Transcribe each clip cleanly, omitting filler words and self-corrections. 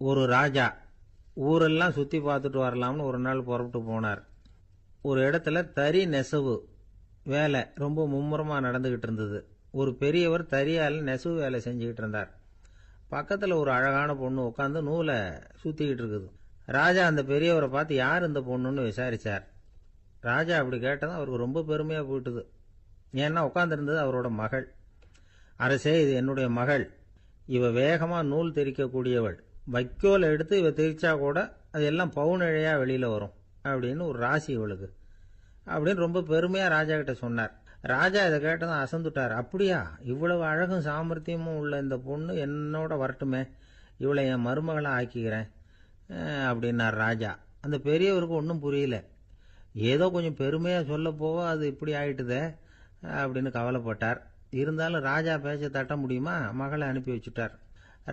ஒரு ராஜா ஊரெல்லாம் சுற்றி பார்த்துட்டு வரலாம்னு ஒரு நாள் புறப்பட்டு போனார். ஒரு இடத்துல தறி நெசவு வேலை ரொம்ப மும்முரமாக நடந்துகிட்டு இருந்தது. ஒரு பெரியவர் தறியால் நெசவு வேலை செஞ்சுக்கிட்டு இருந்தார். பக்கத்தில் ஒரு அழகான பொண்ணு உட்காந்து நூலை சுற்றிக்கிட்டு இருக்குது. ராஜா அந்த பெரியவரை பார்த்து யார் இந்த பொண்ணுன்னு விசாரித்தார். ராஜா அப்படி கேட்டதும் அவருக்கு ரொம்ப பெருமையாக போயிட்டுது. ஏன்னா உட்காந்துருந்தது அவரோட மகள். அரசே, இது என்னுடைய மகள். இவ வேகமாக நூல் தெரிக்கக்கூடியவள். வைக்கோல் எடுத்து இவ தெரிச்சா கூட அது எல்லாம் பவுனிழையா வெளியில் வரும் அப்படின்னு ஒரு ராசி இவளுக்கு அப்படின்னு ரொம்ப பெருமையாக ராஜா கிட்ட சொன்னார். ராஜா இதை கேட்டதும் அசந்துட்டார். அப்படியா, இவ்வளவு அழகும் சாமர்த்தியமும் உள்ள இந்த பொண்ணு என்னோட வரட்டுமே, இவளை என் மருமகளை ஆக்கிக்கிறேன் அப்படின்னார் ராஜா. அந்த பெரியவருக்கு ஒன்றும் புரியல. ஏதோ கொஞ்சம் பெருமையாக சொல்ல போவோ அது இப்படி ஆயிட்டுதே அப்படின்னு கவலைப்பட்டார். இருந்தாலும் ராஜா பேச்ச தட்ட முடியுமா, மகளை அனுப்பி வச்சுட்டார்.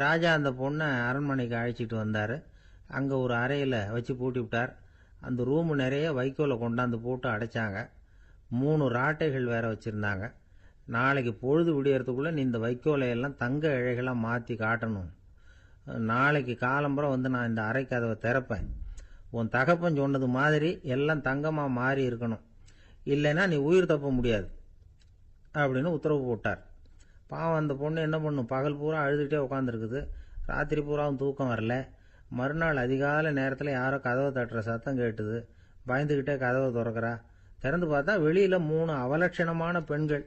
ராஜா அந்த பொண்ணை அரண்மனைக்கு அழைச்சிட்டு வந்தார். அங்கே ஒரு அறையில் வச்சு பூட்டி விட்டார். அந்த ரூமு நிறைய வைக்கோலை கொண்டாந்து போட்டு அடைச்சாங்க. 3 ராட்டைகள் வேற வச்சுருந்தாங்க. நாளைக்கு பொழுது விடியறதுக்குள்ளே நீ இந்த வைக்கோலையெல்லாம் தங்க இழைகளாக மாற்றி காட்டணும். நாளைக்கு காலம்புறம் வந்து நான் இந்த அறை கதவை திறப்பேன். உன் தகப்பன் சொன்னது மாதிரி எல்லாம் தங்கமாக மாறி இருக்கணும், இல்லைன்னா நீ உயிர் தப்ப முடியாது அப்படின்னு உத்தரவு போட்டார். பாவம் அந்த பொண்ணு என்ன பண்ணும், பகல் பூரா அழுதுகிட்டே உட்காந்துருக்குது. ராத்திரி பூராவும் தூக்கம் வரல. மறுநாள் அதிகாலை நேரத்தில் யாரோ கதவை தட்டுற சத்தம் கேட்டுது. பயந்துக்கிட்டே கதவை திறக்கிறா. திறந்து பார்த்தா வெளியில் 3 அவலட்சணமான பெண்கள்.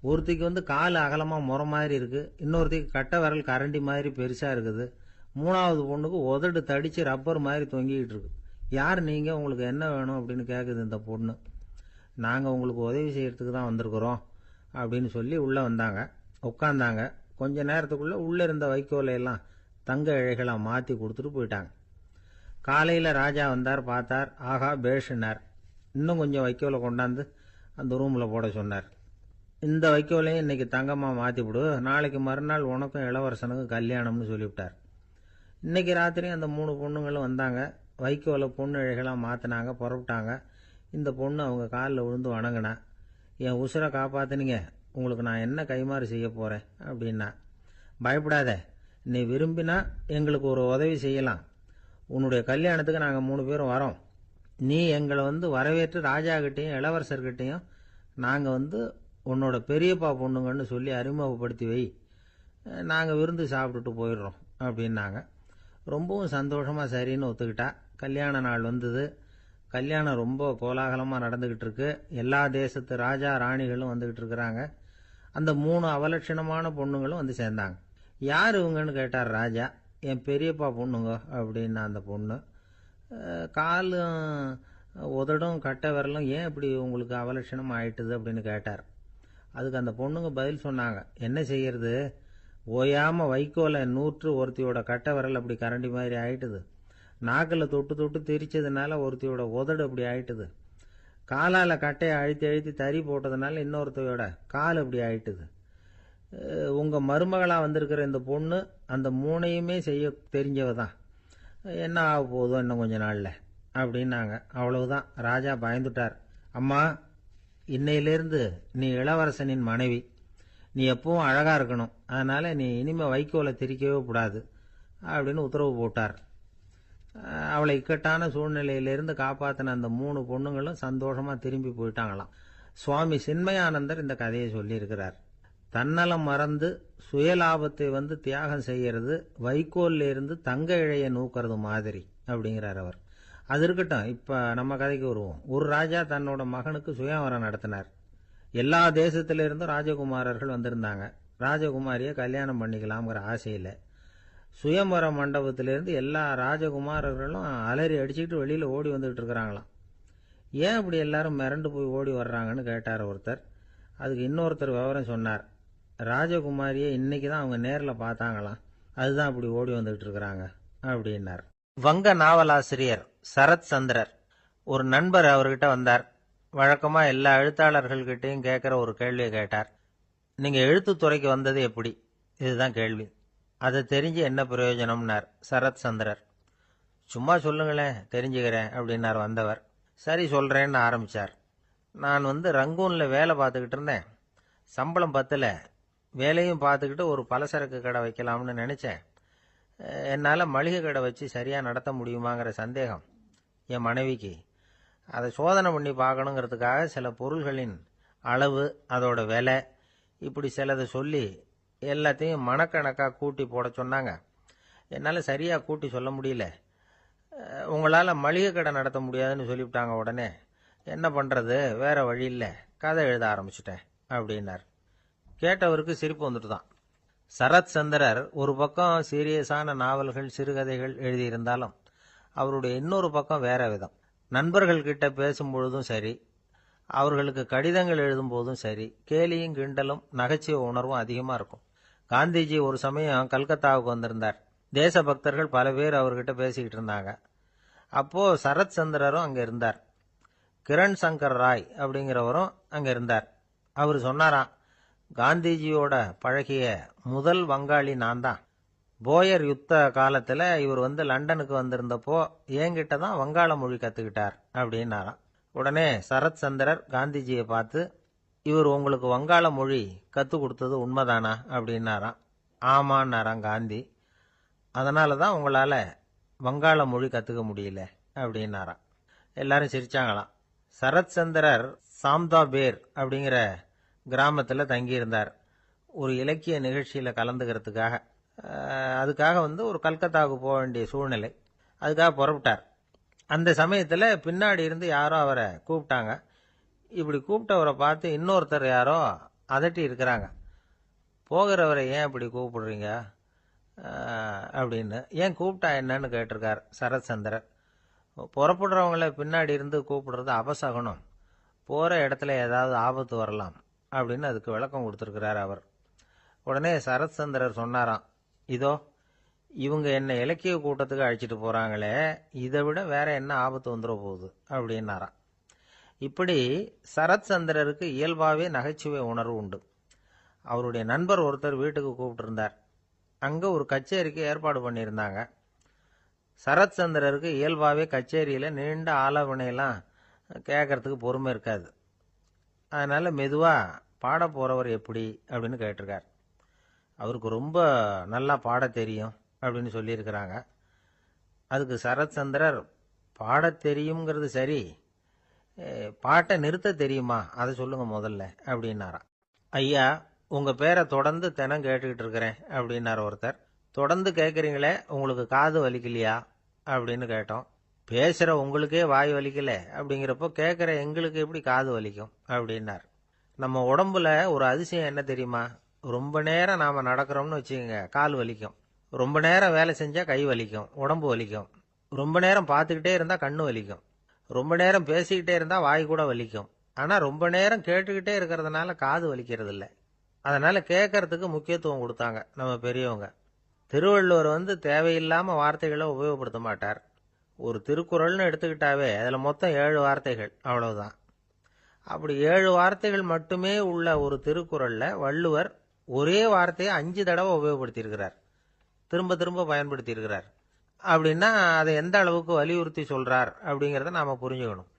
ஒருத்திக்கு வந்து கால் அகலமாக முறை மாதிரி இருக்குது, இன்னொருத்திக்கு கட்டை விரல் கரண்டி மாதிரி பெருசாக இருக்குது, 3வது பொண்ணுக்கு உதடு தடித்து ரப்பர் மாதிரி தொங்கிக்கிட்டு இருக்கு. யார் நீங்கள், உங்களுக்கு என்ன வேணும் அப்படின்னு கேட்குது இந்த பொண்ணு. நாங்கள் உங்களுக்கு உதவி செய்யறதுக்கு தான் வந்திருக்கிறோம் அப்படின்னு சொல்லி உள்ளே வந்தாங்க. உட்காந்தாங்க. கொஞ்ச நேரத்துக்குள்ளே உள்ளே இருந்த வைக்கோலையெல்லாம் தங்க இழைகளாக மாற்றி கொடுத்துட்டு போயிட்டாங்க. காலையில் ராஜா வந்தார், பார்த்தார். ஆகா பேஷுனார். இன்னும் கொஞ்சம் வைக்கோலை கொண்டாந்து அந்த ரூமில் போட சொன்னார். இந்த வைக்கோலையும் இன்னைக்கு தங்கமாக மாற்றிவிடு, நாளைக்கு மறுநாள் உனக்கும் இளவரசனுக்கும் கல்யாணம்னு சொல்லிவிட்டார். இன்னைக்கு ராத்திரி அந்த 3 பொண்ணுங்களும் வந்தாங்க. வைக்கோலை பொண்ணு இழைகளாக மாற்றினாங்க, புறப்பட்டாங்க. இந்த பொண்ணு அவங்க காலில் விழுந்து வணங்கினா. என் உசுரை காப்பாற்றினீங்க, உங்களுக்கு நான் என்ன கைமாறு செய்ய போகிறேன் அப்படின்னா. பயப்படாத, நீ விரும்பினா எங்களுக்கு ஒரு உதவி செய்யலாம். உன்னுடைய கல்யாணத்துக்கு நாங்கள் 3 பேரும் வரோம். நீ எங்களை வந்து வரவேற்று ராஜாக்கிட்டையும் இளவரசர்கிட்டையும் நாங்கள் வந்து உன்னோட பெரியப்பா பொண்ணுங்கன்னு சொல்லி அறிமுகப்படுத்தி வை, நாங்கள் விருந்து சாப்பிட்டுட்டு போயிடுறோம் அப்படின்னாங்க. ரொம்பவும் சந்தோஷமாக சரின்னு ஒத்துக்கிட்டா. கல்யாண நாள் வந்தது. கல்யாணம் ரொம்ப கோலாகலமாக நடந்துக்கிட்டு இருக்கு. எல்லா தேசத்து ராஜா ராணிகளும் வந்துக்கிட்டு இருக்கிறாங்க. அந்த 3 அவலட்சணமான பொண்ணுங்களும் வந்து சேர்ந்தாங்க. யார் இவங்கன்னு கேட்டார் ராஜா. என் பெரியப்பா பொண்ணுங்க அப்படின்னா அந்த பொண்ணு. காலும் உதடும் கட்டை விரலும் ஏன் இப்படி உங்களுக்கு அவலட்சணம் ஆயிட்டுது அப்படின்னு கேட்டார். அதுக்கு அந்த பொண்ணுங்க பதில் சொன்னாங்க. என்ன செய்யறது, ஓயாமல் வைக்கோலை நூற்று ஒருத்தியோட கட்டை விரல் அப்படி கரண்டி மாதிரி ஆயிட்டுது, நாக்கில் தொட்டு தொட்டு திரிச்சதுனால ஒருத்தியோட உதடு அப்படி ஆயிட்டுது, காலால் கட்டையை அழுத்தி அழுத்தி தறி போட்டதுனால இன்னொருத்தையோட கால் அப்படி ஆயிட்டுது. உங்கள் மருமகளாக வந்திருக்கிற இந்த பொண்ணு அந்த 3ஐயுமே செய்ய தெரிஞ்சவ தான். என்ன ஆக போதும் இன்னும் கொஞ்ச நாளில் அப்படின்னாங்க. அவ்வளவுதான். ராஜா பயந்துட்டார். அம்மா, இன்னையிலேருந்து நீ இளவரசனின் மனைவி. நீ எப்பவும் அழகாக இருக்கணும், அதனால் நீ இனிமேல் வைக்கோலை திரிக்கவே கூடாது அப்படின்னு உத்தரவு போட்டார். அவளை இக்கட்டான சூழ்நிலையிலிருந்து காப்பாற்றின அந்த 3 பொண்ணுங்களும் சந்தோஷமாக திரும்பி போயிட்டாங்களாம். சுவாமி சின்மயானந்தர் இந்த கதையை சொல்லியிருக்கிறார். தன்னலம் மறந்து சுயலாபத்தை வந்து தியாகம் செய்யறது வைக்கோல்ல இருந்து தங்க இழைய நூக்கிறது மாதிரி அப்படிங்கிறார் அவர். அது இருக்கட்டும், இப்போ நம்ம கதைக்கு வருவோம். ஒரு ராஜா தன்னோட மகனுக்கு சுயவரம் நடத்தினார். எல்லா தேசத்திலிருந்தும் ராஜகுமாரர்கள் வந்திருந்தாங்க. ராஜகுமாரியை கல்யாணம் பண்ணிக்கலாம்ங்கிற ஆசையில் சுயம்பர மண்டபத்திலேருந்து எல்லா ராஜகுமாரர்களும் அலறி அடிச்சுக்கிட்டு வெளியில் ஓடி வந்துகிட்டு இருக்கிறாங்களாம். ஏன் இப்படி எல்லாரும் மிரண்டு போய் ஓடி வர்றாங்கன்னு கேட்டார் ஒருத்தர். அதுக்கு இன்னொருத்தர் விவரம் சொன்னார். ராஜகுமாரியை இன்னைக்கு தான் அவங்க நேரில் பார்த்தாங்களாம், அதுதான் இப்படி ஓடி வந்துகிட்டு இருக்கிறாங்க அப்படின்னார். வங்க நாவலாசிரியர் சரத் சந்திரர் ஒரு நண்பர் அவர்கிட்ட வந்தார். வழக்கமாக எல்லா எழுத்தாளர்கள்கிட்டையும் கேட்குற ஒரு கேள்வியை கேட்டார். நீங்கள் எழுத்துத்துறைக்கு வந்தது எப்படி, இதுதான் கேள்வி. அதை தெரிஞ்சு என்ன பிரயோஜனம்னார் சரத் சந்திரர். சும்மா சொல்லுங்களேன், தெரிஞ்சுக்கிறேன் அப்படின்னார் வந்தவர். சரி சொல்கிறேன்னு ஆரம்பித்தார். நான் வந்து ரங்கூனில் வேலை பார்த்துக்கிட்டு இருந்தேன். சம்பளம் பத்தல. வேலையும் பார்த்துக்கிட்டு ஒரு பலசரக்கு கடை வைக்கலாம்னு நினச்சேன். என்னால் மளிகை கடை வச்சு சரியாக நடத்த முடியுமாங்கிற சந்தேகம் என் மனைவிக்கு. அதை சோதனை பண்ணி பார்க்கணுங்கிறதுக்காக சில பொருள்களின் அளவு, அதோட விலை, இப்படி சிலதை சொல்லி எல்லாத்தையும் மனக்கணக்காக கூட்டி போட சொன்னாங்க. என்னால் சரியாக கூட்டி சொல்ல முடியல. உங்களால் மளிகை கடை நடத்த முடியாதுன்னு சொல்லிவிட்டாங்க. உடனே என்ன பண்ணுறது, வேற வழி இல்லை, கதை எழுத ஆரம்பிச்சிட்டேன் அப்படின்னார். கேட்டவருக்கு சிரிப்பு வந்துட்டு தான். சரத் சந்திரர் ஒரு பக்கம் சீரியஸான நாவல்கள், சிறுகதைகள் எழுதியிருந்தாலும் அவருடைய இன்னொரு பக்கம் வேற விதம். நண்பர்கள் கிட்ட பேசும்பொழுதும் சரி, அவர்களுக்கு கடிதங்கள் எழுதும் போதும் சரி, கேலியும் கிண்டலும் நகைச்சுவை உணர்வும் அதிகமாக இருக்கும். காந்திஜி ஒரு சமயம் கல்கத்தாவுக்கு வந்திருந்தார். தேசபக்தர்கள் பல பேர் அவர்கிட்ட பேசிக்கிட்டு இருந்தாங்க. அப்போ சரத் சந்திரரும் அங்கே இருந்தார். கிரண் சங்கர் ராய் அப்படிங்கிறவரும் அங்கே இருந்தார். அவர் சொன்னாராம், காந்திஜியோட பழகிய முதல் வங்காளி நான் தான். போயர் யுத்த காலத்தில் இவர் லண்டனுக்கு வந்திருந்தப்போ என்கிட்ட தான் வங்காள மொழி கற்றுக்கிட்டார் அப்படின்னாராம். உடனே சரத் சந்திரர் காந்திஜியை பார்த்து, இவர் உங்களுக்கு வங்காள மொழி கற்றுக் கொடுத்தது உண்மைதானா அப்படின்னாராம். ஆமான்னாராம் காந்தி. அதனால தான் உங்களால் வங்காள மொழி கற்றுக்க முடியல அப்படின்னாராம். எல்லாரும் சிரிச்சாங்களாம். சரத் சந்திரர் சாம்தாபேர் அப்படிங்கிற கிராமத்தில் தங்கியிருந்தார். ஒரு இலக்கிய நிகழ்ச்சியில் கலந்துக்கிறதுக்காக. அதுக்காக ஒரு கல்கத்தாவுக்கு போக வேண்டிய சூழ்நிலை. அதுக்காக புறப்பட்டார். அந்த சமயத்தில் பின்னாடி இருந்து யாரோ அவரை கூப்பிட்டாங்க. இப்படி கூப்பிட்டவரை பார்த்து இன்னொருத்தர் யாரோ அதட்டி இருக்கிறாங்க. போகிறவரை ஏன் இப்படி கூப்பிடுறீங்க அப்படின்னு. ஏன் கூப்பிட்டா என்னன்னு கேட்டிருக்கார் சரத் சந்திரர். புறப்படுறவங்கள பின்னாடி இருந்து கூப்பிடுறது அபசகனம், போகிற இடத்துல ஏதாவது ஆபத்து வரலாம் அப்படின்னு அதுக்கு விளக்கம் கொடுத்துருக்கிறார் அவர். உடனே சரத் சந்திரர் சொன்னாராம், இதோ இவங்க என்ன இலக்கிய கூட்டத்துக்கு அழைச்சிட்டு போகிறாங்களே, இதை விட வேற என்ன ஆபத்து வந்துட போகுது அப்படின்னாராம். இப்படி சரத் சந்திரருக்கு இயல்பாகவே நகைச்சுவை உணர்வு உண்டு. அவருடைய நண்பர் ஒருத்தர் வீட்டுக்கு கூப்பிட்டுருந்தார். அங்கே ஒரு கச்சேரிக்கு ஏற்பாடு பண்ணியிருந்தாங்க. சரத் சந்திரருக்கு இயல்பாகவே கச்சேரியில் நீண்ட ஆலோசனையெல்லாம் கேட்கறதுக்கு பொறுமை இருக்காது. அதனால் மெதுவாக பாட போகிறவர் எப்படி அப்படின்னு கேட்டிருக்கார். அவருக்கு ரொம்ப நல்லா பாட தெரியும் அப்படின்னு சொல்லியிருக்கிறாங்க. அதுக்கு சரத் சந்திரர், பாட தெரியுங்கிறது சரி, பாட்டை நிறுத்த தெரியுமா, அதை சொல்லுங்க முதல்ல அப்படின்னாராம். ஐயா, உங்கள் பேரை தொடர்ந்து தினம் கேட்டுக்கிட்டு இருக்கிறேன் அப்படின்னார் ஒருத்தர். தொடர்ந்து கேட்குறீங்களே, உங்களுக்கு காது வலிக்கலையா அப்படின்னு கேட்டோம். பேசுகிற உங்களுக்கே வாய் வலிக்கல அப்படிங்கிறப்போ கேட்குற எங்களுக்கு எப்படி காது வலிக்கும் அப்படின்னார். நம்ம உடம்புல ஒரு அதிசயம் என்ன தெரியுமா, ரொம்ப நேரம் நாம் நடக்கிறோம்னு வச்சுக்கோங்க, கால் வலிக்கும். ரொம்ப நேரம் வேலை செஞ்சால் கை வலிக்கும், உடம்பு வலிக்கும். ரொம்ப நேரம் பார்த்துக்கிட்டே இருந்தால் கண்ணு வலிக்கும். ரொம்ப நேரம் பேசிக்கிட்டே இருந்தால் வாய் கூட வலிக்கும். ஆனால் ரொம்ப நேரம் கேட்டுக்கிட்டே இருக்கிறதுனால காது வலிக்கிறது இல்லை. அதனால் கேட்கறதுக்கு முக்கியத்துவம் கொடுத்தாங்க நம்ம பெரியவங்க. திருவள்ளுவர் தேவையில்லாமல் வார்த்தைகளை உபயோகப்படுத்த மாட்டார். ஒரு திருக்குறள்னு எடுத்துக்கிட்டாவே அதில் மொத்தம் 7 வார்த்தைகள், அவ்வளவுதான். அப்படி 7 வார்த்தைகள் மட்டுமே உள்ள ஒரு திருக்குறளில் வள்ளுவர் ஒரே வார்த்தையை 5 தடவை உபயோகப்படுத்தியிருக்கிறார், திரும்ப திரும்ப பயன்படுத்தியிருக்கிறார். அப்படின்னா அதை எந்த அளவுக்கு வலியுறுத்தி சொல்றார் அப்படிங்கிறத நாம் புரிஞ்சுக்கணும்.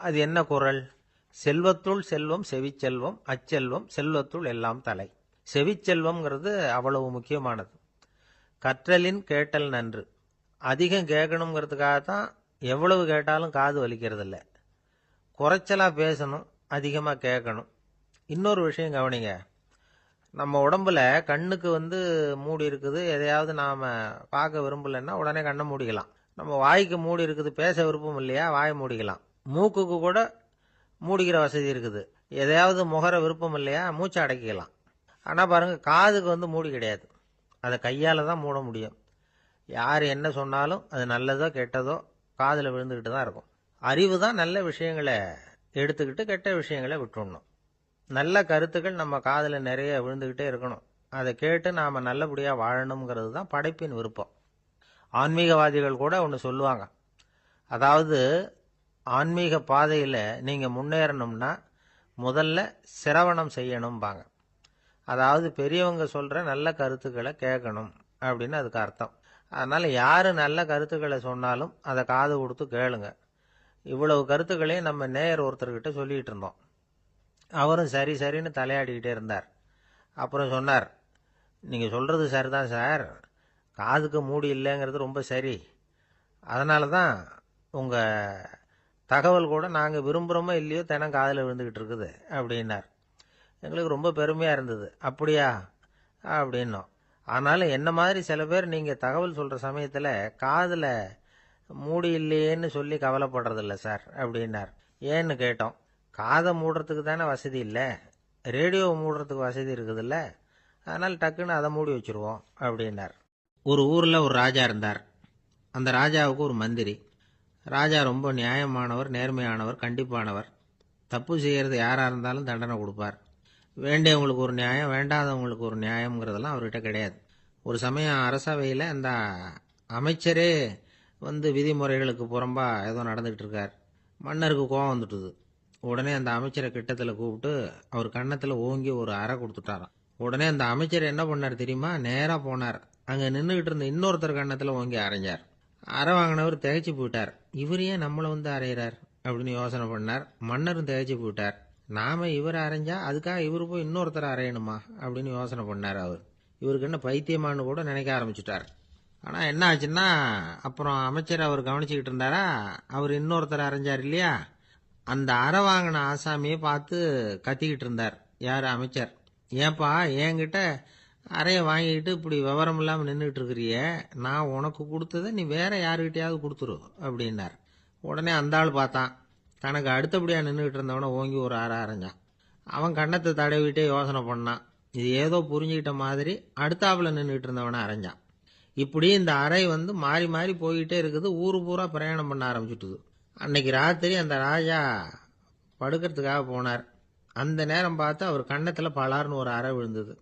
அது என்ன குறள்? செல்வத்துள் செல்வம் செவிச்செல்வம், அச்செல்வம் செல்வத்துள் எல்லாம் தலை. செவிச்செல்வம்ங்கிறது அவ்வளவு முக்கியமானது. கற்றலின் கேட்டல் நன்று. அதிகம் கேட்கணுங்கிறதுக்காகத்தான் எவ்வளவு கேட்டாலும் காது வலிக்கிறது இல்லை. குறைச்சலாக பேசணும், அதிகமாக கேட்கணும். இன்னொரு விஷயம் கவனிங்க, நம்ம உடம்புல கண்ணுக்கு மூடி இருக்குது, எதையாவது நாம் பார்க்க விரும்பலைன்னா உடனே கண்ணை மூடிக்கலாம். நம்ம வாய்க்கு மூடி இருக்குது, பேச விருப்பம் இல்லையா, வாயை மூடிக்கலாம். மூக்குக்கு கூட மூடிக்கிற வசதி இருக்குது, எதையாவது முகர விருப்பம் இல்லையா, மூச்சை அடக்கிக்கலாம். ஆனால் பாருங்க, காதுக்கு மூடி கிடையாது, அதை கையால் தான் மூட முடியும். யார் என்ன சொன்னாலும் அது நல்லதோ கெட்டதோ காதில் விழுந்துக்கிட்டு தான் இருக்கும். அறிவு தான் நல்ல விஷயங்களை எடுத்துக்கிட்டு கெட்ட விஷயங்களை விட்டுடணும். நல்ல கருத்துக்கள் நம்ம காதில் நிறைய விழுந்துக்கிட்டே இருக்கணும். அதை கேட்டு நாம் நல்லபடியாக வாழணுங்கிறது தான் படைப்பின் விருப்பம். ஆன்மீகவாதிகள் கூட ஒன்று சொல்லுவாங்க, அதாவது ஆன்மீக பாதையில் நீங்கள் முன்னேறணும்னா முதல்ல சிரவணம் செய்யணும்பாங்க. அதாவது பெரியவங்க சொல்கிற நல்ல கருத்துக்களை கேட்கணும் அப்படின்னு அதுக்கு அர்த்தம். அதனால் யார் நல்ல கருத்துக்களை சொன்னாலும் அதை காது கொடுத்து கேளுங்க. இவ்வளவு கருத்துக்களையும் நம்ம நேயர் ஒருத்தர்கிட்ட சொல்லிகிட்டு இருந்தோம். அவரும் சரி சரின்னு தலையாடிக்கிட்டே இருந்தார். அப்புறம் சொன்னார், நீங்கள் சொல்கிறது சரிதான் சார், காதுக்கு மூடி இல்லைங்கிறது ரொம்ப சரி. அதனால தான் உங்கள் தகவல் கூட நாங்கள் விரும்புகிறோமோ இல்லையோ தினம் காதில் விழுந்துக்கிட்டு இருக்குது அப்படின்னார். எங்களுக்கு ரொம்ப பெருமையாக இருந்தது. அப்படியா அப்படின்னோம். ஆனாலும் என்ன மாதிரி சில பேர் நீங்கள் தகவல் சொல்கிற சமயத்தில் காதில் மூடி இல்லையேன்னு சொல்லி கவலைப்படுறதில்ல சார் அப்படின்னார். ஏன்னு கேட்டோம். காதை மூடுறதுக்கு தானே வசதி இல்லை, ரேடியோவை மூடுறதுக்கு வசதி இருக்குதுல்ல, அதனால் டக்குன்னு அதை மூடி வச்சுருவோம் அப்படின்னார். ஒரு ஊரில் ஒரு ராஜா இருந்தார். அந்த ராஜாவுக்கு ஒரு மந்திரி. ராஜா ரொம்ப நியாயமானவர், நேர்மையானவர், கண்டிப்பானவர். தப்பு செய்கிறது யாராக இருந்தாலும் தண்டனை கொடுப்பார். வேண்டியவங்களுக்கு ஒரு நியாயம், வேண்டாதவங்களுக்கு ஒரு நியாயங்கிறதெல்லாம் அவர்கிட்ட கிடையாது. ஒரு சமயம் அரசவையில் அந்த அமைச்சரே விதிமுறைகளுக்கு புறம்பா ஏதோ நடந்துகிட்டு இருக்கார். மன்னருக்கு கோபம் வந்துட்டுது. உடனே அந்த அமைச்சரை கிட்டத்தில் கூப்பிட்டு அவர் கன்னத்தில் ஓங்கி ஒரு அறை கொடுத்துட்டாராம். உடனே அந்த அமைச்சர் என்ன பண்ணார் தெரியுமா? நேராக போனார். அங்கே நின்றுக்கிட்டு இருந்த இன்னொருத்தர் கன்னத்தில் ஓங்கி அரைஞ்சார். அறை வாங்கினவர் திகைச்சு போயிட்டார். இவர் ஏன் நம்மளை அரைகிறார் அப்படின்னு யோசனை பண்ணார். மன்னரும் திகைச்சு போயிட்டார். நாம இவர் அரைஞ்சா அதுக்காக இவர் போய் இன்னொருத்தர் அரையணுமா அப்படின்னு யோசனை பண்ணார். இவருக்கு என்ன பைத்தியமானு கூட நினைக்க ஆரம்பிச்சுட்டார். ஆனால் என்ன ஆச்சுன்னா, அப்புறம் அமைச்சர் அவர் கவனிச்சுக்கிட்டு இருந்தாரா, அவர் இன்னொருத்தர் அரைஞ்சார் இல்லையா, அந்த அறை வாங்கின ஆசாமியை பார்த்து கத்திக்கிட்டு இருந்தார். யார்? அமைச்சர். ஏன்பா என்கிட்ட அறையை வாங்கிக்கிட்டு இப்படி விவரம் இல்லாமல் நின்றுட்டு இருக்கிறிய, நான் உனக்கு கொடுத்ததை நீ வேற யாருக்கிட்டையாவது கொடுத்துரு அப்படின்னார். உடனே அந்த ஆள் பார்த்தான். தனக்கு அடுத்தபடியாக நின்றுக்கிட்டு இருந்தவனை ஓங்கி ஒரு அறை அரைஞ்சான். அவன் கண்ணத்தை தடவிட்டே யோசனை பண்ணான். இது ஏதோ புரிஞ்சுக்கிட்ட மாதிரி அடுத்தாப்புல நின்றுக்கிட்டு இருந்தவனை அரைஞ்சான். இப்படி இந்த அறை மாறி மாறி போய்கிட்டே இருக்குது. ஊரு பூரா பிரயாணம் பண்ண ஆரம்பிச்சுட்டுது. அன்னைக்கு ராத்திரி அந்த ராஜா படுக்கிறதுக்காக போனார். அந்த நேரம் பார்த்து அவர் கன்னத்தில் பலார்னு ஒரு அறை விழுந்தது.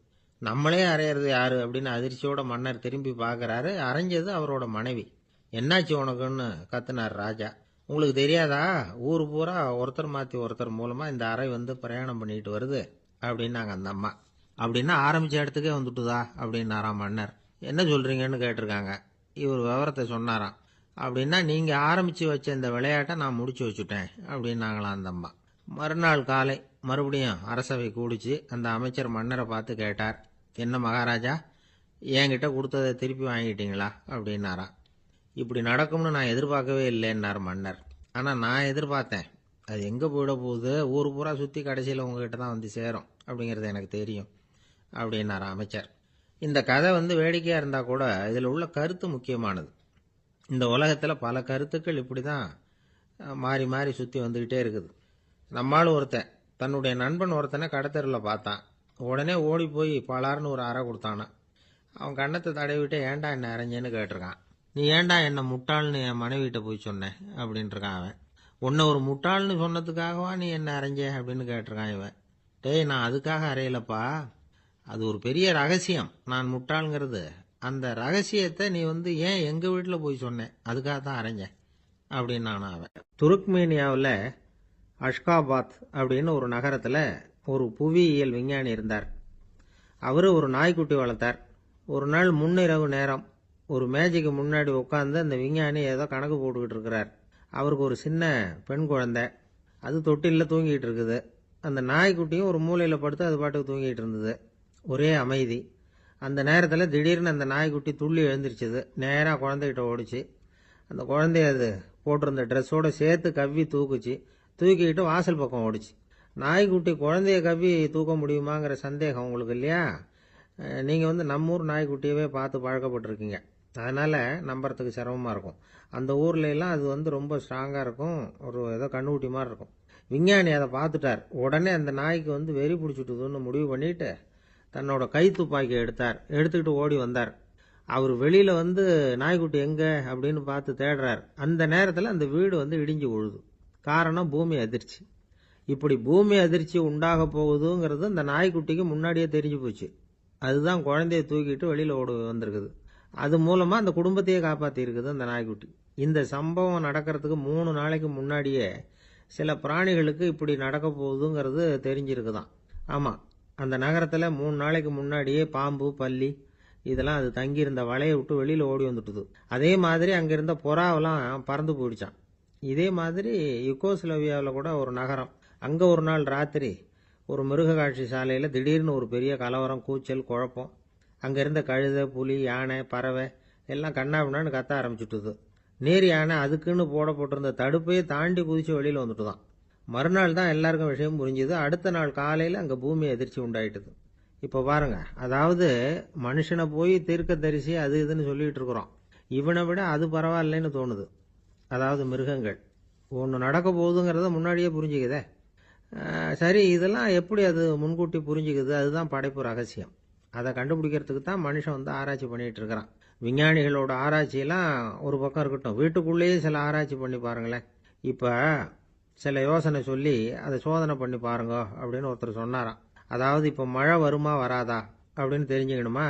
நம்மளே அரையிறது யாரு அப்படின்னு அதிர்ச்சியோட மன்னர் திரும்பி பார்க்கறாரு. அரைஞ்சது அவரோட மனைவி. என்னாச்சு உனக்குன்னு கத்துனார் ராஜா. உங்களுக்கு தெரியாதா, ஊர் பூரா ஒருத்தர் மாற்றி ஒருத்தர் மூலமா இந்த அறை பிரயாணம் பண்ணிட்டு வருது அப்படின்னாங்க அந்த அம்மா. அப்படின்னா ஆரம்பிச்ச இடத்துக்கே வந்துட்டுதா அப்படின்னாராம் மன்னர். என்ன சொல்றீங்கன்னு கேட்டிருக்காங்க. இவர் விவரத்தை சொன்னாராம். அப்படின்னா நீங்க ஆரம்பிச்சு வச்ச இந்த விளையாட்டை நான் முடிச்சு வச்சுட்டேன் அப்படின்னாங்களாம் அந்த அம்மா. மறுநாள் காலை மறுபடியும் அரசவை கூடிச்சு. அந்த அமைச்சர் மன்னரை பார்த்து கேட்டார். என்ன மகாராஜா, என்கிட்ட கொடுத்ததை திருப்பி வாங்கிட்டீங்களா அப்படின்னாராம். இப்படி நடக்கும்னு நான் எதிர்பார்க்கவே இல்லைன்னார் மன்னர். ஆனால் நான் எதிர்பார்த்தேன். அது எங்கே போயிட போகுது, ஊர் பூரா சுற்றி கடைசியில் உங்ககிட்ட தான் சேரும் அப்படிங்கிறது எனக்கு தெரியும் அப்படின்னார் அமைச்சர். இந்த கதை வேடிக்கையாக இருந்தால் கூட இதில் உள்ள கருத்து முக்கியமானது. இந்த உலகத்தில் பல கருத்துக்கள் இப்படி தான் மாறி மாறி சுற்றி வந்துக்கிட்டே இருக்குது. நம்மளும் ஒருத்தன் தன்னுடைய நண்பன் ஒருத்தனை கடத்தெருவில் பார்த்தான். உடனே ஓடி போய் பலார்னு ஒரு அறை கொடுத்தானா. அவன் கண்ணத்தை தடவிட்டு ஏன்டா என்ன அரைஞ்சேன்னு கேட்டிருக்கான். நீ ஏன்டா என்ன முட்டாள்னு என் மனைவிட்ட போய் சொன்னேன் அப்படின்ட்டுருக்கான் அவன். உன்னை ஒரு முட்டாள்னு சொன்னதுக்காகவா நீ என்ன அரைஞ்ச அப்படின்னு கேட்டிருக்கான் இவன். டேய், நான் அதுக்காக அறையலப்பா, அது ஒரு பெரிய ரகசியம். நான் முட்டாளுங்கிறது அந்த ரகசியத்தை நீ ஏன் எங்கள் வீட்டில் போய் சொன்னேன், அதுக்காக தான் அரைஞ்சேன் அப்படின்னு அவன். துருக்மேனியாவில் அஷ்காபாத் அப்படின்னு ஒரு நகரத்தில் ஒரு புவியியல் விஞ்ஞானி இருந்தார். அவர் ஒரு நாய்க்குட்டி வளர்த்தார். ஒரு நாள் முன்னிரவு நேரம் ஒரு மேஜைக்கு முன்னாடி உட்காந்து அந்த விஞ்ஞானி ஏதோ கணக்கு போட்டுக்கிட்டு இருக்கிறார். அவருக்கு ஒரு சின்ன பெண் குழந்தை, அது தொட்டிலில் தூங்கிட்டு இருக்குது. அந்த நாய்க்குட்டியும் ஒரு மூலையில் படுத்து அது பாட்டுக்கு தூங்கிட்டு இருந்தது. ஒரே அமைதி. அந்த நேரத்தில் திடீர்னு அந்த நாய்க்குட்டி துள்ளி எழுந்திரிச்சது. நேராக குழந்தைகிட்ட ஓடிச்சு. அந்த குழந்தைய அது போட்டிருந்த ட்ரெஸ்ஸோடு சேர்த்து கவ்வி தூக்குச்சு. தூக்கிக்கிட்டு வாசல் பக்கம் ஓடிச்சு. நாய்க்குட்டி குழந்தைய கவ்வி தூக்க முடியுமாங்கிற சந்தேகம் உங்களுக்கு இல்லையா? நீங்கள் நம்ம ஊர் நாய்க்குட்டியவே பார்த்து பழக்கப்பட்டிருக்கீங்க, அதனால் நம்புறதுக்கு சிரமமாக இருக்கும். அந்த ஊர்லெலாம் அது ரொம்ப ஸ்ட்ராங்காக இருக்கும், ஒரு ஏதோ கண்ணுக்குட்டி மாதிரி இருக்கும். விஞ்ஞானி அதை பார்த்துட்டார். உடனே அந்த நாய்க்கு வெறி பிடிச்சிட்டுதுன்னு முடிவு பண்ணிட்டு தன்னோட கை துப்பாக்கி எடுத்துக்கிட்டு ஓடி வந்தார். அவர் வெளியில் நாய்க்குட்டி எங்கே அப்படின்னு பார்த்து தேடுறார். அந்த நேரத்தில் அந்த வீடு இடிஞ்சு விழுது. காரணம் பூமி அதிர்ச்சி. இப்படி பூமி அதிர்ச்சி உண்டாக போகுதுங்கிறது அந்த நாய்க்குட்டிக்கு முன்னாடியே தெரிஞ்சு போச்சு. அதுதான் குழந்தைய தூக்கிட்டு வெளியில் ஓடி வந்திருக்குது. அது மூலமாக அந்த குடும்பத்தையே காப்பாற்றி இருக்குது அந்த நாய்க்குட்டி. இந்த சம்பவம் நடக்கிறதுக்கு 3 நாளைக்கு முன்னாடியே சில பிராணிகளுக்கு இப்படி நடக்க போகுதுங்கிறது தெரிஞ்சிருக்குதான். ஆமாம், அந்த நகரத்தில் 3 நாளைக்கு முன்னாடியே பாம்பு, பல்லி இதெல்லாம் அது தங்கியிருந்த வலையை விட்டு வெளியில் ஓடி வந்துட்டுது. அதே மாதிரி அங்கே இருந்த புறாவெல்லாம் பறந்து போயிடுச்சான். இதே மாதிரி யுகோஸ்லோவியாவில் கூட ஒரு நகரம், அங்கே ஒரு நாள் ராத்திரி ஒரு மிருக காட்சி சாலையில் திடீர்னு ஒரு பெரிய கலவரம், கூச்சல், குழப்பம். அங்கே இருந்த கழுதை, புலி, யானை, பறவை எல்லாம் கண்ணாபின்னான்னு கத்த ஆரம்பிச்சுட்டுது. நீர் யானை அதுக்குன்னு போடப்பட்டிருந்த தடுப்பையே தாண்டி குதிச்சு வெளியில் வந்துட்டு தான். மறுநாள் தான் எல்லாருக்கும் விஷயம் புரிஞ்சுது. அடுத்த நாள் காலையில் அங்கே பூமி எதிர்ச்சி உண்டாயிட்டுது. இப்போ பாருங்க, அதாவது மனுஷனை போய் தீர்க்க தரிசி அது இதுன்னு சொல்லிட்டு இருக்கிறோம். இவனை விட அது பரவாயில்லைன்னு தோணுது. அதாவது மிருகங்கள் ஒன்று நடக்க போகுதுங்கிறத முன்னாடியே புரிஞ்சுக்குதே. சரி, இதெல்லாம் எப்படி அது முன்கூட்டி புரிஞ்சுக்குது? அதுதான் படைப்பு ரகசியம். அதை கண்டுபிடிக்கிறதுக்கு தான் மனுஷன் வந்து ஆராய்ச்சி பண்ணிட்டு இருக்கிறான். விஞ்ஞானிகளோட ஆராய்ச்சியெல்லாம் ஒரு பக்கம் இருக்கட்டும், வீட்டுக்குள்ளேயே சில ஆராய்ச்சி பண்ணி பாருங்களேன். இப்போ சில யோசனை சொல்லி அதை சோதனை பண்ணி பாருங்க அப்படின்னு ஒருத்தர் சொன்னாராம். அதாவது இப்போ மழை வருமா வராதா அப்படின்னு தெரிஞ்சுக்கணுமா,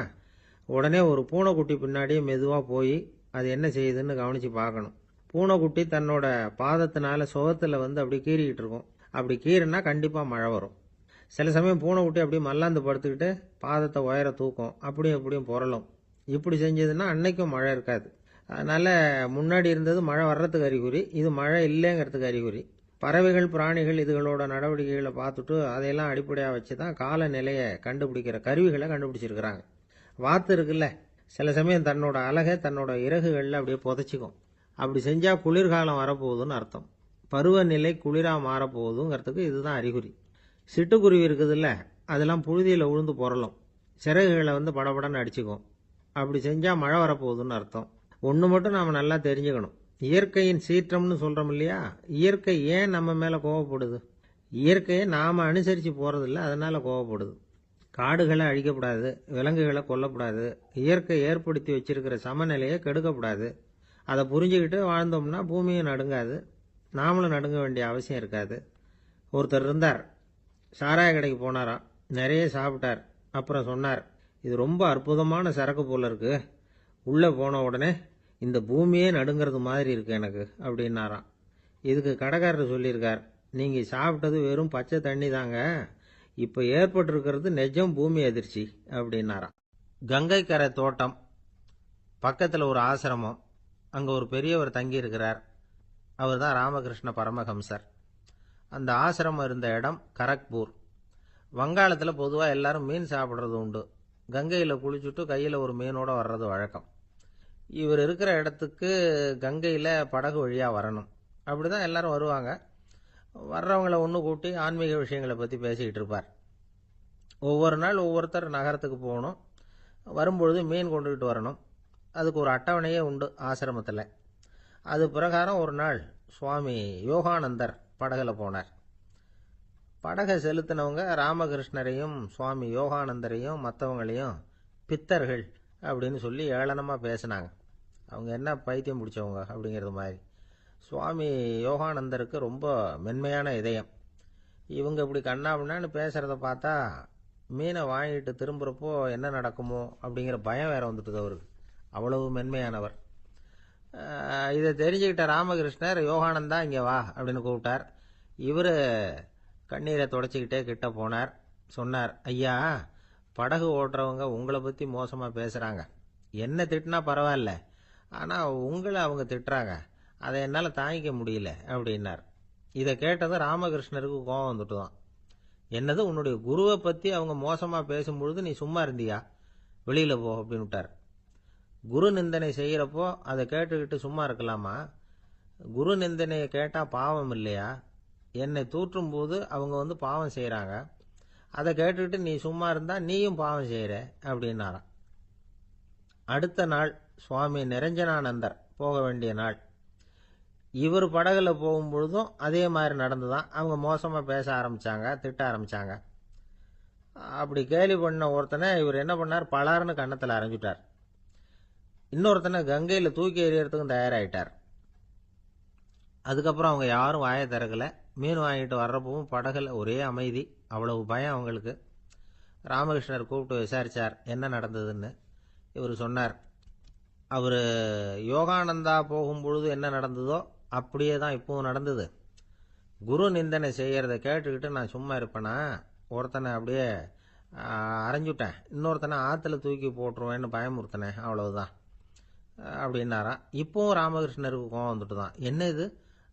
உடனே ஒரு பூனைக்குட்டி பின்னாடியே மெதுவாக போய் அது என்ன செய்யுதுன்னு கவனித்து பார்க்கணும். பூனைக்குட்டி தன்னோட பாதத்தினால சுகத்தில் வந்து அப்படி கீறிக்கிட்டு இருக்கும். அப்படி கீறினா கண்டிப்பாக மழை வரும். சில சமயம் பூனைக்குட்டி அப்படியே மல்லாந்து படுத்துக்கிட்டு பாதத்தை உயர தூக்கும், அப்படியும் இப்படியும் புரளும். இப்படி செஞ்சதுன்னா அன்னைக்கும் மழை இருக்காது. அதனால் முன்னாடி இருந்தது மழை வர்றதுக்கு அறிகுறி, இது மழை இல்லைங்கிறதுக்கு அறிகுறி. பறவைகள் பிராணிகள் இதுகளோட நடவடிக்கைகளை பார்த்துட்டு அதையெல்லாம் அடிப்படையாக வச்சு தான் காலநிலையை கண்டுபிடிக்கிற கருவிகளை கண்டுபிடிச்சிருக்கிறாங்க. வாத்து இருக்குல்ல, சில சமயம் தன்னோட அழகை தன்னோட இறகுகளில் அப்படியே புதைச்சிக்கும். அப்படி செஞ்சால் குளிர்காலம் வரப்போகுதுன்னு அர்த்தம். பருவநிலை குளிராக மாறப்போகுதுங்கிறதுக்கு இதுதான் அறிகுறி. சிட்டுக்குருவி இருக்குதுல்ல, அதெல்லாம் புழுதியில் உழுந்து புரளும், சிறகுகளை வந்து படபடன்னு அடிச்சுக்கும். அப்படி செஞ்சால் மழை வரப்போகுதுன்னு அர்த்தம். ஒன்று மட்டும் நாம் நல்லா தெரிஞ்சுக்கணும், இயற்கையின் சீற்றம்னு சொல்கிறோம் இல்லையா, இயற்கை ஏன் நம்ம மேலே கோவப்படுது? இயற்கையை நாம் அனுசரித்து போகிறதில்ல, அதனால் கோவப்படுது. காடுகளை அழிக்கப்படாது, விலங்குகளை கொல்லக்கூடாது, இயற்கை ஏற்படுத்தி வச்சிருக்கிற சமநிலையை கெடுக்கக்கூடாது. அதை புரிஞ்சுக்கிட்டு வாழ்ந்தோம்னா பூமியும் நடுங்காது, நாமளும் நடுங்க வேண்டிய அவசியம் இருக்காது. ஒருத்தர் இருந்தார், சாராய கடைக்கு போனாராம், நிறைய சாப்பிட்டார். அப்புறம் சொன்னார், இது ரொம்ப அற்புதமான சரக்கு போல இருக்கு, உள்ளே போன உடனே இந்த பூமியே நடுங்கிறது மாதிரி இருக்கு எனக்கு அப்படின்னாராம். இதுக்கு கடைக்காரர் சொல்லியிருக்கார், நீங்கள் சாப்பிட்டது வெறும் பச்சை தண்ணி தாங்க, இப்போ ஏற்பட்டிருக்கிறது நிஜம் பூமி அதிர்ச்சி அப்படின்னாராம். கங்கை கரை தோட்டம் பக்கத்தில் ஒரு ஆசிரமம், அங்கே ஒரு பெரியவர் தங்கியிருக்கிறார். அவர் தான் ராமகிருஷ்ண பரமஹம்சர். அந்த ஆசிரமம் இருந்த இடம் கரக்பூர். வங்காளத்தில் பொதுவாக எல்லாரும் மீன் சாப்பிட்றது உண்டு. கங்கையில் குளிச்சுட்டு கையில் ஒரு மீனோட வர்றது வழக்கம். இவர் இருக்கிற இடத்துக்கு கங்கையில் படகு வழியாக வரணும். அப்படி தான் எல்லாரும் வருவாங்க. வர்றவங்கள ஒன்று கூட்டி ஆன்மீக விஷயங்களை பற்றி பேசிக்கிட்டு இருப்பார். ஒவ்வொரு நாள் ஒவ்வொருத்தர் நகரத்துக்கு போகணும், வரும்பொழுது மீன் கொண்டுகிட்டு வரணும். அதுக்கு ஒரு அட்டவணையே உண்டு ஆசிரமத்தில். அது பிரகாரம் ஒரு நாள் சுவாமி யோகானந்தர் படகுல போனார். படகை செலுத்தினவங்க ராமகிருஷ்ணரையும் சுவாமி யோகானந்தரையும் மற்றவங்களையும் பித்தர்கள் அப்படின்னு சொல்லி ஏளனமாக பேசினாங்க. அவங்க என்ன பைத்தியம் பிடிச்சவங்க அப்படிங்கிறது மாதிரி. சுவாமி யோகானந்தருக்கு ரொம்ப மென்மையான இதயம். இவங்க இப்படி கண்ணாபின்னான்னு பேசுகிறத பார்த்தா மீனை வாங்கிட்டு திரும்புகிறப்போ என்ன நடக்குமோ அப்படிங்கிற பயம் வேற வந்துட்டுது அவருக்கு. அவ்வளவு மென்மையானவர். இதை தெரிஞ்சுக்கிட்ட ராமகிருஷ்ணர், யோகானந்தா இங்கே வா அப்படின்னு கூப்பிட்டார். இவர் கண்ணீரை தொடச்சிக்கிட்டே கிட்ட போனார். சொன்னார், ஐயா, படகு ஓட்டுறவங்க உங்களை பற்றி மோசமாக பேசுகிறாங்க. என்ன திட்டினா பரவாயில்ல, ஆனால் உங்களை அவங்க திட்டுறாங்க, அதை என்னால் தாங்கிக்க முடியல அப்படின்னார். இதை கேட்டதும் ராமகிருஷ்ணருக்கு கோபம் வந்துட்டு தான். என்னது, உன்னுடைய குருவை பற்றி அவங்க மோசமாக பேசும்பொழுது நீ சும்மா இருந்தியா, வெளியில் போ அப்படின்னு விட்டார். குரு நிந்தனை செய்கிறப்போ அதை கேட்டுக்கிட்டு சும்மா இருக்கலாமா? குரு நிந்தனையை கேட்டால் பாவம் இல்லையா? என்னை தூற்றும் போது அவங்க வந்து பாவம் செய்கிறாங்க, அதை கேட்டுக்கிட்டு நீ சும்மா இருந்தால் நீயும் பாவம் செய்கிற அப்படின்னாராம். அடுத்த நாள் சுவாமி நிரஞ்சனானந்தர் போக வேண்டிய நாள். இவர் படகுல போகும்பொழுதும் அதே மாதிரி நடந்துதான். அவங்க மோசமாக பேச ஆரம்பித்தாங்க, திட்ட ஆரம்பித்தாங்க. அப்படி கேலி பண்ண ஒருத்தனை இவர் என்ன பண்ணார், பலார்னு கன்னத்தில் அரைஞ்சிட்டார். இன்னொருத்தனை கங்கையில் தூக்கி எறியறதுக்கும் தயாராகிட்டார். அதுக்கப்புறம் அவங்க யாரும் வாயை திறக்கலை. மீன் வாங்கிட்டு வர்றப்பவும் படகுல ஒரே அமைதி, அவ்வளவு பயம் அவங்களுக்கு. ராமகிருஷ்ணர் கூப்பிட்டு விசாரித்தார் என்ன நடந்ததுன்னு. இவர் சொன்னார், அவர் யோகானந்தா போகும்பொழுது என்ன நடந்ததோ அப்படியே தான் இப்பவும் நடந்தது. குரு நிந்தனை செய்கிறத கேட்டுக்கிட்டு நான் சும்மா இருப்பேனா, ஒருத்தனை அப்படியே அரைஞ்சுட்டேன், இன்னொருத்தனை ஆற்றுல தூக்கி போட்டுருவேன்னு பயமுறுத்தினேன், அவ்வளவுதான் அப்படின்னாராம். இப்போவும் ராமகிருஷ்ணருக்கு கோபம் வந்துட்டு தான். என்ன இது,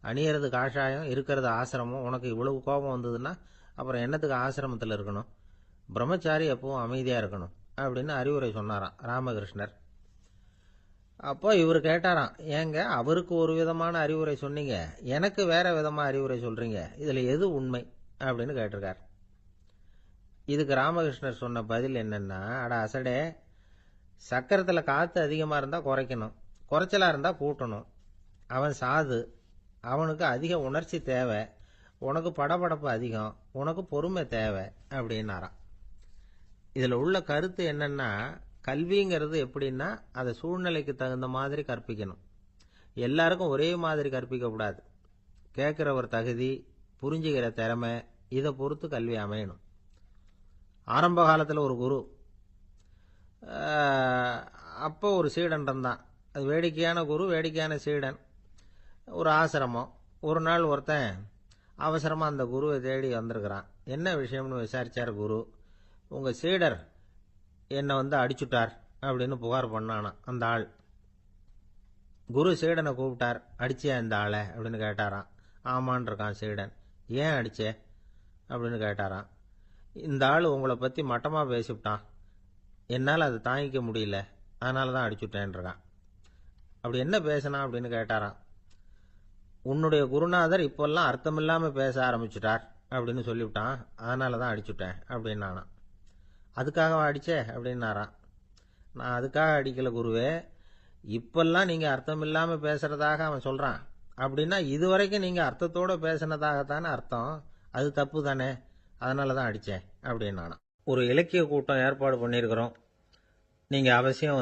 அணியறது காஷாயம், இருக்கிறது ஆசிரமம், உனக்கு இவ்வளவு கோபம் வந்ததுன்னா அப்புறம் என்னத்துக்கு ஆசிரமத்தில் இருக்கணும், பிரம்மச்சாரி எப்பவும் அமைதியாக இருக்கணும் அப்படின்னு அறிவுரை சொன்னாராம் ராமகிருஷ்ணர். அப்போ இவர் கேட்டாராம், ஏங்க அவருக்கு ஒரு விதமான அறிவுரை சொன்னீங்க, எனக்கு வேற விதமா அறிவுரை சொல்றீங்க, இதுல எது உண்மை அப்படின்னு கேட்டிருக்கார். இதுக்கு ராமகிருஷ்ணர் சொன்ன பதில் என்னன்னா, அட அசடே, சக்கரத்துல காத்து அதிகமா இருந்தா குறைக்கணும், குறைச்சலா இருந்தா கூட்டணும். அவன் சாது, அவனுக்கு அதிக உணர்ச்சி தேவை, உனக்கு படபடப்பு அதிகம், உனக்கு பொறுமை தேவை அப்படின்னாராம். இதுல உள்ள கருத்து என்னன்னா, கல்விங்கிறது எப்படின்னா அதை சூழ்நிலைக்கு தகுந்த மாதிரி கற்பிக்கணும். எல்லாருக்கும் ஒரே மாதிரி கற்பிக்க கூடாது. கேட்கிறவர் தகுதி, புரிஞ்சுக்கிற திறமை, இதை பொறுத்து கல்வி அமையணும். ஆரம்ப காலத்தில் ஒரு குரு, அப்போ ஒரு சீடன் இருந்தான். அது வேடிக்கையான குரு, வேடிக்கையான சீடன். ஒரு ஆசிரமம். ஒரு நாள் ஒருத்தன் அவசரமா அந்த குருவை தேடி வந்திருக்கிறான். என்ன விஷயம்னு விசாரிச்சார் குரு. உங்க சீடர் என்னை அடிச்சுட்டார் அப்படின்னு புகார் பண்ணானா அந்த ஆள். குரு சீடனை கூப்பிட்டார். அடிச்சே அந்த ஆளை அப்படின்னு கேட்டாராம். ஆமான் இருக்கான் சீடன். ஏன் அடிச்சே அப்படின்னு கேட்டாராம். இந்த ஆள் உங்களை பத்தி மட்டமா பேசிவிட்டான், என்னால் அதை தாங்கிக்க முடியல, அதனால தான் அடிச்சுட்டேன் இருக்கான். அப்படி என்ன பேசினா அப்படின்னு கேட்டாராம். உன்னுடைய குருநாதர் இப்பெல்லாம் அர்த்தமில்லாம பேச ஆரம்பிச்சுட்டார் அப்படின்னு சொல்லிவிட்டான், அதனால தான் அடிச்சுட்டேன் அப்படின்னு நானாம். அதுக்காக அடிச்சே அப்படின்னாராம். நான் அதுக்காக அடிக்கல குருவே, இப்பெல்லாம் நீங்க அர்த்தமில்லாம பேசுறதாக அவன் சொல்றான், அப்படின்னா இதுவரைக்கும் நீங்க அர்த்தத்தோட பேசினதாகத்தானே அர்த்தம், அது தப்பு தானே, அதனால தான் அடிச்சேன் அப்படின்னு நானாம். ஒரு இலக்கிய கூட்டம் ஏற்பாடு பண்ணியிருக்கிறோம், நீங்க அவசியம்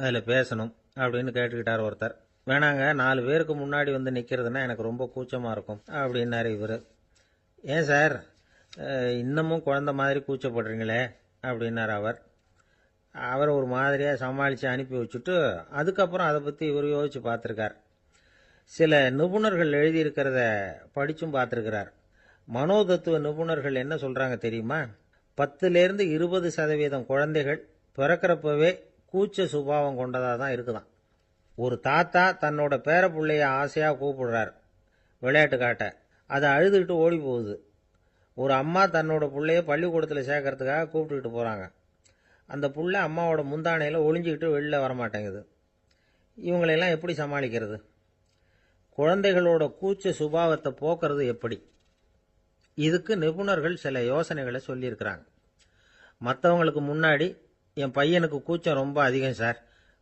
அதில் பேசணும் அப்படின்னு கேட்டுக்கிட்டார் ஒருத்தர். வேணாங்க, 4 பேருக்கு முன்னாடி நிற்கிறதுனா எனக்கு ரொம்ப கூச்சமாக இருக்கும் அப்படின்னாரு இவர். ஏன் சார் இன்னமும் குழந்தை மாதிரி கூச்சப்படுறீங்களே அப்படின்னார் அவர். அவரை ஒரு மாதிரியாக சமாளித்து அனுப்பி வச்சுட்டு அதுக்கப்புறம் அதை பற்றி இவர் யோசிச்சு பார்த்துருக்கார். சில நிபுணர்கள் எழுதியிருக்கிறத படித்தும் பார்த்துருக்கிறார். மனோதத்துவ நிபுணர்கள் என்ன சொல்கிறாங்க தெரியுமா? 10லேருந்து 20% குழந்தைகள் பிறக்கிறப்பவே கூச்ச சுபாவம் கொண்டதாக தான் இருக்குதான். ஒரு தாத்தா தன்னோட பேர பிள்ளைய ஆசையாக கூப்பிடுறார் விளையாட்டு காட்ட, அதை அழுதுகிட்டு ஓடி போகுது. ஒரு அம்மா தன்னோட பிள்ளைய பள்ளிக்கூடத்தில் சேர்க்கறதுக்காக கூப்பிட்டுக்கிட்டு போகிறாங்க. அந்த புள்ள அம்மாவோட முந்தானையில் ஒளிஞ்சிக்கிட்டு வெளில வரமாட்டேங்குது. இவங்களெல்லாம் எப்படி சமாளிக்கிறது? குழந்தைகளோட கூச்ச சுபாவத்தை போக்குறது எப்படி? இதுக்கு நிபுணர்கள் சில யோசனைகளை சொல்லியிருக்கிறாங்க. மற்றவங்களுக்கு முன்னாடி என் பையனுக்கு கூச்சம் ரொம்ப அதிகம் சார்,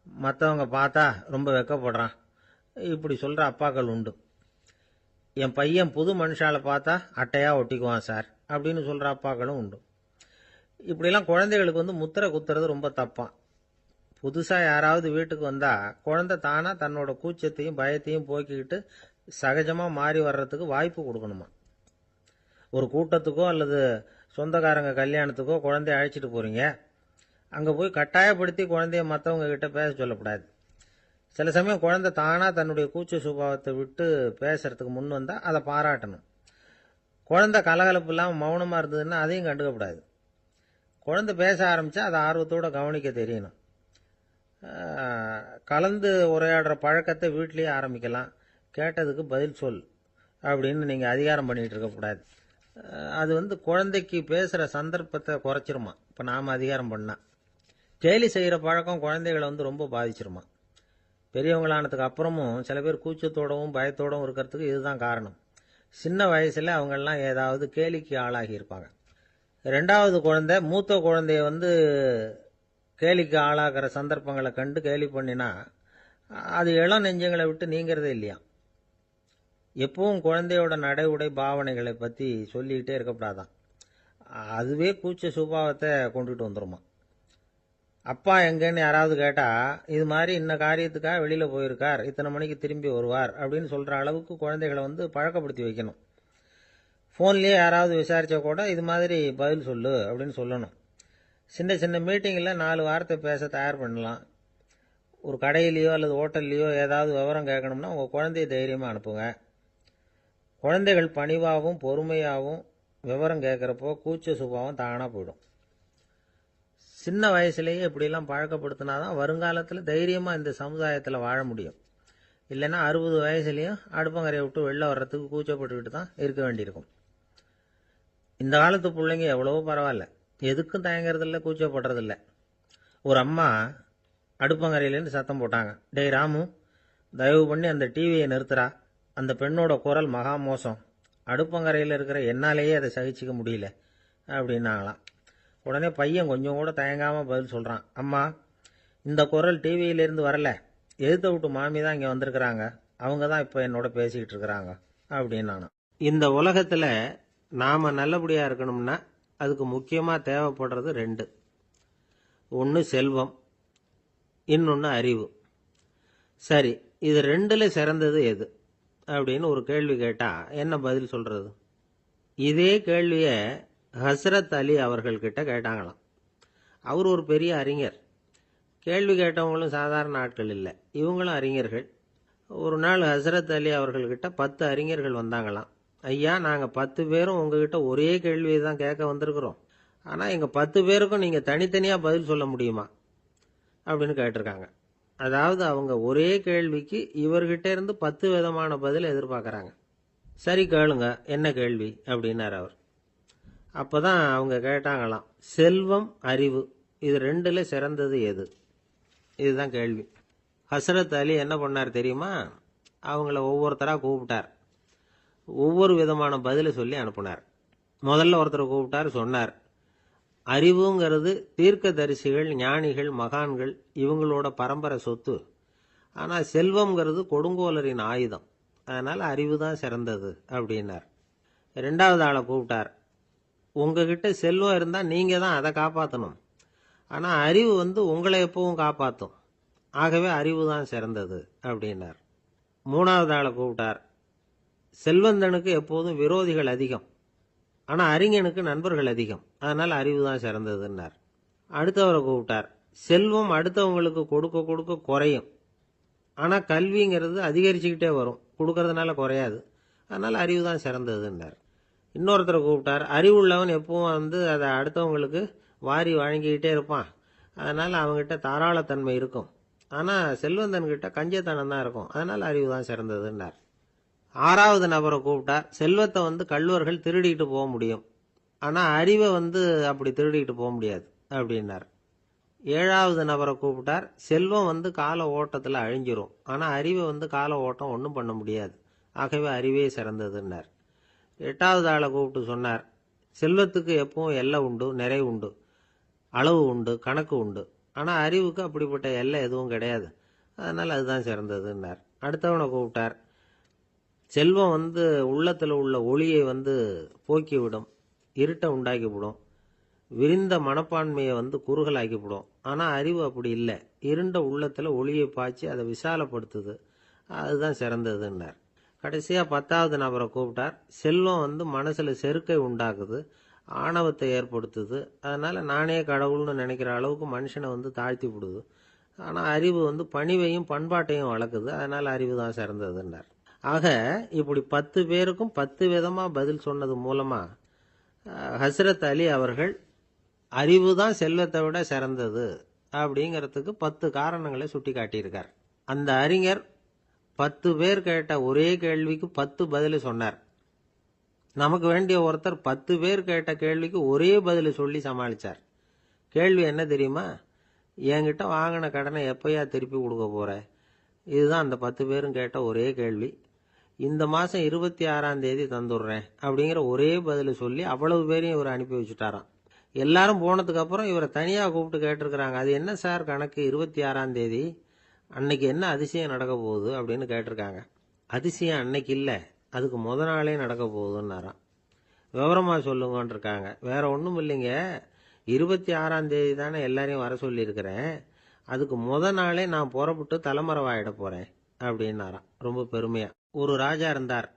மற்றவங்க பார்த்தா ரொம்ப வெக்கப்படுறான், இப்படி சொல்கிற அப்பாக்கள் உண்டு. என் பையன் புது மனுஷால பார்த்தா அட்டையாக ஒட்டிக்குவான் சார் அப்படின்னு சொல்கிற அப்பாக்களும் உண்டு. இப்படிலாம் குழந்தைகளுக்கு முத்திரை குத்துறது ரொம்ப தப்பான். புதுசாக யாராவது வீட்டுக்கு வந்தால் குழந்தை தானாக தன்னோட கூச்சத்தையும் பயத்தையும் போக்கிக்கிட்டு சகஜமாக மாறி வர்றதுக்கு வாய்ப்பு கொடுக்கணுமா. ஒரு கூட்டத்துக்கோ அல்லது சொந்தக்காரங்க கல்யாணத்துக்கோ குழந்தைய அழைச்சிட்டு போகிறீங்க, அங்கே போய் கட்டாயப்படுத்தி குழந்தைய மற்றவங்க கிட்ட பேச சொல்லக்கூடாது. சில சமயம் குழந்தை தானாக தன்னுடைய கூச்ச சுபாவத்தை விட்டு பேசுறதுக்கு முன் வந்தால் அதை பாராட்டணும். குழந்தை கலகலப்பு இல்லாமல் மௌனமாக இருந்ததுன்னா அதையும் கண்டுக்கக்கூடாது. குழந்தை பேச ஆரம்பித்தா அதை ஆர்வத்தோடு கவனிக்க தெரியணும். கலந்து உரையாடுற பழக்கத்தை வீட்லேயே ஆரம்பிக்கலாம். கேட்டதுக்கு பதில் சொல் அப்படின்னு நீங்கள் அதிகாரம் பண்ணிகிட்டு இருக்கக்கூடாது. அது குழந்தைக்கு பேசுகிற சந்தர்ப்பத்தை குறைச்சிருமா. இப்போ நாம் அதிகாரம் பண்ணால் கேலி செய்கிற பழக்கம் குழந்தைகளை ரொம்ப பாதிச்சிருமா. பெரியவங்களானதுக்கு அப்புறமும் சில பேர் கூச்சத்தோடவும் பயத்தோடவும் இருக்கிறதுக்கு இதுதான் காரணம். சின்ன வயசில் அவங்கெல்லாம் ஏதாவது கேலிக்கு ஆளாகி இருப்பாங்க. 2வது குழந்தை மூத்த குழந்தைய கேலிக்கு ஆளாகிற சந்தர்ப்பங்களை கண்டு கேலி பண்ணினா அது இளம் நெஞ்சங்களை விட்டு நீங்கிறதே இல்லையா. எப்பவும் குழந்தையோட நடை உடை பாவனைகளை பற்றி சொல்லிக்கிட்டே இருக்கக்கூடாதான். அதுவே கூச்ச சுபாவத்தை கொண்டுட்டு வந்துருமா. அப்பா எங்கன்னு யாராவது கேட்டால் இது மாதிரி இன்ன காரியத்துக்காக வெளியில் போயிருக்கார், இத்தனை மணிக்கு திரும்பி வருவார் அப்படின்னு சொல்கிற அளவுக்கு குழந்தைகளை பழக்கப்படுத்தி வைக்கணும். ஃபோன்லேயே யாராவது விசாரித்தா கூட இது மாதிரி பதில் சொல்லு அப்படின்னு சொல்லணும். சின்ன சின்ன மீட்டிங்கில் 4 வார்த்தை பேச தயார் பண்ணலாம். ஒரு கடையிலையோ அல்லது ஹோட்டல்லையோ ஏதாவது விவரம் கேட்கணும்னா உங்கள் குழந்தைய தைரியமாக அனுப்புங்க. குழந்தைகள் பணிவாகவும் பொறுமையாகவும் விவரம் கேட்குறப்போ கூச்ச சுபாவம் தானாக போயிடும். சின்ன வயசுலேயே இப்படிலாம் பழக்கப்படுத்தினாதான் வருங்காலத்தில் தைரியமாக இந்த சமுதாயத்தில் வாழ முடியும். இல்லைன்னா 60 வயசுலேயும் அடுப்பங்கரையை விட்டு வெளில வர்றதுக்கு கூச்சப்பட்டுக்கிட்டு தான் இருக்க வேண்டியிருக்கும். இந்த காலத்து பிள்ளைங்க எவ்வளவோ பரவாயில்ல, எதுக்கும் தயங்குறதில்ல, கூச்சப்படுறதில்ல. ஒரு அம்மா அடுப்பங்கரையிலேருந்து சத்தம் போட்டாங்க. டேய் ராமு, தயவு பண்ணி அந்த டிவியை நிறுத்துறா. அந்த பெண்ணோட குரல் மகா மோசம். அடுப்பங்கரையில் இருக்கிற என்னாலேயே அதை சகிச்சிக்க முடியல அப்படின்னாங்களாம். உடனே பையன் கொஞ்சம் கூட தயங்காமல் பதில் சொல்கிறான். அம்மா, இந்த குரல் டிவியிலேருந்து வரல, எதிர்த்த விட்டு மாமி தான் இங்கே வந்திருக்கிறாங்க. அவங்க தான் இப்போ என்னோட பேசிக்கிட்டு இருக்கிறாங்க அப்படின்னு. இந்த உலகத்தில் நாம் நல்லபடியாக இருக்கணும்னா அதுக்கு முக்கியமாக தேவைப்படுறது ரெண்டு. ஒன்று செல்வம், இன்னொன்று அறிவு. சரி, இது ரெண்டில் சிறந்தது எது அப்படின்னு ஒரு கேள்வி கேட்டால் என்ன பதில் சொல்கிறது? இதே கேள்வியை ஹஸ்ரத் அலி அவர்கள்கிட்ட கேட்டாங்களாம். அவர் ஒரு பெரிய அறிஞர். கேள்வி கேட்டவங்களும் சாதாரண ஆட்கள் இல்லை, இவங்களும் அறிஞர்கள். ஒரு நாள் ஹஸ்ரத் அலி அவர்கள்கிட்ட 10 அறிஞர்கள் வந்தாங்களாம். ஐயா, நாங்கள் 10 பேரும் உங்ககிட்ட ஒரே கேள்வியை தான் கேட்க வந்திருக்கிறோம். ஆனால் எங்கள் 10 பேருக்கும் நீங்கள் தனித்தனியாக பதில் சொல்ல முடியுமா அப்படின்னு கேட்டிருக்காங்க. அதாவது அவங்க ஒரே கேள்விக்கு இவர்கிட்ட இருந்து 10 விதமான பதில் எதிர்பார்க்குறாங்க. சரி கேளுங்க, என்ன கேள்வி அப்படின்னார் அவர். அப்போ தான் அவங்க கேட்டாங்களாம், செல்வம், அறிவு, இது ரெண்டில் சிறந்தது எது? இதுதான் கேள்வி. ஹஸ்ரத் அலி என்ன பண்ணார் தெரியுமா? அவங்கள ஒவ்வொருத்தராக கூப்பிட்டார். ஒவ்வொரு விதமான பதிலை சொல்லி அனுப்புனார். முதல்ல ஒருத்தரை கூப்பிட்டார், சொன்னார், அறிவுங்கிறது தீர்க்கதரிசிகள், ஞானிகள், மகான்கள் இவங்களோட பரம்பரை சொத்து. ஆனால் செல்வம்ங்கிறது கொடுங்கோலரின் ஆயுதம். அதனால் அறிவு தான் சிறந்தது அப்படின்னார். ரெண்டாவது ஆளை கூப்பிட்டார். உங்ககிட்ட செல்வம் இருந்தால் நீங்கள் தான் அதை காப்பாற்றணும். ஆனால் அறிவு உங்களை எப்பவும் காப்பாற்றும். ஆகவே அறிவு தான் சிறந்தது அப்படின்னார். மூணாவது ஆளை கூப்பிட்டார். செல்வந்தனுக்கு எப்போதும் விரோதிகள் அதிகம், ஆனால் அறிஞனுக்கு நண்பர்கள் அதிகம். அதனால் அறிவு தான் சிறந்ததுன்னார். அடுத்தவரை கூப்பிட்டார். செல்வம் அடுத்தவங்களுக்கு கொடுக்க கொடுக்க குறையும், ஆனால் கல்விங்கிறது அதிகரிச்சுக்கிட்டே வரும், கொடுக்கறதுனால குறையாது. அதனால் அறிவு தான் சிறந்ததுன்னார். இன்னொருத்தரை கூப்பிட்டார். அறிவுள்ளவன் எப்பவும் அதை அடுத்தவங்களுக்கு வாரி வழங்கிக்கிட்டே இருப்பான். அதனால் அவங்ககிட்ட தாராளத்தன்மை இருக்கும். ஆனால் செல்வந்தன்கிட்ட கஞ்சத்தனம் தான் இருக்கும். அதனால் அறிவு தான் சிறந்ததுன்னார். ஆறாவது நபரை கூப்பிட்டார். செல்வத்தை கள்வர்கள் திருடிட்டு போக முடியும், ஆனால் அறிவை அப்படி திருடிட்டு போக முடியாது அப்படின்னார். ஏழாவது நபரை கூப்பிட்டார். செல்வம் கால ஓட்டத்தில் அழிஞ்சிரும், ஆனால் அறிவை கால ஓட்டம் ஒன்றும் பண்ண முடியாது. ஆகவே அறிவே சிறந்ததுன்னார். எட்டாவது ஆளை கூப்பிட்டு சொன்னார், செல்வத்துக்கு எப்பவும் எல்லை உண்டு, நிறை உண்டு, அளவு உண்டு, கணக்கு உண்டு. ஆனால் அறிவுக்கு அப்படிப்பட்ட எல்லை எதுவும் கிடையாது. அதனால் அதுதான் சிறந்ததுன்னார். அடுத்தவனை கூப்பிட்டார். செல்வம் உள்ளத்தில் உள்ள ஒளியை போக்கிவிடும், இருட்டை உண்டாக்கிவிடும், விரிந்த மனப்பான்மையை குறுகலாக்கிவிடும். ஆனால் அறிவு அப்படி இல்லை, இருண்ட உள்ளத்தில் ஒளியை பாய்ச்சி அதை விசாலப்படுத்துது. அதுதான் சிறந்ததுன்னார். கடைசியாக 10வது நபரை கூப்பிட்டார். செல்வம் மனசில் செருக்கை உண்டாக்குது, ஆணவத்தை ஏற்படுத்துது. அதனால் நானே கடவுள்னு நினைக்கிற அளவுக்கு மனுஷனை தாழ்த்தி விடுது. ஆனால் அறிவு பணிவையும் பண்பாட்டையும் வளர்க்குது. அதனால் அறிவு தான் சிறந்ததுன்னார். ஆக இப்படி 10 பேருக்கும் 10 விதமாக பதில் சொன்னது மூலமாக ஹஸ்ரத் அலி அவர்கள் அறிவு தான் செல்வத்தை விட சிறந்தது அப்படிங்கிறதுக்கு 10 காரணங்களை சுட்டி காட்டியிருக்கார். அந்த அறிஞர் 10 பேர் கேட்ட ஒரே கேள்விக்கு 10 பதில் சொன்னார். நமக்கு வேண்டிய ஒருத்தர் 10 பேர் கேட்ட கேள்விக்கு ஒரே பதில் சொல்லி சமாளித்தார். கேள்வி என்ன தெரியுமா? என்கிட்ட வாங்கின கடனை எப்பயா திருப்பி கொடுக்க போற? இதுதான் அந்த 10 பேரும் கேட்ட ஒரே கேள்வி. இந்த மாதம் 26ஆம் தேதி தந்துடுறேன் அப்படிங்கிற ஒரே பதில் சொல்லி அவ்வளவு பேரையும் இவர் அனுப்பி வச்சுட்டாராம். எல்லாரும் போனதுக்கு அப்புறம் இவரை தனியாக கூப்பிட்டு கேட்டிருக்கிறாங்க. அது என்ன சார் கணக்கு, 26ஆம் தேதி அன்னைக்கு என்ன அதிசயம் நடக்க போகுது அப்படின்னு கேட்டிருக்காங்க. அதிசயம் அன்னைக்கு இல்லை, அதுக்கு முத நாளே நடக்க போகுதுன்னாராம். விவரமாக சொல்லுங்கன்னு இருக்காங்க. வேற ஒன்றும் இல்லைங்க, 26ஆம் தேதி தானே எல்லாரையும் வர சொல்லியிருக்கிறேன், அதுக்கு முத நாளே நான் புறப்பட்டு தலைமறைவாயிட போகிறேன் அப்படின்னாராம் ரொம்ப பெருமையாக. ஒரு ராஜா இருந்தார்.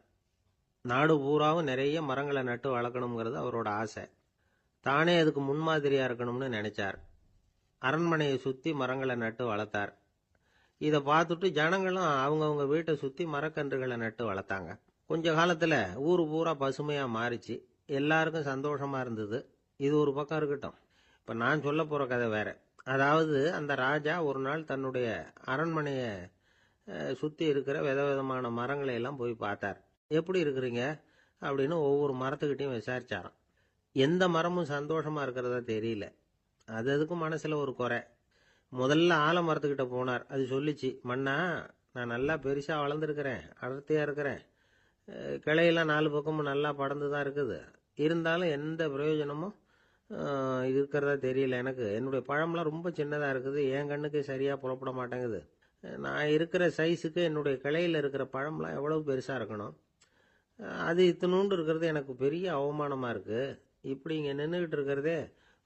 நாடு பூராவும் நிறைய மரங்களை நட்டு வளர்க்கணுங்கிறது அவரோட ஆசை. தானே அதுக்கு முன்மாதிரியாக இருக்கணும்னு நினைச்சார். அரண்மனையை சுற்றி மரங்களை நட்டு வளர்த்தார். இதை பார்த்துட்டு ஜனங்களும் அவங்கவுங்க வீட்டை சுற்றி மரக்கன்றுகளை நட்டு வளர்த்தாங்க. கொஞ்ச காலத்தில் ஊர் பூரா பசுமையாக மாறிச்சு. எல்லாருக்கும் சந்தோஷமாக இருந்தது. இது ஒரு பக்கம் இருக்கட்டும். இப்போ நான் சொல்ல போகிற கதை வேற. அதாவது அந்த ராஜா ஒரு நாள் தன்னுடைய அரண்மனையை சுற்றி இருக்கிற விதவிதமான மரங்களை எல்லாம் போய் பார்த்தார். எப்படி இருக்கிறீங்க அப்படின்னு ஒவ்வொரு மரத்துக்கிட்டையும் விசாரிச்சாராம். எந்த மரமும் சந்தோஷமாக இருக்கிறதா தெரியல. அதுக்கும் மனசில் ஒரு குறை. முதல்ல ஆலமரத்துக்கிட்ட போனார். அது சொல்லிச்சு, மண்ணா, நான் நல்லா பெருசா வளர்ந்துருக்கிறேன், அடர்த்தியா இருக்கிறேன், கிளையெல்லாம் 4 பக்கமும் நல்லா படர்ந்து தான் இருக்குது. இருந்தாலும் எந்த பிரயோஜனமும் இருக்கிறதா தெரியல எனக்கு. என்னுடைய பழம்லாம் ரொம்ப சின்னதாக இருக்குது, என் கண்ணுக்கு சரியாக புலப்பட மாட்டேங்குது. நான் இருக்கிற சைஸுக்கு என்னுடைய கிளையில் இருக்கிற பழம்லாம் எவ்வளவு பெருசாக இருக்கணும். அது இத்தினூண்டு இருக்கிறது எனக்கு பெரிய அவமானமாக இருக்குது. இப்படி இங்கே நின்றுக்கிட்டு இருக்கிறதே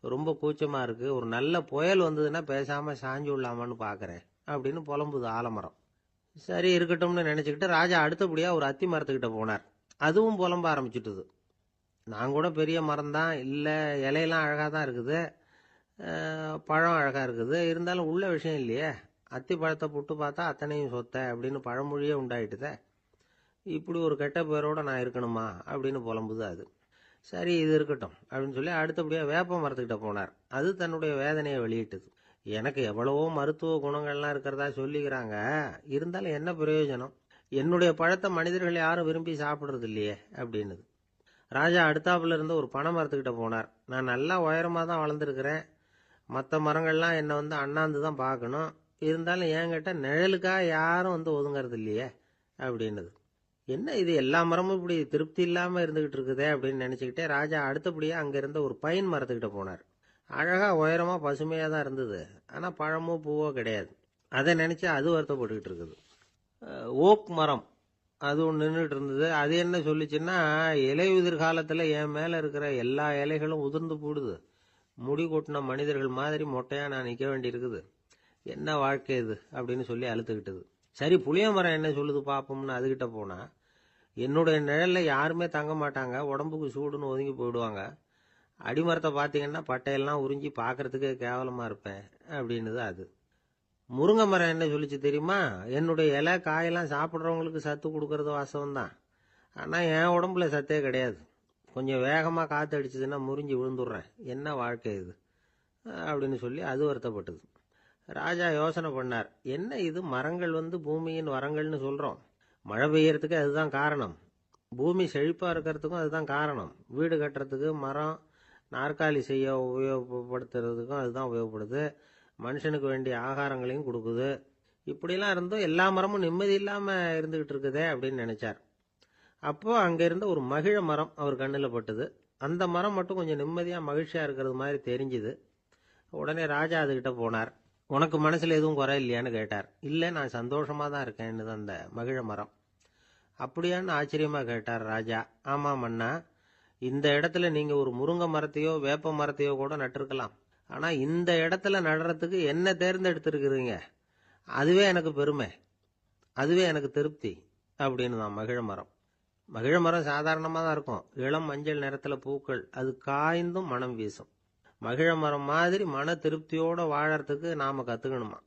ரொம்ப கூச்சமாக இருக்குது. ஒரு நல்ல புயல் வந்ததுன்னா பேசாமல் சாஞ்சு விடலாமான்னு பார்க்குறேன் அப்படின்னு புலம்புது ஆலமரம். சரி இருக்கட்டும்னு நினச்சிக்கிட்டு ராஜா அடுத்தபடியாக ஒரு அத்தி மரத்துக்கிட்ட போனார். அதுவும் புலம்ப ஆரம்பிச்சுட்டுது. நான் கூட பெரிய மரம் தான், இல்லை இலையெல்லாம் அழகாக தான் இருக்குது, பழம் அழகாக இருக்குது, இருந்தாலும் உள்ள விஷயம் இல்லையே. அத்தி பழத்தை புட்டு பார்த்தா அத்தனையும் சொத்த அப்படின்னு பழமொழியே உண்டாயிட்டுதே. இப்படி ஒரு கெட்ட பேரோட நான் இருக்கணுமா அப்படின்னு புலம்புது அது. சரி இது இருக்கட்டும் அப்படின்னு சொல்லி அடுத்தபடியாக வேப்ப மரத்துக்கிட்ட போனார். அது தன்னுடைய வேதனையை வெளியிட்டது. எனக்கு எவ்வளவோ மருத்துவ குணங்கள்லாம் இருக்கிறதா சொல்லிக்கிறாங்க, இருந்தாலும் என்ன பிரயோஜனம், என்னுடைய பழத்தை மனிதர்கள் யாரும் விரும்பி சாப்பிட்றது இல்லையே அப்படின்னுது. ராஜா அடுத்தாப்புல இருந்து ஒரு பனை மரத்துக்கிட்ட போனார். நான் நல்லா உயரமாக தான் வளர்ந்துருக்கிறேன், மற்ற மரங்கள்லாம் என்னை வந்து அண்ணாந்து தான் பார்க்கணும், இருந்தாலும் என்கிட்ட நிழலுக்காக யாரும் வந்து ஒதுங்கிறது இல்லையே அப்படின்னுது. என்ன இது எல்லா மரமும் இப்படி திருப்தி இல்லாமல் இருந்துகிட்டு இருக்குதே அப்படின்னு நினச்சிக்கிட்டே ராஜா அடுத்தபடியாக அங்கே இருந்த ஒரு பைன் மரத்துக்கிட்ட போனார். அழகாக உயரமாக பசுமையாக தான் இருந்தது, ஆனால் பழமோ பூவோ கிடையாது. அதை நினச்சி அது வருத்தப்பட்டுக்கிட்டு இருக்குது. ஓக் மரம் அது ஒன்று நின்றுட்டு இருந்தது. அது என்ன சொல்லிச்சுன்னா, இலையுதிர் காலத்தில் என் மேலே இருக்கிற எல்லா இலைகளும் உதிர்ந்து போடுது, முடி கொட்டின மனிதர்கள் மாதிரி மொட்டையாக நான் நிற்க வேண்டியிருக்குது, என்ன வாழ்க்கை இது அப்படின்னு சொல்லி அழுத்துக்கிட்டது. சரி புளிய மரம் என்ன சொல்லுது பார்ப்போம்னு அதுகிட்ட போனா, என்னுடைய நிழலில் யாருமே தங்க மாட்டாங்க, உடம்புக்கு சூடுன்னு ஒதுங்கி போயிடுவாங்க, அடிமரத்தை பார்த்தீங்கன்னா பட்டையெல்லாம் உறிஞ்சி பார்க்கறதுக்கே கேவலமாக இருப்பேன் அப்படின்னுது அது. முருங்கை மரம் என்ன சொல்லிச்சு தெரியுமா, என்னுடைய இலை காயெல்லாம் சாப்பிட்றவங்களுக்கு சத்து கொடுக்கறது வாசவம் தான், ஆனால் என் உடம்புல சத்தே கிடையாது, கொஞ்சம் வேகமாக காற்று அடிச்சதுன்னா முறிஞ்சி விழுந்துடுறேன், என்ன வாழ்க்கை இது அப்படின்னு சொல்லி அது வருத்தப்பட்டது. ராஜா யோசனை பண்ணார், என்ன இது மரங்கள் வந்து பூமியின் வரங்கள்னு சொல்கிறோம், மழை பெய்யறதுக்கு அதுதான் காரணம், பூமி செழிப்பாக இருக்கிறதுக்கும் அதுதான் காரணம், வீடு கட்டுறதுக்கு மரம், நாற்காலி செய்ய உபயோகப்படுத்துறதுக்கும் அதுதான் உபயோகப்படுது, மனுஷனுக்கு வேண்டிய ஆகாரங்களையும் கொடுக்குது, இப்படிலாம் இருந்தும் எல்லா மரமும் நிம்மதி இல்லாமல் இருந்துகிட்டு இருக்குதே அப்படின்னு நினைச்சார். அப்போ அங்கே இருந்த ஒரு மகிழ மரம் அவர் கண்ணில் பட்டுது. அந்த மரம் மட்டும் கொஞ்சம் நிம்மதியாக மகிழ்ச்சியாக இருக்கிறது மாதிரி தெரிஞ்சுது. உடனே ராஜா அதுகிட்ட போனார். உனக்கு மனசில் எதுவும் குறை இல்லையான்னு கேட்டார். இல்லை நான் சந்தோஷமாக தான் இருக்கேன்னு அந்த மகிழ மரம். அப்படியான்னு ஆச்சரியமாக கேட்டார் ராஜா. ஆமாம் மன்னா, இந்த இடத்துல நீங்கள் ஒரு முருங்கை மரத்தையோ வேப்ப மரத்தையோ கூட நட்டிருக்கலாம், ஆனால் இந்த இடத்துல நடுறதுக்கு என்ன தேர்ந்தெடுத்துருக்குறீங்க, அதுவே எனக்கு பெருமை, அதுவே எனக்கு திருப்தி அப்படின்னு தான் மகிழ மரம். மகிழ மரம் சாதாரணமாக தான் இருக்கும், இளம் மஞ்சள் நிறத்தில் பூக்கள், அது காய்ந்தும் மனம் வீசும். மகிழ மரம் மாதிரி மன திருப்தியோடு வாழறதுக்கு நாம் கற்றுக்கணுமா.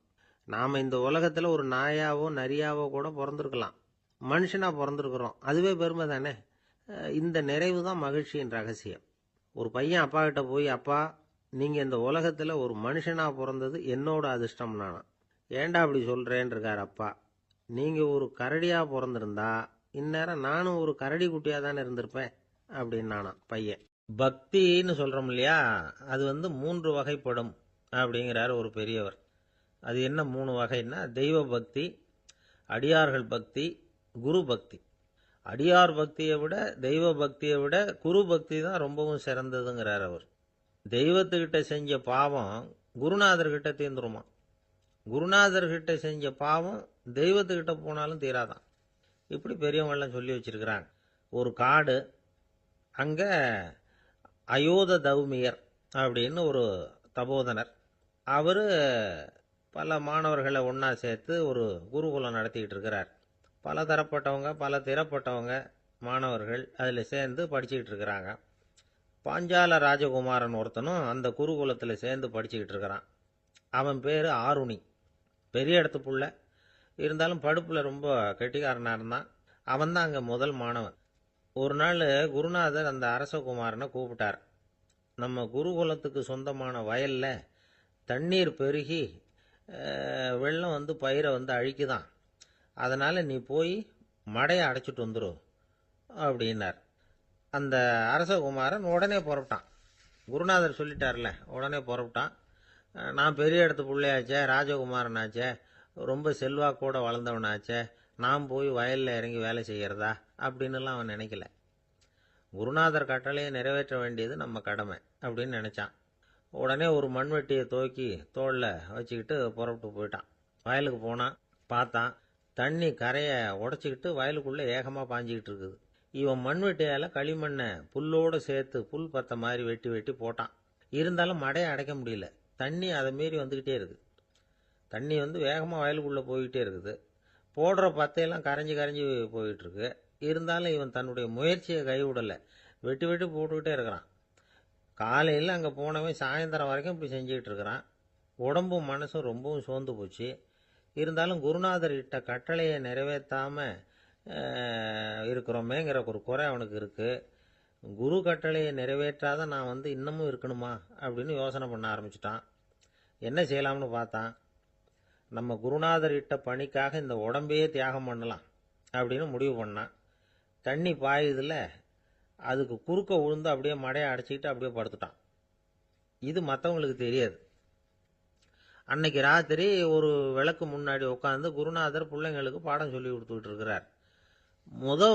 நாம் இந்த உலகத்தில் ஒரு நாயாவோ நரியாவோ கூட பிறந்திருக்கலாம், மனுஷனாக பிறந்திருக்கிறோம், அதுவே பெருமை தானே. இந்த நிறைவு தான் மகிழ்ச்சியின் ரகசியம். ஒரு பையன் அப்பா கிட்ட போய், அப்பா நீங்கள் இந்த உலகத்தில் ஒரு மனுஷனாக பிறந்தது என்னோட அதிர்ஷ்டம் நானா. ஏண்டா அப்படி சொல்கிறேன்னு இருக்கார் அப்பா. நீங்கள் ஒரு கரடியாக பிறந்திருந்தா இந்நேரம் நானும் ஒரு கரடி குட்டியாக தானே இருந்திருப்பேன் அப்படின்னு நானா பையன். பக்தின்னு சொல்கிறோம் இல்லையா, அது வந்து 3 வகைப்படும் அப்படிங்கிறார் ஒரு பெரியவர். அது என்ன 3 வகைன்னா, தெய்வ பக்தி, அடியார்கள் பக்தி, குரு பக்தி. அடியார் பக்தியை விட தெய்வ பக்தியை விட குரு பக்தி தான் ரொம்பவும் சிறந்ததுங்கிறார் அவர். தெய்வத்துக்கிட்ட செஞ்ச பாவம் குருநாதர்கிட்ட தீர்ந்துருமா, குருநாதர்கிட்ட செஞ்ச பாவம் தெய்வத்துக்கிட்ட போனாலும் தீராதான். இப்படி பெரியவங்கெல்லாம் சொல்லி வச்சிருக்கிறாங்க. ஒரு காடு, அங்கே அயோத தௌமியர் அப்படின்னு ஒரு தபோதனர், அவர் பல மாணவர்களை ஒன்றா சேர்த்து ஒரு குருகுலம் நடத்திக்கிட்டு இருக்கிறார். பல தரப்பட்டவங்க பல திறப்பட்டவங்க மாணவர்கள் அதில் சேர்ந்து படிச்சுக்கிட்டு இருக்கிறாங்க. பாஞ்சால ராஜகுமாரன் ஒருத்தனும் அந்த குருகுலத்தில் சேர்ந்து படிச்சுக்கிட்டு இருக்கிறான். அவன் பேர் ஆருணி, பெரிய இடத்து புள்ள, இருந்தாலும் படுப்பில் ரொம்ப கெட்டிக்காரனாக இருந்தான். அவன் தான் அங்கே முதல் மாணவன். ஒரு நாள் குருநாதர் அந்த அரசகுமாரனை கூப்பிட்டார். நம்ம குருகுலத்துக்கு சொந்தமான வயலில் தண்ணீர் பெருகி வெள்ளம் வந்து பயிரை வந்து அழிக்குதான், அதனால் நீ போய் மடையை அடைச்சிட்டு வந்துடும் அப்படின்னார். அந்த அரசகுமாரன் உடனே புறப்பட்டான். குருநாதர் சொல்லிட்டார்ல, உடனே புறப்பட்டான். நான் பெரிய இடத்து பிள்ளையாச்சே, ராஜகுமாரனாச்சே, ரொம்ப செல்வாக்கோட வளர்ந்தவனாச்சே, நான் போய் வயலில் இறங்கி வேலை செய்கிறதா அப்படின்னுலாம் அவன் நினைக்கல. குருநாதர் கட்டளையை நிறைவேற்ற வேண்டியது நம்ம கடமை அப்படின்னு நினச்சான். உடனே ஒரு மண்வெட்டியை தூக்கி தோளில் வச்சுக்கிட்டு புறப்பட்டு போயிட்டான். வயலுக்கு போனான். பார்த்தான், தண்ணி கரையை உடச்சிக்கிட்டு வயலுக்குள்ளே ஏகமாக பாஞ்சிக்கிட்டு இருக்குது. இவன் மண்வெட்டியால் களிமண்ணை புல்லோடு சேர்த்து புல் பத்த மாதிரி வெட்டி வெட்டி போட்டான். இருந்தாலும் மடையை அடைக்க முடியல. தண்ணி அதை மீறி வந்துக்கிட்டே இருக்குது. தண்ணி வேகமாக வயலுக்குள்ளே போய்கிட்டே இருக்குது. போடுற பத்தையெல்லாம் கரைஞ்சி கரைஞ்சி போயிட்டுருக்கு. இருந்தாலும் இவன் தன்னுடைய முயற்சியை கைவிடலை. வெட்டி வெட்டி போட்டுக்கிட்டே இருக்கிறான். காலையில் அங்கே போனவன் சாயந்தரம் வரைக்கும் இப்படி செஞ்சுக்கிட்டு இருக்கிறான். உடம்பும் மனசும் ரொம்பவும் சோர்ந்து போச்சு. இருந்தாலும் குருநாதர் இட்ட கட்டளையை நிறைவேற்றாமல் இருக்கிறோமேங்கிற ஒரு குறை அவனுக்கு இருக்குது. குரு கட்டளையை நிறைவேற்றாத நான் இன்னமும் இருக்கணுமா அப்படின்னு யோசனை பண்ண ஆரம்பிச்சிட்டான். என்ன செய்யலாம்னு பார்த்தான். நம்ம குருநாதர் இட்ட பணிக்காக இந்த உடம்பையே தியாகம் பண்ணலாம் அப்படின்னு முடிவு பண்ணான். தண்ணி பாயுதில் அதுக்கு குறுக்க விழுந்து அப்படியே மடையை அடைச்சிக்கிட்டு அப்படியே படுத்துட்டான். இது மற்றவங்களுக்கு தெரியாது. அன்னைக்கு ராத்திரி ஒரு விளக்கு முன்னாடி உட்காந்து குருநாதர் பிள்ளைங்களுக்கு பாடம் சொல்லி கொடுத்துக்கிட்டு இருக்கிறார்.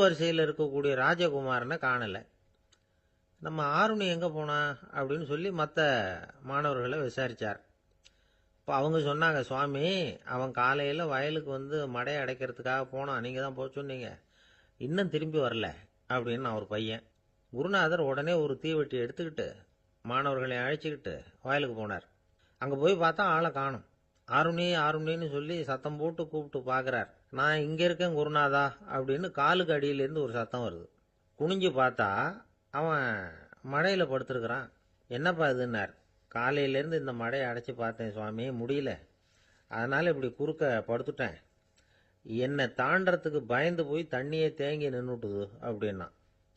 வரிசையில் இருக்கக்கூடிய ராஜகுமாரனை காணலை. நம்ம ஆருணி எங்கே போனா அப்படின்னு சொல்லி மற்ற மாணவர்களை விசாரித்தார். இப்போ அவங்க சொன்னாங்க, சுவாமி, அவன் காலையில் வயலுக்கு மடையை அடைக்கிறதுக்காக போனான், நீங்கள் தான் போக சொன்னீங்க, இன்னும் திரும்பி வரல அப்படின்னு அவர் பையன். குருநாதர் உடனே ஒரு தீவெட்டி எடுத்துக்கிட்டு மாணவர்களை அழைச்சிக்கிட்டு வயலுக்கு போனார். அங்கே போய் பார்த்தா ஆளை காணும். ஆருணி ஆருணின்னு சொல்லி சத்தம் போட்டு கூப்பிட்டு பார்க்குறார். நான் இங்கே இருக்கேன் குருநாதா அப்படின்னு காலுக்கு அடியிலேருந்து ஒரு சத்தம் வருது. குனிஞ்சு பார்த்தா அவன் மழையில் படுத்துருக்கிறான். என்னப்பா இதுன்னார். காலையிலேருந்து இந்த மழையை அடைச்சி பார்த்தேன் சுவாமி, முடியல, அதனால் இப்படி குறுக்க படுத்துட்டேன். என்னை தாண்டறதுக்கு பயந்து போய் தண்ணியே தேங்கி நின்றுட்டுது அப்படின்னா.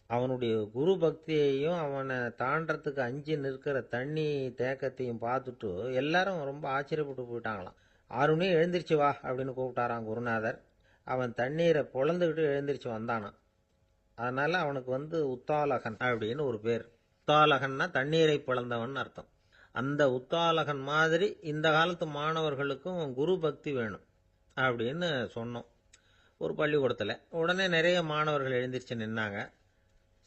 அவனுடைய குரு பக்தியையும் அவனை தாண்டறதுக்கு அஞ்சு நிற்கிற தண்ணி தேக்கத்தையும் பார்த்துட்டு எல்லாரும் ரொம்ப ஆச்சரியப்பட்டு போயிட்டாங்களாம். ஆருணி எழுந்திரிச்சு வா அப்படின்னு கூப்பிட்டாரான் குருநாதர். அவன் தண்ணீரை பொழந்துக்கிட்டு எழுந்திரிச்சு வந்தானான். அதனால அவனுக்கு உத்தாலகன் அப்படின்னு ஒரு பேர். உத்தாலகன்னா தண்ணீரை பிளந்தவன் அர்த்தம். அந்த உத்தாலகன் மாதிரி இந்த காலத்து மாணவர்களுக்கும் குரு பக்தி வேணும் அப்படின்னு சொன்னோம் ஒரு பள்ளிக்கூடத்தில். உடனே நிறைய மாணவர்கள் எழுந்திரிச்சு நின்னாங்க.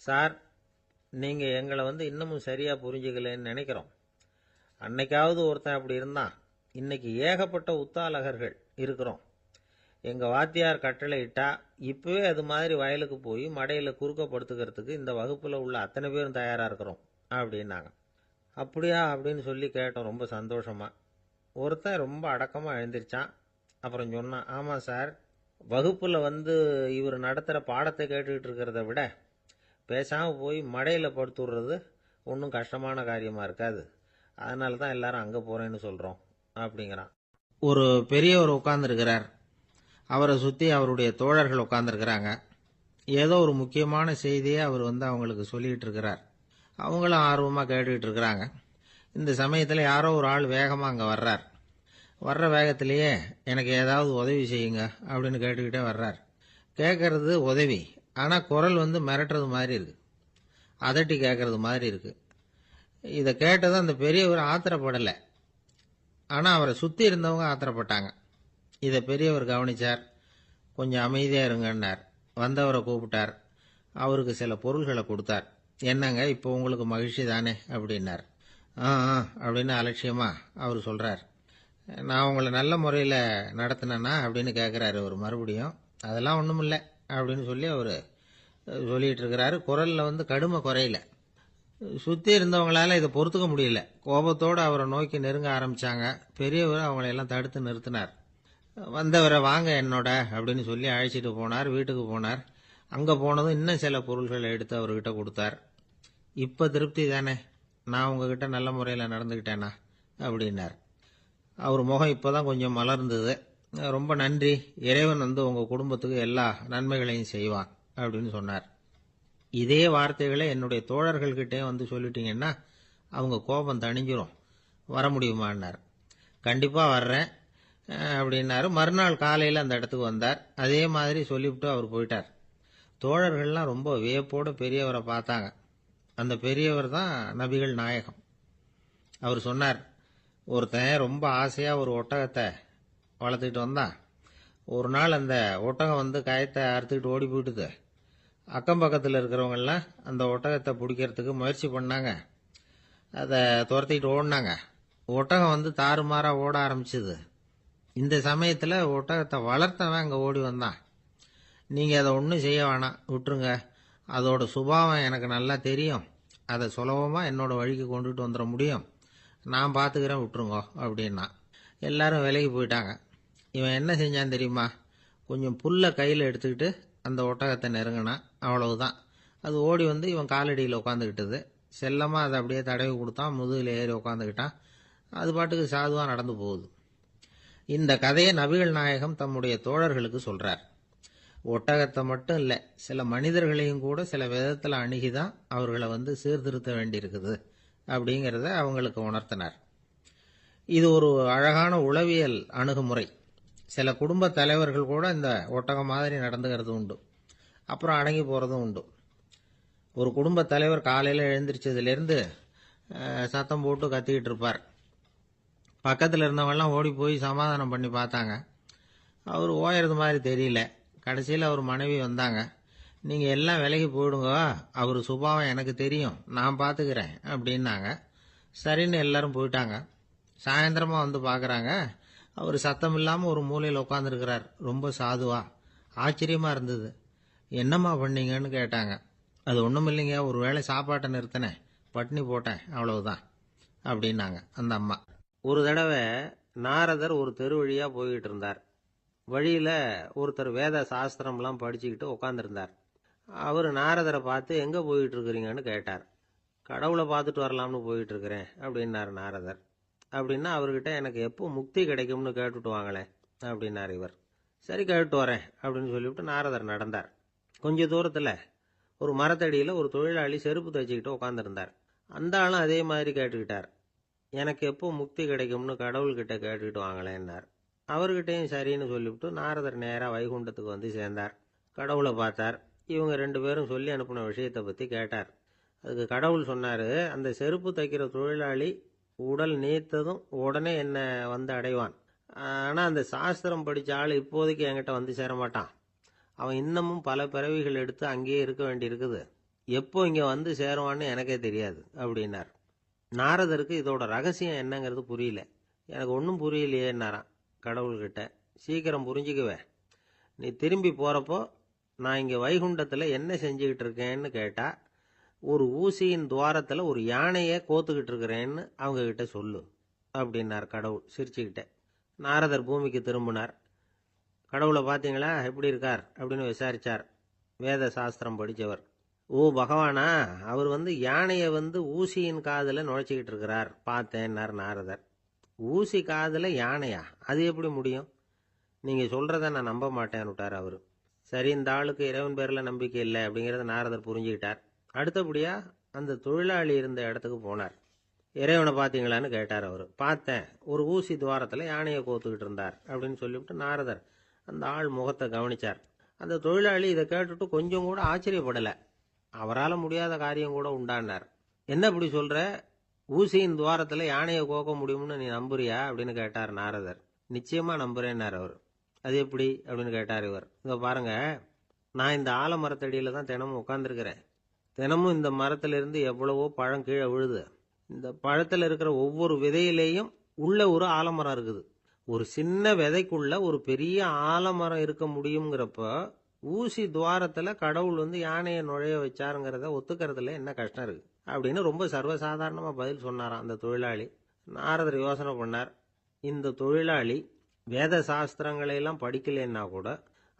சார், நீங்கள் எங்களை இன்னமும் சரியாக புரிஞ்சுக்கலன்னு நினைக்கிறோம். அன்னைக்காவது ஒருத்தன் அப்படி இருந்தான், இன்னைக்கு ஏகப்பட்ட உத்தாலகர்கள் இருக்கிறோம். எங்கள் வாத்தியார் கட்டளை இட்டா இப்போவே அது மாதிரி வயலுக்கு போய் மடையில் குறுக்கப்படுத்துக்கிறதுக்கு இந்த வகுப்பில் உள்ள அத்தனை பேரும் தயாராக இருக்கிறோம் அப்படின்னாங்க. அப்படியா அப்படின்னு சொல்லி கேட்டோம் ரொம்ப சந்தோஷமாக. ஒருத்தன் ரொம்ப அடக்கமாக எழுந்திரிச்சான். அப்புறம் சொன்னான், ஆமாம் சார், வகுப்பில் இவர் நடத்துகிற பாடத்தை கேட்டுக்கிட்டு இருக்கிறத விட பேசாமல் போய் மடையில் படுத்துடுறது ஒன்றும் கஷ்டமான காரியமாக இருக்காது, அதனால தான் எல்லாரும் அங்கே போகிறேன்னு சொல்கிறோம் அப்படிங்கிறான். ஒரு பெரியவர் உட்கார்ந்துருக்கிறார். அவரை சுற்றி அவருடைய தோழர்கள் உட்கார்ந்துருக்கிறாங்க. ஏதோ ஒரு முக்கியமான செய்தியை அவர் அவங்களுக்கு சொல்லிகிட்டு இருக்கிறார். அவங்களும் ஆர்வமாக கேட்டுக்கிட்டு இருக்கிறாங்க. இந்த சமயத்தில் யாரோ ஒரு ஆள் வேகமாக அங்கே வர்றார். வர்ற வேகத்திலேயே எனக்கு ஏதாவது உதவி செய்யுங்க அப்படின்னு கேட்டுக்கிட்டே வர்றார். கேட்கறது உதவி, ஆனால் குரல் மிரட்டுறது மாதிரி இருக்கு, அதட்டி கேட்கறது மாதிரி இருக்கு. இதை கேட்டது அந்த பெரியவர் ஆத்திரப்படலை, ஆனால் அவரை சுற்றி இருந்தவங்க ஆத்திரப்பட்டாங்க. இதை பெரியவர் கவனிச்சார். கொஞ்சம் அமைதியாக இருங்கன்னார். வந்தவரை கூப்பிட்டார். அவருக்கு சில பொருள்களை கொடுத்தார். என்னங்க, இப்போ உங்களுக்கு மகிழ்ச்சி தானே அப்படின்னார். ஆ அப்படின்னு அலட்சியமாக அவர் சொல்கிறார். நான் உங்களை நல்ல முறையில் நடத்தினேன்னா அப்படின்னு கேட்குறாரு அவர் மறுபடியும். அதெல்லாம் ஒன்றும் இல்லை அப்படின்னு சொல்லி அவர் சொல்லிகிட்டு இருக்கிறாரு. குரலில் கடுமை குறையில. சுற்றி இருந்தவங்களால இதை பொறுத்துக்க முடியல. கோபத்தோடு அவரை நோக்கி நெருங்க ஆரம்பித்தாங்க. பெரியவர் அவங்களையெல்லாம் தடுத்து நிறுத்தினார். வந்தவரை வாங்க என்னோட அப்படின்னு சொல்லி அழைச்சிட்டு போனார். வீட்டுக்கு போனார். அங்கே போனதும் இன்னும் சில பொருள்களை எடுத்து அவர்கிட்ட கொடுத்தார். இப்போ திருப்தி தானே, நான் உங்ககிட்ட நல்ல முறையில் நடந்துக்கிட்டேனா அப்படின்னார். அவர் முகம் இப்போ தான் கொஞ்சம் மலர்ந்தது. ரொம்ப நன்றி, இறைவன் உங்கள் குடும்பத்துக்கு எல்லா நன்மைகளையும் செய்வான் அப்படின்னு சொன்னார். இதே வார்த்தைகளை என்னுடைய தோழர்கள்கிட்டே சொல்லிட்டீங்கன்னா அவங்க கோபம் தணிஞ்சிரும், வர முடியுமான்னார். கண்டிப்பாக வர்றேன் அப்படின்னாரு. மறுநாள் காலையில் அந்த இடத்துக்கு வந்தார். அதே மாதிரி சொல்லிவிட்டு அவர் போயிட்டார். தோழர்கள்லாம் ரொம்ப வியப்போடு பெரியவரை பார்த்தாங்க. அந்த பெரியவர் தான் நபிகள் நாயகம். அவர் சொன்னார், ஒருத்தன் ரொம்ப ஆசையாக ஒரு ஒட்டகத்தை வளர்த்துக்கிட்டு வந்தான். ஒரு நாள் அந்த ஒட்டகம் வந்து கயத்தை அறுத்துக்கிட்டு ஓடி போயிட்டுது. அக்கம் பக்கத்தில் இருக்கிறவங்கெல்லாம் அந்த ஒட்டகத்தை பிடிக்கிறதுக்கு முயற்சி பண்ணாங்க. அதை துரத்திக்கிட்டு ஓடினாங்க. ஒட்டகம் வந்து தாறுமாறாக ஓட ஆரம்பிச்சுது. இந்த சமயத்தில் ஒட்டகத்தை வளர்த்தவன் அங்கே ஓடி வந்தான். நீங்கள் அதை ஒன்றும் செய்ய வேணாம், விட்டுருங்க. அதோட சுபாவம் எனக்கு நல்லா தெரியும். அதை சுலபமாக என்னோட வழிக்கு கொண்டுட்டு வந்துட முடியும். நான் பார்த்துக்கிறேன், விட்டுருங்கோ அப்படின்னா. எல்லாரும் விலைக்கு போயிட்டாங்க. இவன் என்ன செஞ்சான் தெரியுமா? கொஞ்சம் புல்லை கையில் எடுத்துக்கிட்டு அந்த ஒட்டகத்தை நெருங்கினான். அவ்வளவுதான். அது ஓடி வந்து இவன் காலடியில் உட்காந்துக்கிட்டது. செல்லமாக அதை அப்படியே தடவி கொடுத்தான். முதுகில் ஏறி உட்காந்துக்கிட்டான். அது பாட்டுக்கு சாதுவாக நடந்து போகுது. இந்த கதையை நபிகள் நாயகம் தம்முடைய தோழர்களுக்கு சொல்றார். ஒட்டகத்தை மட்டும் இல்லை, சில மனிதர்களையும் கூட சில விதத்தில் அணுகிதான் அவர்களை வந்து சீர்திருத்த வேண்டியிருக்குது அப்படிங்கிறத அவங்களுக்கு உணர்த்தினார். இது ஒரு அழகான உளவியல் அணுகுமுறை. சில குடும்ப தலைவர்கள் கூட இந்த ஒட்டகம் மாதிரி நடந்துக்கிறது உண்டு. அப்புறம் அடங்கி போகிறதும் உண்டு. ஒரு குடும்ப தலைவர் காலையில் எழுந்திரிச்சதுலேருந்து சத்தம் போட்டு கத்திக்கிட்டு இருப்பார். பக்கத்தில் இருந்தவங்கெல்லாம் ஓடி போய் சமாதானம் பண்ணி பார்த்தாங்க. அவர் ஓயறது மாதிரி தெரியல. கடைசியில் அவர் மனைவி வந்தாங்க. நீங்கள் எல்லாம் விலகி போயிடுங்க, அவர் சுபாவம் எனக்கு தெரியும், நான் பார்த்துக்கிறேன் அப்படின்னாங்க. சரின்னு எல்லாரும் போயிட்டாங்க. சாயந்தரமாக வந்து பார்க்குறாங்க. அவர் சத்தம் இல்லாமல் ஒரு மூலையில் உட்காந்துருக்கிறார், ரொம்ப சாதுவா. ஆச்சரியமாக இருந்தது. என்னம்மா பண்ணீங்கன்னு கேட்டாங்க. அது ஒன்றும் இல்லைங்க, ஒரு வேளை சாப்பாட்டை நிறுத்தினேன், பட்னி போட்டேன், அவ்வளவுதான் அப்படின்னாங்க அந்த அம்மா. ஒரு தடவை நாரதர் ஒரு தெரு வழியாக போய்கிட்டு இருந்தார். வழியில் ஒருத்தர் வேத சாஸ்திரம்லாம் படிச்சுக்கிட்டு உட்காந்துருந்தார். அவர் நாரதரை பார்த்து எங்கே போயிட்டு இருக்கிறீங்கன்னு கேட்டார். கடவுளை பார்த்துட்டு வரலாம்னு போயிட்டு இருக்கிறேன் அப்படின்னார் நாரதர். அப்படின்னா அவர்கிட்ட எனக்கு எப்போ முக்தி கிடைக்கும்னு கேட்டுட்டு வாங்களேன் அப்படின்னார் இவர். சரி, கேட்டு வரேன் அப்படின்னு சொல்லிவிட்டு நாரதர் நடந்தார். கொஞ்ச தூரத்தில் ஒரு மரத்தடியில் ஒரு தொழிலாளி செருப்பு தைச்சிக்கிட்டு உட்காந்துருந்தார். அந்த ஆளும் அதே மாதிரி கேட்டுக்கிட்டார். எனக்கு எப்போ முக்தி கிடைக்கும்னு கடவுள்கிட்ட கேட்டுக்கிட்டு வாங்களேன்னார். அவர்கிட்டையும் சரின்னு சொல்லிவிட்டு நாரதர் நேராக வைகுண்டத்துக்கு வந்து சேர்ந்தார். கடவுளை பார்த்தார். இவங்க ரெண்டு பேரும் சொல்லி அனுப்பின விஷயத்தை பற்றி கேட்டார். அதுக்கு கடவுள் சொன்னார், அந்த செருப்பு தைக்கிற தொழிலாளி உடல் நீத்ததும் உடனே என்னை வந்து அடைவான். ஆனால் அந்த சாஸ்திரம் படித்த ஆள் இப்போதைக்கு என்கிட்ட வந்து சேரமாட்டான். அவன் இன்னமும் பல பிறவிகள் எடுத்து அங்கேயே இருக்க வேண்டியிருக்குது. எப்போ இங்கே வந்து சேருவான்னு எனக்கே தெரியாது அப்படின்னார். நாரதருக்கு இதோட ரகசியம் என்னங்கிறது புரியல. எனக்கு ஒன்றும் புரியலையேன்னாரான் கடவுள்கிட்ட. சீக்கிரம் புரிஞ்சுக்குவேன். நீ திரும்பி போகிறப்போ நான் இங்கே வைகுண்டத்தில் என்ன செஞ்சுக்கிட்டு இருக்கேன்னு கேட்டால், ஒரு ஊசியின் துவாரத்தில் ஒரு யானையை கோத்துக்கிட்டு இருக்கிறேன்னு அவங்கக்கிட்ட சொல்லு அப்படின்னார் கடவுள் சிரிச்சுக்கிட்டே. நாரதர் பூமிக்கு திரும்பினார். கடவுளை பார்த்தீங்களா, எப்படி இருக்கார் அப்படின்னு விசாரித்தார். வேத சாஸ்திரம் படித்தவர். ஓ பகவானா, அவர் வந்து யானையை வந்து ஊசியின் காதில் நுழைச்சிக்கிட்டு இருக்கிறார் பார்த்தேன்னார் நாரதர். ஊசி காதில் யானையா? அது எப்படி முடியும்? நீங்கள் சொல்கிறத நான் நம்ப மாட்டேன்னு விட்டார் அவர். சரி, இந்த ஆளுக்கு இறைவன் பேரில் நம்பிக்கை இல்லை அப்படிங்கிறத நாரதர் புரிஞ்சுக்கிட்டார். அடுத்தபடியாக அந்த தொழிலாளி இருந்த இடத்துக்கு போனார். இறைவனை பார்த்தீங்களான்னு கேட்டார் அவர். பார்த்தேன், ஒரு ஊசி துவாரத்தில் யானையை கோத்துக்கிட்டு இருந்தார் அப்படின்னு சொல்லிவிட்டு நாரதர் அந்த ஆள் முகத்தை கவனித்தார். அந்த தொழிலாளி இதை கேட்டுட்டு கொஞ்சம் கூட ஆச்சரியப்படலை. அவரால் முடியாத காரியம் கூட உண்டானார். என்ன இப்படி சொல்கிற? ஊசியின் துவாரத்தில் யானையை கோக்க முடியும்னு நீ நம்புறியா அப்படின்னு கேட்டார் நாரதர். நிச்சயமாக நம்புறேன்னார் அவர். அது எப்படி அப்படின்னு கேட்டார் இவர். இதை பாருங்க, நான் இந்த ஆலமரத்தடியில் தான் தினமும் உட்காந்துருக்கிறேன். தினமும் இந்த மரத்திலிருந்து எவ்வளவோ பழம் கீழே விழுது. இந்த பழத்தில் இருக்கிற ஒவ்வொரு விதையிலேயும் உள்ள ஒரு ஆலமரம் இருக்குது. ஒரு சின்ன விதைக்குள்ள ஒரு பெரிய ஆலமரம் இருக்க முடியுங்கிறப்ப ஊசி துவாரத்தில் கடவுள் வந்து யானையை நுழைய வச்சாருங்கிறத ஒத்துக்கிறதுல என்ன கஷ்டம் இருக்கு அப்படின்னு ரொம்ப சர்வசாதாரணமாக பதில் சொன்னாராம் அந்த தொழிலாளி. நாரதர் யோசனை பண்ணார். இந்த தொழிலாளி வேத சாஸ்திரங்களை எல்லாம் படிக்கலைன்னா கூட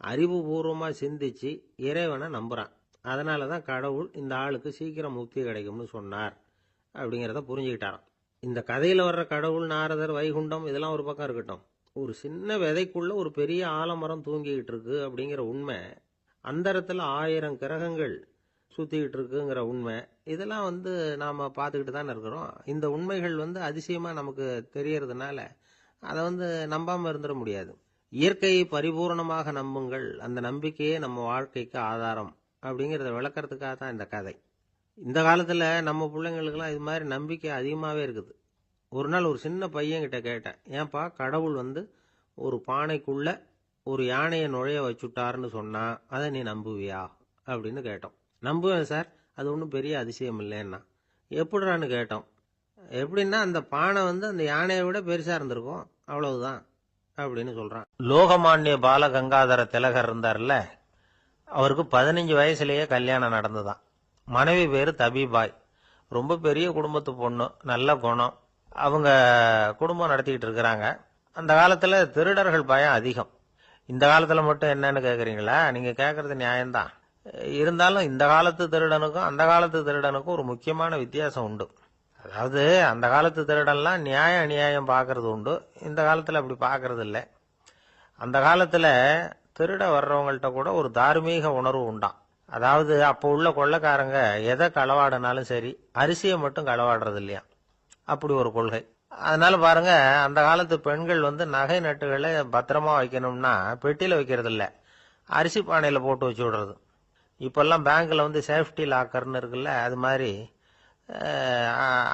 அறிவுபூர்வமாக சிந்திச்சு இறைவனை நம்புகிறான். அதனால தான் கடவுள் இந்த ஆளுக்கு சீக்கிரம் முக்தி கிடைக்கும்னு சொன்னார் அப்படிங்கிறத புரிஞ்சுக்கிட்டாராம். இந்த கதையில் வர்ற கடவுள், நாரதர், வைகுண்டம் இதெல்லாம் ஒரு பக்கம் இருக்கட்டும். ஒரு சின்ன விதைக்குள்ள ஒரு பெரிய ஆலமரம் தூங்கிக்கிட்டு இருக்கு அப்படிங்கிற உண்மை, அந்தரத்தில் 1000 கிரகங்கள் சுற்றிக்கிட்டு இருக்குங்கிற உண்மை, இதெல்லாம் வந்து நாம் பார்த்துக்கிட்டு தானே இருக்கிறோம். இந்த உண்மைகள் வந்து அதிசயமாக நமக்கு தெரியறதுனால அதை வந்து நம்பாமல் இருந்துட முடியாது. இயற்கையை பரிபூர்ணமாக நம்புங்கள், அந்த நம்பிக்கையே நம்ம வாழ்க்கைக்கு ஆதாரம் அப்படிங்கிறத விளக்கறதுக்காக தான் இந்த கதை. இந்த காலத்தில் நம்ம பிள்ளைங்களுக்கெல்லாம் இது மாதிரி நம்பிக்கை அதிகமாகவே இருக்குது. ஒரு நாள் ஒரு சின்ன பையன்கிட்ட கேட்டேன், ஏன்பா கடவுள் ஒரு பானைக்குள்ள ஒரு யானையை நுழைய வச்சுட்டாருன்னு சொன்னா அதை நீ நம்புவியா அப்படின்னு கேட்டோம். நம்புவேன் சார், அது ஒன்றும் பெரிய அதிசயம் இல்லைன்னா. எப்படிறான்னு கேட்டோம். எப்படின்னா அந்த பானை அந்த யானையை விட பெருசா இருந்திருக்கும், அவ்வளவுதான் அப்படின்னு சொல்றான். லோகமானிய பாலகங்காதர திலகர் இருந்தார்ல, அவருக்கு 15 வயசுலயே கல்யாணம் நடந்துதான். மனைவி பேரு தபிபாய். ரொம்ப பெரிய குடும்பத்து பொண்ணு, நல்ல குணம். அவங்க குடும்பம் நடத்திக்கிட்டு இருக்கிறாங்க. அந்த காலத்துல திருடர்கள் பயம் அதிகம். இந்த காலத்துல மட்டும் என்னன்னு கேக்குறீங்களா? நீங்க கேக்குறது நியாயம்தான். இருந்தாலும் இந்த காலத்து திருடனுக்கும் அந்த காலத்து திருடனுக்கும் ஒரு முக்கியமான வித்தியாசம் உண்டு. அதாவது அந்த காலத்து திருடன்லாம் நியாயம் அநியாயம் பாக்குறது உண்டு, இந்த காலத்துல அப்படி பாக்குறது இல்லை. அந்த காலத்துல திருட வர்றவங்கள்ட்ட கூட ஒரு தார்மீக உணர்வு உண்டாம். அதாவது அப்போ உள்ள கொள்ளைக்காரங்க எதை களவாடினாலும் சரி, அரிசியை மட்டும் களவாடுறது இல்லையா, அப்படி ஒரு கொள்கை. அதனால பாருங்க, அந்த காலத்து பெண்கள் நகை நட்டுகளை பத்திரமா வைக்கணும்னா பெட்டியில வைக்கிறது இல்ல, அரிசி பானையில போட்டு வச்சு விடுறது. இப்பெல்லாம் பேங்க்ல சேஃப்டி லாக்கர்னு இருக்குல்ல, அது மாதிரி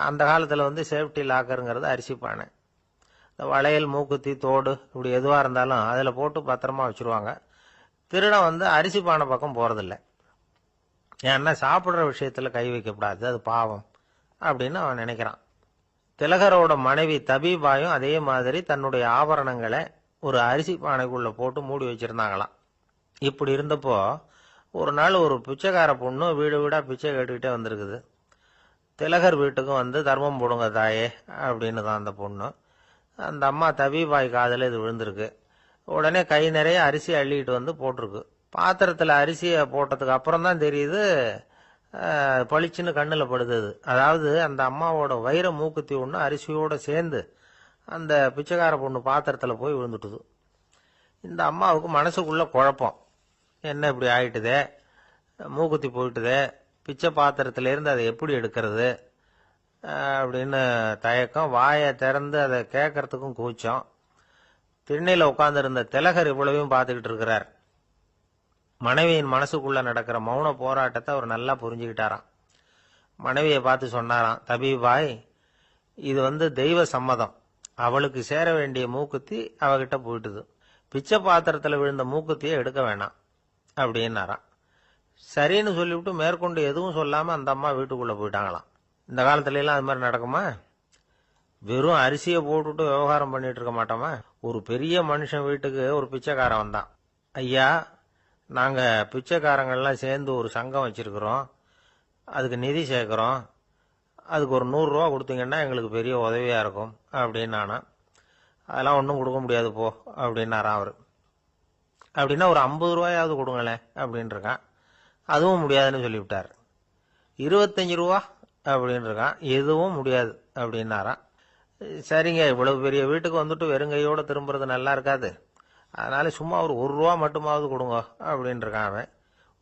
அந்த காலத்துல சேஃப்டி லாக்கருங்கிறது அரிசி பானை. வளையல், மூக்குத்தி, தோடு இப்படி எதுவா இருந்தாலும் அதுல போட்டு பத்திரமா வச்சிருவாங்க. திருடன் அரிசி பானை பக்கம் போறதில்ல. ஏன்னா சாப்பிடுற விஷயத்துல கை வைக்கக்கூடாது, அது பாவம் அப்படின்னு அவன் நினைக்கிறான். திலகரோட மனைவி தபிபாயும் அதே மாதிரி தன்னுடைய ஆபரணங்களை ஒரு அரிசி பானைக்குள்ள போட்டு மூடி வச்சிருந்தாங்களாம். இப்படி இருந்தப்போ ஒரு நாள் ஒரு பிச்சைக்கார பொண்ணு வீடு வீடா பிச்சை கேட்டுக்கிட்டே வந்திருக்குது. திலகர் வீட்டுக்கும் தர்மம் போடுங்க தாயே அப்படின்னு தான் அந்த பொண்ணு. அந்த அம்மா தபிபாய் காதில் இது விழுந்திருக்கு. உடனே கை நிறைய அரிசி அள்ளிட்டு போட்டிருக்கு. பாத்திரத்துல அரிசியை போட்டதுக்கு அப்புறம் தான் தெரியுது, பளிச்சுன்னு கண்ணில் படுது. அதாவது அந்த அம்மாவோட வைர மூக்குத்தி ஒன்று அரிசியோட சேர்ந்து அந்த பிச்சைக்கார பொண்ணு பாத்திரத்துல போய் விழுந்துட்டுது. இந்த அம்மாவுக்கு மனசுக்குள்ள குழப்பம், என்ன இப்படி ஆயிட்டுதே, மூக்குத்தி போயிட்டுதே, பிச்சை பாத்திரத்துல இருந்து அதை எப்படி எடுக்கிறது அப்படின்னு தயக்கம். வாயை திறந்து அதை கேட்கறதுக்கும் கூச்சம். திண்ணையில உட்கார்ந்து இருந்த திலகர் இவ்வளவையும் பார்த்துக்கிட்டு இருக்கிறார். மனைவியின் மனசுக்குள்ள நடக்கிற மௌன போராட்டத்தை அவர் நல்லா புரிஞ்சுக்கிட்டாராம். மனைவியை பார்த்து சொன்னாராம், தபிபாய், இது தெய்வ சம்மதம். அவளுக்கு சேர வேண்டிய மூக்குத்தி அவகிட்ட போயிட்டுது. பிச்சை பாத்திரத்துல விழுந்த மூக்குத்தியை எடுக்க வேணாம் அப்படின்னாராம். சரின்னு சொல்லிவிட்டு மேற்கொண்டு எதுவும் சொல்லாம அந்த அம்மா வீட்டுக்குள்ள போயிட்டாங்களாம். இந்த காலத்துல எல்லாம் அது மாதிரி நடக்குமா? வெறும் அரிசியை போட்டுட்டு விவகாரம் பண்ணிட்டு இருக்க மாட்டோமா? ஒரு பெரிய மனுஷன் வீட்டுக்கு ஒரு பிச்சைக்காரன் வந்தான். ஐயா, நாங்க பிச்சைக்காரங்கள்லாம் சேர்ந்து ஒரு சங்கம் வச்சிருக்கிறோம், அதுக்கு நிதி சேர்க்கிறோம், அதுக்கு ஒரு 100 ரூபா கொடுத்தீங்கன்னா எங்களுக்கு பெரிய உதவியா இருக்கும் அப்படின்னானா. அதெல்லாம் ஒன்றும் கொடுக்க முடியாது போ அப்படின்னாராம் அவரு. அப்படின்னா ஒரு 50 ரூபாயாவது கொடுங்களேன் அப்படின்னு இருக்கான். அதுவும் முடியாதுன்னு சொல்லிவிட்டார். 25 ரூபா அப்படின்னு இருக்கான். எதுவும் முடியாது அப்படின்னாராம். சரிங்க, இவ்வளவு பெரிய வீட்டுக்கு வெறுங்கையோட திரும்புறது நல்லா இருக்காது, அதனால சும்மா ஒரு 1 ரூபா மட்டுமாவது கொடுங்க அப்படின்னு இருக்கான் அவன்.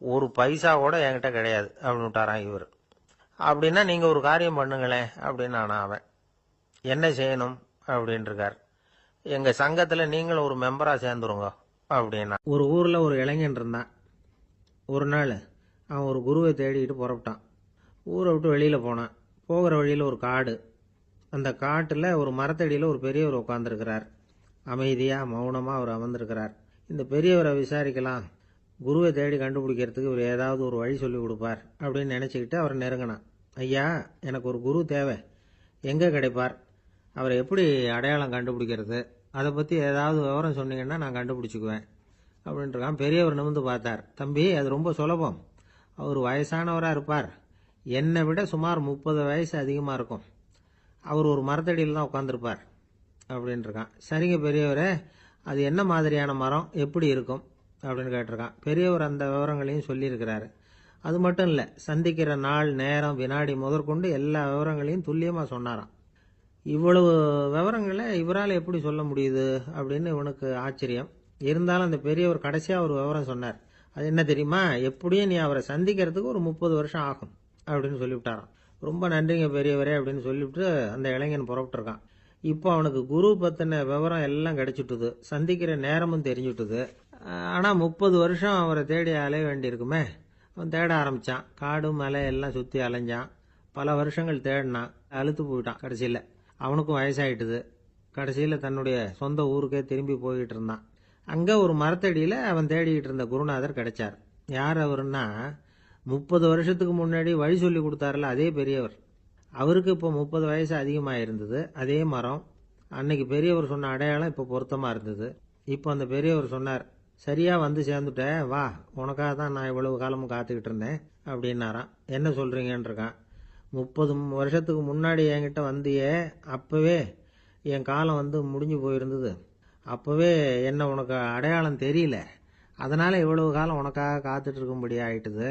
ஒரு பைசா கூட என்கிட்ட கிடையாது அப்படின்னு விட்டாரான் இவர். அப்படின்னா நீங்க ஒரு காரியம் பண்ணுங்களேன் அப்படின்னானா அவன். என்ன செய்யணும் அப்படின்னு இருக்கார். எங்க சங்கத்துல நீங்களும் ஒரு மெம்பரா சேர்ந்துருங்க அப்படின்னா. ஒரு ஊர்ல ஒரு இளைஞன் இருந்தான். ஒரு நாள் அவன் ஒரு குருவை தேடிட்டு புறப்பட்டான். ஊரை விட்டு வெளியில போனான். போகிற வழியில ஒரு காடு. அந்த காட்டுல ஒரு மரத்தடியில ஒரு பெரியவர் உட்கார்ந்துருக்கிறார். அமைதியா மௌனமா அவர் அமர்ந்திருக்கிறார். இந்த பெரியவரை விசாரிக்கலாம், குருவை தேடி கண்டுபிடிக்கிறதுக்கு இவர் ஏதாவது ஒரு வழி சொல்லி கொடுப்பார் அப்படின்னு நினைச்சுக்கிட்டு அவர் நெருங்கினான். ஐயா, எனக்கு ஒரு குரு தேவை, எங்க கிடைப்பார், அவரை எப்படி அடையாளம் கண்டுபிடிக்கிறது, அதை பத்தி ஏதாவது விவரம் சொன்னீங்கன்னா நான் கண்டுபிடிச்சுக்குவேன் அப்படின்ட்டுருக்கான். பெரியவர் நிமிர்ந்து பார்த்தார். தம்பி, அது ரொம்ப சுலபம். அவர் வயசானவரா இருப்பார், என்னை விட சுமார் 30 வயசு அதிகமா இருக்கும். அவர் ஒரு மரத்தடியில் தான் உட்காந்துருப்பார் அப்படின்னு இருக்கான். சரிங்க பெரியவரே, அது என்ன மாதிரியான மரம், எப்படி இருக்கும் அப்படின்னு கேட்டிருக்கான். பெரியவர் அந்த விவரங்களையும் சொல்லியிருக்கிறாரு. அது மட்டும் இல்லை, சந்திக்கிற நாள், நேரம், வினாடி முதற்கொண்டு எல்லா விவரங்களையும் துல்லியமா சொன்னாராம். இவ்வளவு விவரங்களை இவரால் எப்படி சொல்ல முடியுது அப்படின்னு இவனுக்கு ஆச்சரியம். இருந்தாலும் அந்த பெரியவர் கடைசியா ஒரு விவரம் சொன்னார். அது என்ன தெரியுமா, எப்படியும் நீ அவரை சந்திக்கிறதுக்கு ஒரு 30 வருஷம் ஆகும் அப்படின்னு சொல்லிவிட்டாராம். ரொம்ப நன்றிங்க பெரியவரே அப்படின்னு சொல்லிவிட்டு அந்த இளைஞன் புறப்பட்டு இருக்கான். இப்போ அவனுக்கு குரு பத்தின விவரம் எல்லாம் கிடைச்சிட்டுது, சந்திக்கிற நேரமும் தெரிஞ்சுட்டுது. ஆனா 30 வருஷம் அவரை தேடி அலைய வேண்டியிருக்குமே. அவன் தேட ஆரம்பிச்சான். காடு மலை எல்லாம் சுத்தி அலைஞ்சான். பல வருஷங்கள் தேடினான், அழுத்து போயிட்டான். கடைசியில அவனுக்கும் வயசாயிட்டுது. கடைசியில் தன்னுடைய சொந்த ஊருக்கே திரும்பி போய்கிட்டு இருந்தான். அங்கே ஒரு மரத்தடியில் அவன் தேடிக்கிட்டு இருந்த குருநாதர் கிடைச்சார். யார் அவருன்னா, 30 வருஷத்துக்கு முன்னாடி வழி சொல்லி கொடுத்தாருல அதே பெரியவர். அவருக்கு இப்போ 30 வயசு அதிகமாக இருந்தது. அதே மரம். அன்னைக்கு பெரியவர் சொன்ன அடையாளம் இப்போ பொருத்தமாக இருந்தது. இப்போ அந்த பெரியவர் சொன்னார், சரியாக வந்து சேர்ந்துட்ட, வா, உனக்காக தான் நான் இவ்வளவு காலமும் காத்துக்கிட்டு இருந்தேன் அப்படின்னாராம். என்ன சொல்கிறீங்கன்னு இருக்கான். 30 வருஷத்துக்கு முன்னாடி என்கிட்ட வந்தியே, அப்போவே என் காலம் வந்து முடிஞ்சு போயிருந்தது. அப்போவே என்ன உனக்கு அடையாளம் தெரியல, அதனால் இவ்வளவு காலம் உனக்காக காத்துட்டு இருக்கும்படி ஆயிட்டுது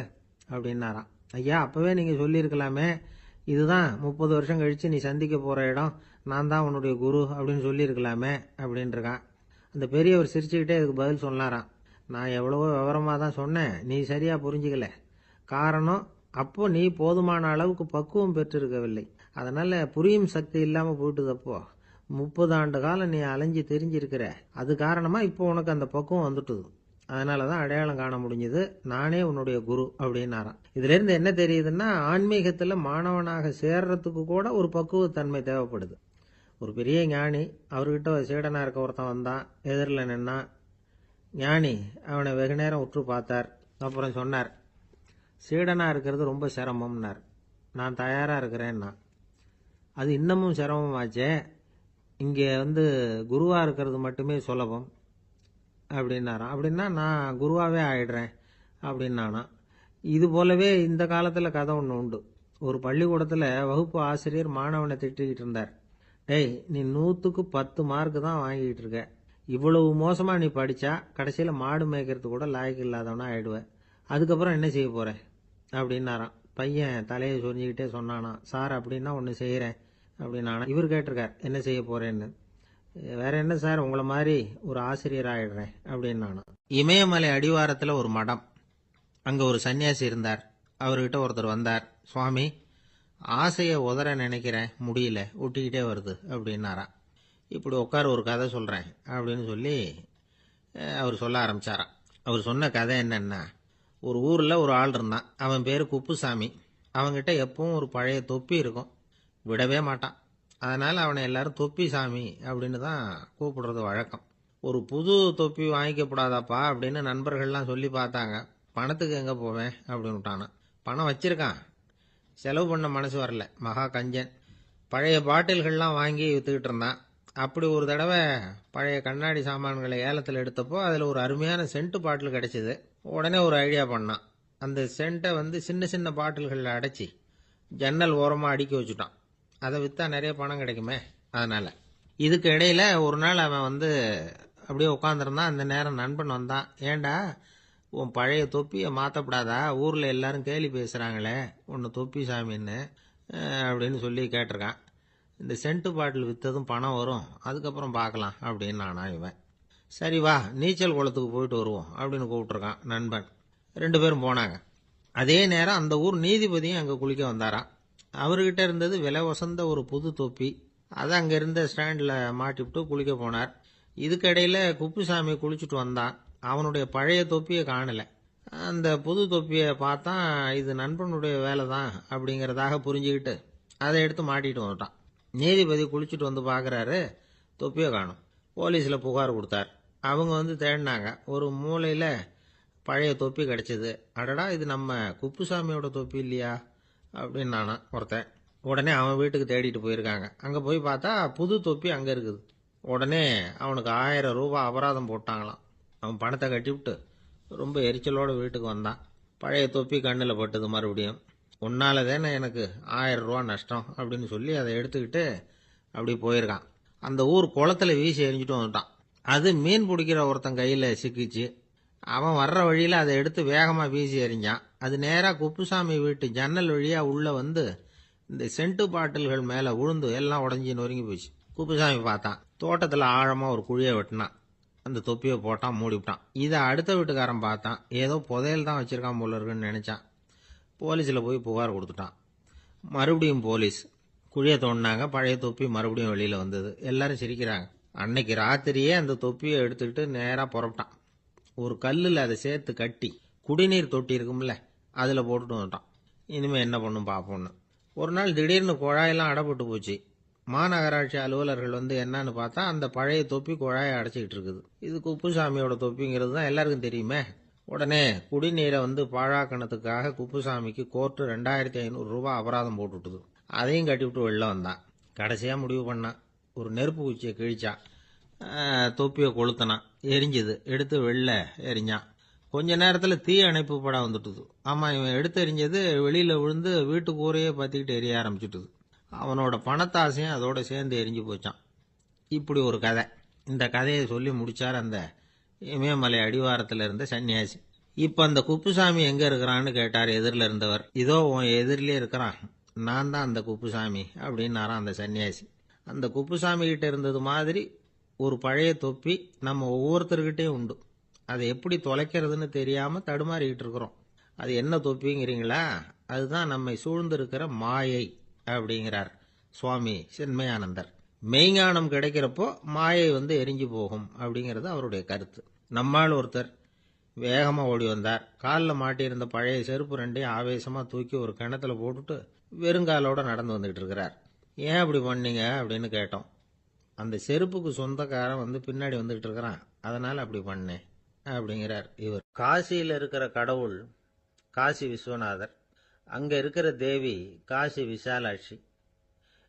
அப்படின்னாராம். ஐயா, அப்போவே நீங்கள் சொல்லியிருக்கலாமே, இதுதான் 30 வருஷம் கழித்து நீ சந்திக்க போகிற இடம், நான் தான் உன்னுடைய குரு அப்படின்னு சொல்லியிருக்கலாமே அப்படின்ட்டுருக்கான். அந்த பெரியவர் சிரிச்சுக்கிட்டே இதுக்கு பதில் சொன்னாராம், நான் எவ்வளவோ விவரமாக தான் சொன்னேன், நீ சரியாக புரிஞ்சிக்கல. காரணம், அப்போ நீ போதுமான அளவுக்கு பக்குவம் பெற்றிருக்கவில்லை. அதனால் புரியும் சக்தி இல்லாமல் போயிட்டுது. அப்போ 30 ஆண்டு காலம் நீ அலைஞ்சு தெரிஞ்சிருக்கிற, அது காரணமாக இப்போ உனக்கு அந்த பக்குவம் வந்துட்டுது. அதனால தான் அடையாளம் காண முடிஞ்சது, நானே உன்னுடைய குரு அப்படின்னாராம். இதுலேருந்து என்ன தெரியுதுன்னா, ஆன்மீகத்தில் மாணவனாக சேர்றதுக்கு கூட ஒரு பக்குவத்தன்மை தேவைப்படுது. ஒரு பெரிய ஞானி, அவர்கிட்ட சீடனாக இருக்க ஒருத்தன் வந்தான், எதிரில் நின்னான். ஞானி அவனை வெகு நேரம் உற்று பார்த்தார். அப்புறம் சொன்னார், சீடனாக இருக்கிறது ரொம்ப சிரமம்னார். நான் தயாராக இருக்கிறேன்னா. அது இன்னமும் சிரமமாச்சே, இங்கே வந்து குருவாக இருக்கிறது மட்டுமே சுலபம் அப்படின்னாராம். அப்படின்னா நான் குருவாகவே ஆயிடுறேன் அப்படின்னானா. இது போலவே இந்த காலத்தில் கதை ஒன்று உண்டு. ஒரு பள்ளிக்கூடத்தில் வகுப்பு ஆசிரியர் மாணவனை திட்டிக்கிட்டு இருந்தார். டேய், நீ 100க்கு 10 மார்க்கு தான் வாங்கிட்டு இருக்க, இவ்வளவு மோசமாக நீ படித்தா கடைசியில் மாடு மேய்க்கிறது கூட லாய்க்கு இல்லாதவனா ஆயிடுவேன், அதுக்கப்புறம் என்ன செய்ய போகிறேன் அப்படின்னாராம். பையன் தலையை சொரிஞ்சிக்கிட்டே சொன்னானா, சார் அப்படின்னா ஒன்று செய்கிறேன் அப்படின்னானா. இவர் கேட்டிருக்கார், என்ன செய்ய போகிறேன்னு. வேற என்ன சார், உங்களை மாதிரி ஒரு ஆசிரியர் ஆயிடுறேன் அப்படின்னானா. இமயமலை அடிவாரத்தில் ஒரு மடம். அங்கே ஒரு சன்னியாசி இருந்தார். அவர்கிட்ட ஒருத்தர் வந்தார். சுவாமி, ஆசையை உதற நினைக்கிறேன், முடியல, ஒட்டிக்கிட்டே வருது அப்படின்னாராம். இப்படி உட்கார, ஒரு கதை சொல்கிறேன் அப்படின்னு சொல்லி அவர் சொல்ல ஆரம்பித்தாராம். அவர் சொன்ன கதை என்னன்னா, ஒரு ஊரில் ஒரு ஆள் இருந்தான். அவன் பேர் குப்புசாமி. அவன்கிட்ட எப்பவும் ஒரு பழைய தொப்பி இருக்கும், விடவே மாட்டான். அதனால் அவனை எல்லாரும் தொப்பி சாமி அப்படின்னு தான் கூப்பிடுறது வழக்கம். ஒரு புது தொப்பி வாங்கிக்கப்படாதாப்பா அப்படின்னு நண்பர்கள்லாம் சொல்லி பார்த்தாங்க. பணத்துக்கு எங்கே போவேன் அப்படின்னு விட்டானான். பணம் வச்சிருக்கான், செலவு பண்ண மனசு வரல, மகா கஞ்சன். பழைய பாட்டில்கள்லாம் வாங்கி விற்றுக்கிட்டு இருந்தான். அப்படி ஒரு தடவை பழைய கண்ணாடி சாமான்களை ஏலத்தில் எடுத்தப்போ அதில் ஒரு அருமையான சென்ட்டு பாட்டில் கிடச்சிது. உடனே ஒரு ஐடியா பண்ணான். அந்த சென்ட்டை வந்து சின்ன சின்ன பாட்டில்களில் அடைச்சி ஜன்னல் ஓரமாக அடுக்கி வச்சுட்டான். அதை விற்றா நிறைய பணம் கிடைக்குமே, அதனால். இதுக்கு இடையில் ஒரு நாள் அவன் வந்து அப்படியே உட்காந்துருந்தான். அந்த நேரம் நண்பன் வந்தான். ஏண்டா, உன் பழைய தொப்பியை மாற்றப்படாதா, ஊரில் எல்லாரும் கேலி பேசுகிறாங்களே உன்னை தொப்பி சாமின்னு அப்படின்னு சொல்லி கேட்டிருக்கான். இந்த சென்ட்டு பாட்டில் விற்றதும் பணம் வரும், அதுக்கப்புறம் பார்க்கலாம் அப்படின்னு நானா இவன். சரி வா, நீச்சல் குளத்துக்கு போயிட்டு வருவோம் அப்படின்னு கூப்பிட்ருக்கான் நண்பன். 2 பேரும் போனாங்க. அதே நேரம் அந்த ஊர் நீதிபதியும் அங்கே குளிக்க வந்தாராம். அவர்கிட்ட இருந்தது விலை வசந்த ஒரு புது தொப்பி. அதை அங்கே இருந்த ஸ்டாண்டில் மாட்டிவிட்டு குளிக்க போனார். இதுக்கிடையில் குப்புசாமி குளிச்சுட்டு வந்தான். அவனுடைய பழைய தொப்பியை காணலை. அந்த புது தொப்பியை பார்த்தா இது நண்பனுடைய வேலை தான் அப்படிங்கிறதாக புரிஞ்சுக்கிட்டு அதை எடுத்து மாட்டிட்டு வந்துட்டான். நீதிபதி குளிச்சுட்டு வந்து பார்க்குறாரு, தொப்பியை காணும். போலீஸில் புகார் கொடுத்தார். அவங்க வந்து தேடினாங்க. ஒரு மூலையில் பழைய தொப்பி கிடச்சிது. அடடா, இது நம்ம குப்புசாமியோட தொப்பி இல்லையா அப்படின்னு நானா ஒருத்தன். உடனே அவன் வீட்டுக்கு தேடிட்டு போயிருக்காங்க. அங்கே போய் பார்த்தா புது தொப்பி அங்கே இருக்குது. உடனே அவனுக்கு 1000 ரூபாய் அபராதம் போட்டாங்களாம். அவன் பணத்தை கட்டிவிட்டு ரொம்ப எரிச்சலோடு வீட்டுக்கு வந்தான். பழைய தொப்பி கண்ணில் பட்டது. மறுபடியும், உன்னால தானே எனக்கு 1000 ரூபா நஷ்டம் அப்படின்னு சொல்லி அதை எடுத்துக்கிட்டு அப்படி போயிருக்கான். அந்த ஊர் குளத்தில் வீசி எரிஞ்சிட்டு வந்துட்டான். அது மீன் பிடிக்கிற ஒருத்தன் கையில் சிக்கிச்சு. அவன் வர்ற வழியில் அதை எடுத்து வேகமாக வீசி எறிஞ்சான். அது நேராக குப்புசாமி வீட்டு ஜன்னல் வழியாக உள்ளே வந்து இந்த சென்ட்டு பாட்டில்கள் மேலே விழுந்து எல்லாம் உடஞ்சி நொறுங்கி போச்சு. குப்புசாமி பார்த்தான். தோட்டத்தில் ஆழமாக ஒரு குழியை வெட்டினான். அந்த தொப்பியை போட்டான், மூடிவிட்டான். இதை அடுத்த வீட்டுக்காரன் பார்த்தான். ஏதோ புதையல் தான் வச்சுருக்கான் போல இருக்குன்னு நினச்சான். போலீஸில் போய் புகார் கொடுத்துட்டான். மறுபடியும் போலீஸ் குழியை தோண்டினாங்க. பழைய தொப்பி மறுபடியும் வெளியில் வந்தது. எல்லாரும் சிரிக்கிறாங்க. அன்னைக்கு ராத்திரியே அந்த தொப்பியை எடுத்துக்கிட்டு நேராக புறப்பட்டான். ஒரு கல்லில் அதை சேர்த்து கட்டி குடிநீர் தொட்டி இருக்கும்ல, அதில் போட்டுட்டு வந்துட்டான். இனிமேல் என்ன பண்ணும் பார்ப்போன்னு. ஒரு நாள் திடீர்னு குழாயெல்லாம் அடைப்பட்டு போச்சு. மாநகராட்சி அலுவலர்கள் என்னன்னு பார்த்தா அந்த பழைய தொப்பி குழாயை அடைச்சிக்கிட்டு இருக்குது. இது குப்புசாமியோட தொப்பிங்கிறது தான் எல்லாருக்கும் தெரியுமே. உடனே குடிநீரை பாழாக்கணத்துக்காக குப்புசாமிக்கு கோர்ட்டு 2500 ரூபாய் அபராதம் போட்டுவிட்டுது. அதையும் கட்டிவிட்டு வெளில வந்தான். கடைசியா முடிவு பண்ணான். ஒரு நெருப்பு குச்சியை கிழிச்சான். தொப்பியை கொளுத்தினான். எரிஞ்சுது. எடுத்து வெளில எரிஞ்சான். கொஞ்ச நேரத்தில் தீ அணைப்பு படம் வந்துட்டுது. ஆமா, இவன் எடுத்து எரிஞ்சது வெளியில விழுந்து வீட்டு கூரையே பத்திக்கிட்டு எரிய ஆரம்பிச்சுட்டுது. அவனோட பணத்தாசையும் அதோட சேர்ந்து எரிஞ்சு போச்சான். இப்படி ஒரு கதை. இந்த கதையை சொல்லி முடிச்சார் அந்த இமயமலை அடிவாரத்தில் இருந்த சன்னியாசி. இப்ப அந்த குப்புசாமி எங்க இருக்கிறான்னு கேட்டார் எதிரில் இருந்தவர். இதோ உன் எதிரிலே இருக்கிறான், நான் தான் அந்த குப்புசாமி அப்படின்னாராம் அந்த சன்னியாசி. அந்த குப்புசாமி கிட்ட இருந்தது மாதிரி ஒரு பழைய தொப்பி நம்ம ஒவ்வொருத்தர்கிட்டையும் உண்டு. அதை எப்படி தொலைக்கிறதுன்னு தெரியாம தடுமாறிக்கிட்டு இருக்கிறோம். அது என்ன தொப்பிங்கிறீங்களா? அதுதான் நம்மை சூழ்ந்திருக்கிற மாயை அப்படிங்கிறார் சுவாமி சின்மயானந்தர். மெய்ஞானம் கிடைக்கிறப்போ மாயை எரிஞ்சு போகும் அப்படிங்கிறது அவருடைய கருத்து. நம்மால் ஒருத்தர் வேகமா ஓடி வந்தார். காலில் மாட்டியிருந்த பழைய செருப்பு ரெண்டையும் ஆவேசமா தூக்கி ஒரு கிணத்துல போட்டுட்டு வெறுங்காலோட நடந்து வந்துகிட்டு இருக்கிறார். ஏன் அப்படி பண்ணீங்க அப்படின்னு கேட்டோம். அந்த செருப்புக்கு சொந்தக்காரன் பின்னாடி வந்துகிட்டு இருக்கிறான், அதனால அப்படி பண்ணேன் அப்படிங்கிறார் இவர். காசியில் இருக்கிற கடவுள் காசி விஸ்வநாதர், அங்க இருக்கிற தேவி காசி விசாலாட்சி.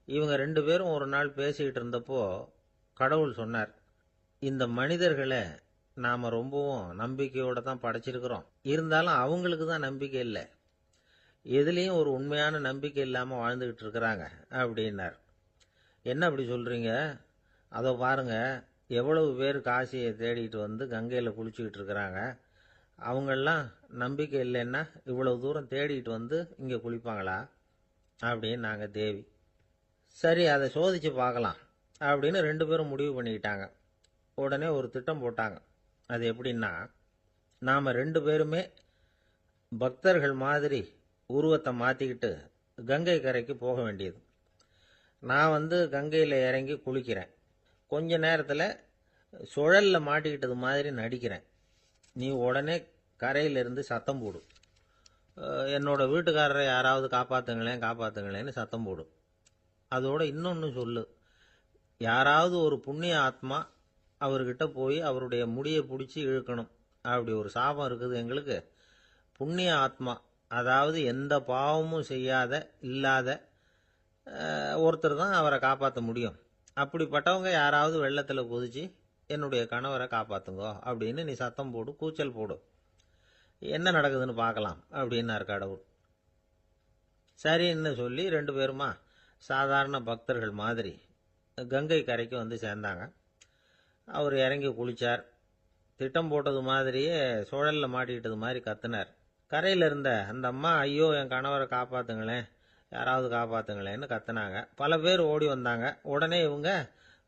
இவங்க 2 பேரும் ஒரு நாள் பேசிக்கிட்டு இருந்தப்போ கடவுள் சொன்னார், இந்த மனிதர்களை நாம ரொம்பவும் நம்பிக்கையோட தான் படைச்சிருக்கிறோம். இருந்தாலும் அவங்களுக்கு தான் நம்பிக்கை இல்லை, எதுலேயும் ஒரு உண்மையான நம்பிக்கை இல்லாமல் வாழ்ந்துகிட்டு இருக்கிறாங்க அப்படின்னார். என்ன அப்படி சொல்றீங்க? அதோ பாருங்க, எவ்வளவு பேர் காசியை தேடிட்டு கங்கையில் குளிச்சுக்கிட்டு இருக்கிறாங்க. அவங்கெல்லாம் நம்பிக்கை இல்லைன்னா இவ்வளவு தூரம் தேடிட்டு இங்கே குளிப்பாங்களா அப்படின்னு நாங்கள் தேவி. சரி, அதை சோதிச்சு பார்க்கலாம் அப்படின்னு 2 பேரும் முடிவு பண்ணிக்கிட்டாங்க. உடனே ஒரு திட்டம் போட்டாங்க. அது எப்படின்னா, நாம் 2 பேருமே பக்தர்கள் மாதிரி உருவத்தை மாற்றிக்கிட்டு கங்கை கரைக்கு போக வேண்டியது. நான் கங்கையில் இறங்கி குளிக்கிறேன். கொஞ்ச நேரத்தில் சுழலில் மாட்டிக்கிட்டது மாதிரி நடிக்கிறேன். நீ உடனே கரையிலிருந்து சத்தம் போடு, என்னோட வீட்டுக்காரரை யாராவது காப்பாற்றுங்களேன் காப்பாற்றுங்களேன்னு சத்தம் போடு. அதோட இன்னொன்று சொல்லு, யாராவது ஒரு புண்ணிய ஆத்மா அவர்கிட்ட போய் அவருடைய முடியை பிடிச்சி இழுக்கணும். அப்படி ஒரு சாபம் இருக்குது எங்களுக்கு. புண்ணிய ஆத்மா, அதாவது எந்த பாவமும் செய்யாத இல்லாத ஒருத்தர் தான் அவரை காப்பாற்ற முடியும். அப்படிப்பட்டவங்க யாராவது வெள்ளத்தில் குதிச்சு என்னுடைய கணவரை காப்பாற்றுங்கோ அப்படின்னு நீ சத்தம் போடு, கூச்சல் போடு, என்ன நடக்குதுன்னு பார்க்கலாம் அப்படின்னார் கடவுள். சரின்னு சொல்லி 2 பேருமா சாதாரண பக்தர்கள் மாதிரி கங்கை கரைக்கு சேர்ந்தாங்க. அவர் இறங்கி குளிச்சார். திட்டம் போட்டது மாதிரியே சுழலில் மாட்டிக்கிட்டது மாதிரி கத்துனார். கரையில் இருந்த அந்த அம்மா, ஐயோ என் கணவரை காப்பாற்றுங்களேன், யாராவது காப்பாற்றுங்களேன்னு கத்துனாங்க. பல பேர் ஓடி வந்தாங்க. உடனே இவங்க,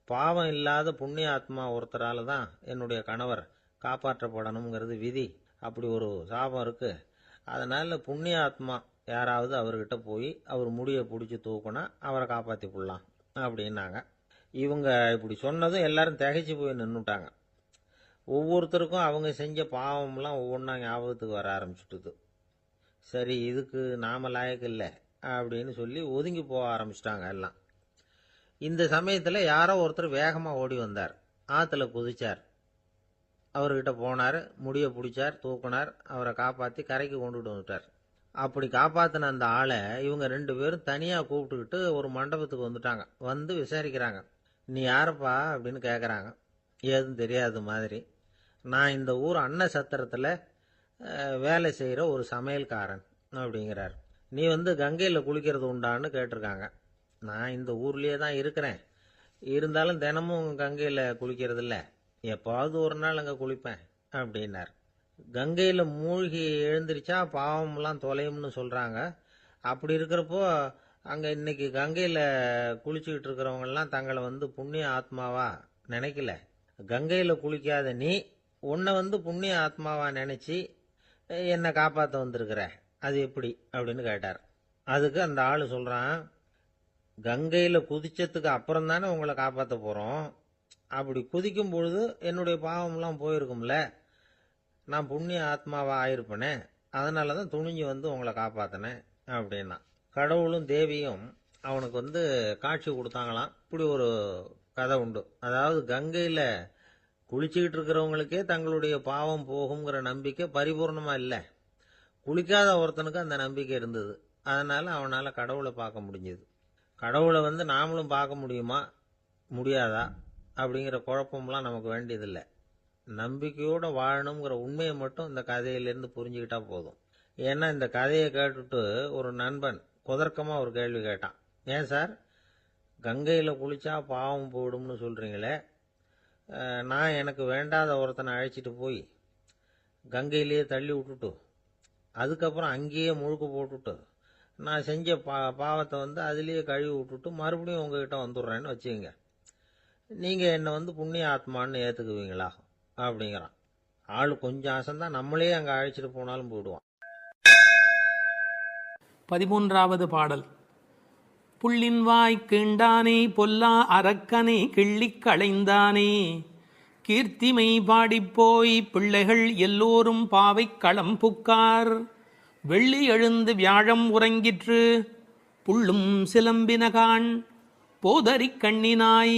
பாவம் இல்லாத புண்ணிய ஆத்மா ஒருத்தரால தான் என்னுடைய கணவர் காப்பாற்றப்படணுங்கிறது விதி, அப்படி ஒரு சாபம் இருக்கு, அதனால புண்ணிய ஆத்மா யாராவது அவர்கிட்ட போய் அவர் முடியை பிடிச்சி தூக்குனா அவரை காப்பாற்றி போடலாம் அப்படின்னாங்க. இவங்க இப்படி சொன்னதும் எல்லாரும் திகைச்சு போய் நின்றுட்டாங்க. ஒவ்வொருத்தருக்கும் அவங்க செஞ்ச பாவம்லாம் ஒவ்வொன்றா ஞாபகத்துக்கு வர ஆரம்பிச்சுட்டுது. சரி, இதுக்கு நாம லாயக்கு இல்லை அப்படின்னு சொல்லி ஒதுங்கி போக ஆரம்பிச்சிட்டாங்க எல்லாம். இந்த சமயத்தில் யாரோ ஒருத்தர் வேகமாக ஓடி வந்தார். ஆற்றுல குதிச்சார். அவர்கிட்ட போனார், முடியை பிடிச்சார், தூக்குனார், அவரை காப்பாற்றி கரைக்கு கொண்டுட்டு வந்துட்டார். அப்படி காப்பாற்றின அந்த ஆளை இவங்க 2 பேரும் தனியாக கூப்பிட்டுக்கிட்டு ஒரு மண்டபத்துக்கு வந்துட்டாங்க. விசாரிக்கிறாங்க. நீ யாரப்பா அப்படின்னு கேட்குறாங்க. ஏதும் தெரியாத மாதிரி. நான் இந்த ஊர் அன்ன சத்திரத்தில் வேலை செய்கிற ஒரு சமையல்காரன் அப்படிங்கிறார். நீ கங்கையில் குளிக்கிறது உண்டான்னு கேட்டிருக்காங்க. நான் இந்த ஊர்லேயே தான் இருக்கிறேன், இருந்தாலும் தினமும் கங்கையில் குளிக்கிறது இல்லை, எப்பாவது ஒரு நாள் அங்கே குளிப்பேன் அப்படின்னார். கங்கையில் மூழ்கி எழுந்திரிச்சா பாவம்லாம் தொலையும்னு சொல்கிறாங்க. அப்படி இருக்கிறப்போ அங்கே இன்னைக்கு கங்கையில் குளிச்சுக்கிட்டு இருக்கிறவங்கெல்லாம் தங்களை புண்ணிய ஆத்மாவா நினைக்கல. கங்கையில் குளிக்காத நீ உன்னை புண்ணிய ஆத்மாவா நினச்சி என்னை காப்பாற்ற வந்திருக்கிற, அது எப்படி அப்படின்னு கேட்டார். அதுக்கு அந்த ஆள் சொல்கிறான், கங்கையில் குதிச்சதுக்கு அப்புறம் தானே உங்களை காப்பாற்ற போகிறோம், அப்படி குதிக்கும் பொழுது என்னுடைய பாவம்லாம் போயிருக்கும்ல, நான் புண்ணிய ஆத்மாவா ஆயிருப்பேனே, அதனால தான் துணிஞ்சு உங்களை காப்பாற்றினேன் அப்படின்னா. கடவுளும் தேவியும் அவனுக்கு காட்சி கொடுத்தாங்களாம். இப்படி ஒரு கதை உண்டு. அதாவது கங்கையில் குளிச்சுக்கிட்டு இருக்கிறவங்களுக்கே தங்களுடைய பாவம் போகுங்கிற நம்பிக்கை பரிபூர்ணமா இல்லை. குளிக்காத ஒருத்தனுக்கு அந்த நம்பிக்கை இருந்தது. அதனால அவனால் கடவுளை பார்க்க முடிஞ்சது. கடவுளை நாமளும் பார்க்க முடியுமா முடியாதா அப்படிங்கிற குழப்பம்லாம் நமக்கு வேண்டியதில்லை. நம்பிக்கையோடு வாழணுங்கிற உண்மையை மட்டும் இந்த கதையிலேருந்து புரிஞ்சுக்கிட்டா போதும். ஏன்னா இந்த கதையை கேட்டுட்டு ஒரு நண்பன் குதர்க்கமாக ஒரு கேள்வி கேட்டான். ஏன் சார், கங்கையில் குளிச்சா பாவம் போயிடும்னு சொல்கிறீங்களே, நான் எனக்கு வேண்டாத ஒருத்தனை அழைச்சிட்டு போய் கங்கையிலேயே தள்ளி விட்டுட்டு அதுக்கப்புறம் அங்கேயே முழுக்க போட்டுட்டு நான் செஞ்ச பாவத்தை அதுலேயே கழுவி விட்டுட்டு மறுபடியும் உங்ககிட்ட வந்துடுறேன்னு வச்சுக்கோங்க, நீங்கள் என்னை புண்ணிய ஆத்மான்னு ஏற்றுக்குவீங்களா அப்படிங்கிறான். ஆள் கொஞ்சம் ஆசைந்தான், நம்மளே அங்கே அழைச்சிட்டு போனாலும் போயிடுவான். 13வது பாடல். புள்ளின்வாய் கீண்டானே பொல்லா அரக்கனை கிள்ளிக் களைந்தானே, கீர்த்திமை பாடிப்போய் பிள்ளைகள் எல்லோரும் பாவை களம் புக்கார், வெள்ளி எழுந்து வியாழம் உறங்கிற்று புள்ளும் சிலம்பினகான், போதரிக் கண்ணினாய்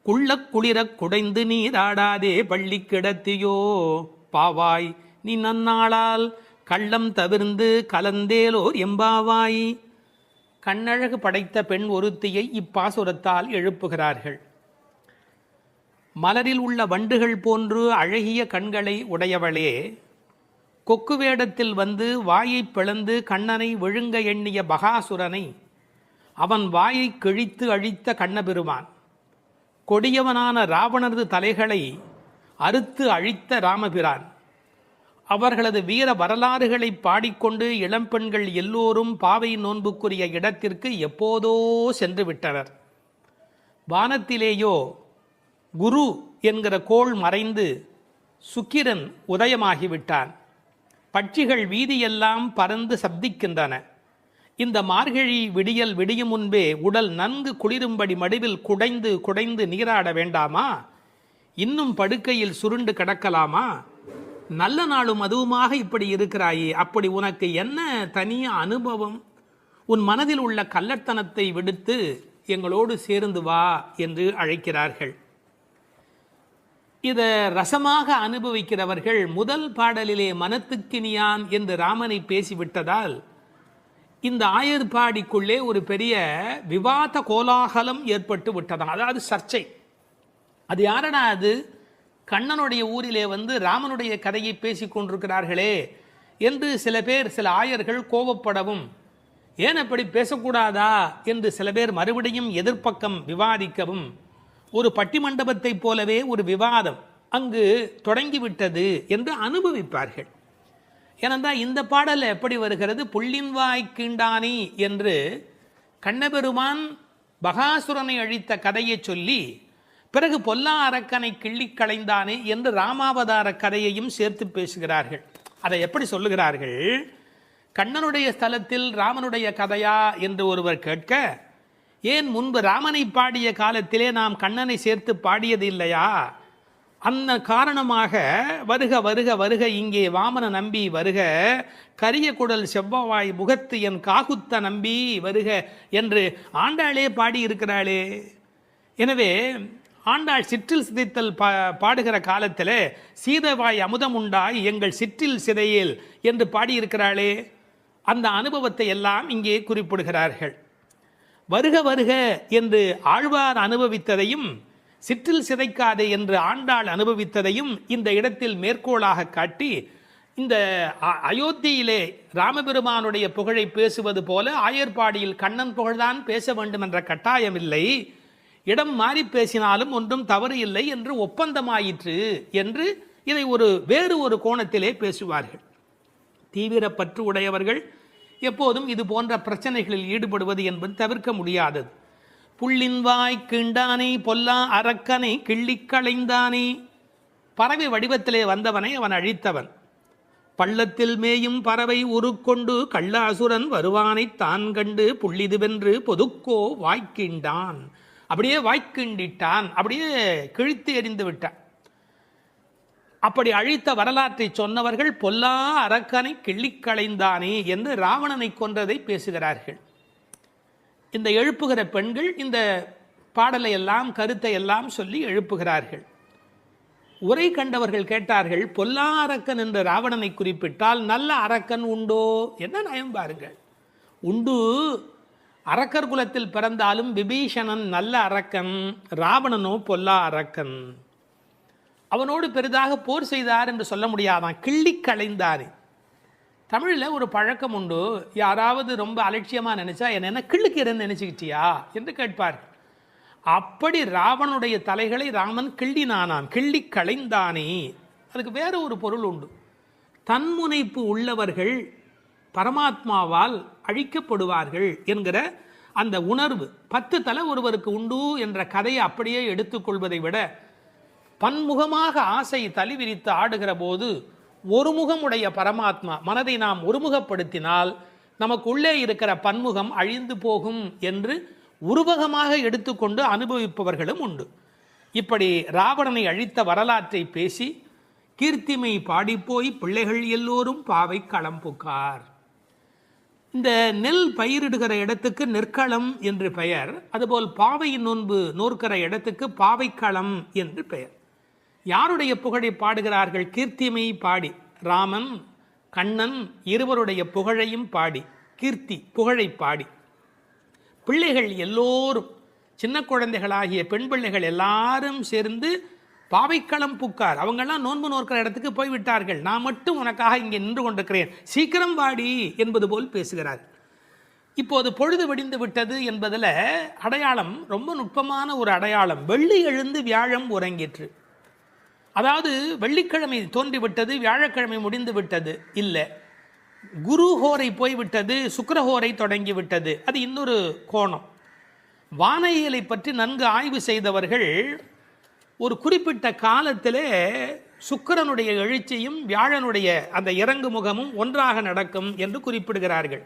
குள்ளக் குளிரக் குடைந்து நீராடாதே பள்ளி கிடத்தியோ, பாவாய் நீ நன்னாளால் கள்ளம் தவிர்ந்து கலந்தேலோர் எம்பாவாய். கண்ணழகு படைத்த பெண் ஒருத்தியை இப்பாசுரத்தால் எழுப்புகிறார்கள். மலரில் உள்ள வண்டுகள் போன்று அழகிய கண்களை உடையவளே, கொக்கு வேடத்தில் வாயை பிளந்து கண்ணனை விழுங்க எண்ணிய பகாசுரனை அவன் வாயை கிழித்து அழித்த கண்ணபெருமான், கொடியவனான ராவணரது தலைகளை அறுத்து அழித்த ராமபிரான், அவர்களது வீர வரலாறுகளை பாடிக்கொண்டு இளம்பெண்கள் எல்லோரும் பாவை நோன்புக்குரிய இடத்திற்கு எப்போதோ சென்று விட்டனர். வானத்திலேயோ குரு என்கிற கோள் மறைந்து சுக்கிரன் உதயமாகிவிட்டான். பட்சிகள் வீதியெல்லாம் பறந்து சப்திக்கின்றன. இந்த மார்கழி விடியல் விடியும் முன்பே உடல் நன்கு குளிரும்படி மடிவில் குடைந்து குடைந்து நீராட வேண்டாமா? இன்னும் படுக்கையில் சுருண்டு கிடக்கலாமா? நல்ல நாளும் அதுவுமாக இப்படி இருக்கிறாயே, அப்படி உனக்கு என்ன தனிய அனுபவம்? உன் மனதில் உள்ள கள்ளத்தனத்தை விடுத்து எங்களோடு சேர்ந்து வா என்று அழைக்கிறார்கள். இதை ரசமாக அனுபவிக்கிறவர்கள் முதல் பாடலிலே மனத்துக்கினியான் என்று ராமனை பேசிவிட்டதால் இந்த ஆயர்பாடிக்குள்ளே ஒரு பெரிய விவாத கோலாகலம் ஏற்பட்டு விட்டதாம். அதாவது சர்ச்சை. அது யாரடா அது? கண்ணனுடைய ஊரிலே ராமனுடைய கதையை பேசி கொண்டிருக்கிறார்களே என்று சில பேர், சில ஆயர்கள் கோபப்படவும், ஏன் அப்படி பேசக்கூடாதா என்று சில பேர் மறுபடியும் எதிர்ப்பக்கம் விவாதிக்கவும், ஒரு பட்டிமண்டபத்தை போலவே ஒரு விவாதம் அங்கு தொடங்கிவிட்டது என்று அனுபவிப்பார்கள். ஏனென்றால் இந்த பாடல் எப்படி வருகிறது? புள்ளின்வாய் கீண்டானி என்று கண்ணபெருமான் பகாசுரனை அழித்த கதையை சொல்லி பிறகு பொல்லா அரக்கனை கிள்ளி களைந்தானே என்று ராமாவதார கதையையும் சேர்த்து பேசுகிறார்கள். அதை எப்படி சொல்லுகிறார்கள்? கண்ணனுடைய ஸ்தலத்தில் ராமனுடைய கதையா என்று ஒருவர் கேட்க, ஏன் முன்பு ராமனை பாடிய காலத்திலே நாம் கண்ணனை சேர்த்து பாடியது இல்லையா? அந்த காரணமாக வருக வருக வருக இங்கே வாமன நம்பி வருக, கரிய குடல் செவ்வவாய் முகத்து என் காகுத்த நம்பி வருக என்று ஆண்டாளே பாடியிருக்கிறாளே. எனவே ஆண்டாள் சிற்றில் சிதைத்தல் பாடுகிற காலத்தில் சீதவாய் அமுதம் உண்டாய் எங்கள் சிற்றில் சிதையேல் என்று பாடியிருக்கிறாளே. அந்த அனுபவத்தை எல்லாம் இங்கே குறிப்பிடுகிறார்கள். வருக வருக என்று ஆழ்வார் அனுபவித்ததையும் சிற்றில் சிதைக்காதே என்று ஆண்டாள் அனுபவித்ததையும் இந்த இடத்தில் மேற்கோளாக காட்டி, இந்த அயோத்தியிலே ராமபெருமானுடைய புகழை பேசுவது போல ஆயர்பாடியில் கண்ணன் புகழ்தான் பேச வேண்டும் என்ற கட்டாயமில்லை, இடம் மாறி பேசினாலும் ஒன்றும் தவறு இல்லை என்று ஒப்பந்தமாயிற்று என்று இதை வேறு ஒரு கோணத்திலே பேசுவார்கள். தீவிர பற்று உடையவர்கள் எப்போதும் இது போன்ற பிரச்சனைகளில் ஈடுபடுவது என்பது தவிர்க்க முடியாதது. புள்ளின்வாய் கீண்டானே பொல்லா அரக்கனை கிள்ளிக் களைந்தானே, பறவை வடிவத்திலே வந்தவனை அவன் அழித்தவன். பள்ளத்தில் மேயும் பறவை உருக்கொண்டு கள்ள அசுரன் வருவானை தான் கண்டு புள்ளிதுவென்று பொதுக்கோ வாய்க்கின்றான், அப்படியே வாய்க்கிண்டிட்டான், அப்படியே கிழித்து எறிந்து விட்டான். அப்படி அழித்த வரலாற்றை சொன்னவர்கள் பொல்லா அரக்கனை கிள்ளிக் களைந்தானே என்று ராவணனை கொன்றதை பேசுகிறார்கள். இந்த எழுப்புகிற பெண்கள் இந்த பாடலை எல்லாம் கருத்தை எல்லாம் சொல்லி எழுப்புகிறார்கள். உரை கண்டவர்கள் கேட்டார்கள், பொல்லா அரக்கன் என்ற ராவணனை குறிப்பிட்டால் நல்ல அரக்கன் உண்டோ? என்ன நயம் பாருங்கள். உண்டு, அரக்கர் குலத்தில் பிறந்தாலும் விபீஷணன் நல்ல அரக்கன், ராவணனோ பொல்லா அரக்கன். அவனோடு பெரிதாக போர் செய்தார் என்று சொல்ல முடியாதான், கிள்ளி களைந்தார். தமிழில் ஒரு பழக்கம் உண்டு, யாராவது ரொம்ப அலட்சியமாக நினைச்சா என்ன கிள்ளுக்கிறேன்னு நினைச்சுக்கிட்டியா என்று கேட்பார். அப்படி ராவனுடைய தலைகளை ராமன் கிள்ளினானான், கிள்ளி களைந்தானே. அதுக்கு வேற ஒரு பொருள் உண்டு. தன்முனைப்பு உள்ளவர்கள் பரமாத்மாவால் அழிக்கப்படுவார்கள் என்கிற அந்த உணர்வு 10 தலை ஒருவருக்கு உண்டு என்ற கதையை அப்படியே எடுத்துக்கொள்வதை விட, பன்முகமாக ஆசை தலி விரித்து ஆடுகிற போது ஒரு முகமுடைய பரமாத்மா மனதை நாம் ஒருமுகப்படுத்தினால் நமக்கு உள்ளே இருக்கிற பன்முகம் அழிந்து போகும் என்று உருவகமாக எடுத்துக்கொண்டு அனுபவிப்பவர்களும் உண்டு. இப்படி ராவணனை அழித்த வரலாற்றை பேசி கீர்த்திமை பாடிப்போய் பிள்ளைகள் எல்லோரும் பாவை களம் புக்கார். இந்த நெல் பயிரிடுகிற இடத்துக்கு நெற்களம் என்று பெயர். அதுபோல் பாவையின் நோன்பு நோற்கிற இடத்துக்கு பாவைக்களம் என்று பெயர். யாருடைய புகழை பாடுகிறார்கள்? கீர்த்திமை பாடி, ராமன் கண்ணன் இருவருடைய புகழையும் பாடி, கீர்த்தி புகழை பாடி, பிள்ளைகள் எல்லோரும் சின்ன குழந்தைகளாகிய பெண் பிள்ளைகள் எல்லாரும் சேர்ந்து பாவைக்களம் புக்கார். அவங்கெல்லாம் நோன்பு நோக்கிற இடத்துக்கு போய்விட்டார்கள், நான் மட்டும் உனக்காக இங்கே நின்று கொண்டிருக்கிறேன், சீக்கிரம் வாடி என்பது போல் பேசுகிறார். இப்போது பொழுது விடிந்து விட்டது என்பதில் அடையாளம் ரொம்ப நுட்பமான ஒரு அடையாளம். வெள்ளி எழுந்து வியாழம் உறங்கிற்று. அதாவது வெள்ளிக்கிழமை தோன்றிவிட்டது, வியாழக்கிழமை முடிந்து விட்டது இல்லை, குரு ஹோரை போய்விட்டது, சுக்கிரஹோரை தொடங்கி விட்டது. அது இன்னொரு கோணம். வானியலை பற்றி நன்கு ஆய்வு செய்தவர்கள் ஒரு குறிப்பிட்ட காலத்திலே சுக்கிரனுடைய எழுச்சியும் வியாழனுடைய அந்த இறங்கு முகமும் ஒன்றாக நடக்கும் என்று குறிப்பிடுகிறார்கள்.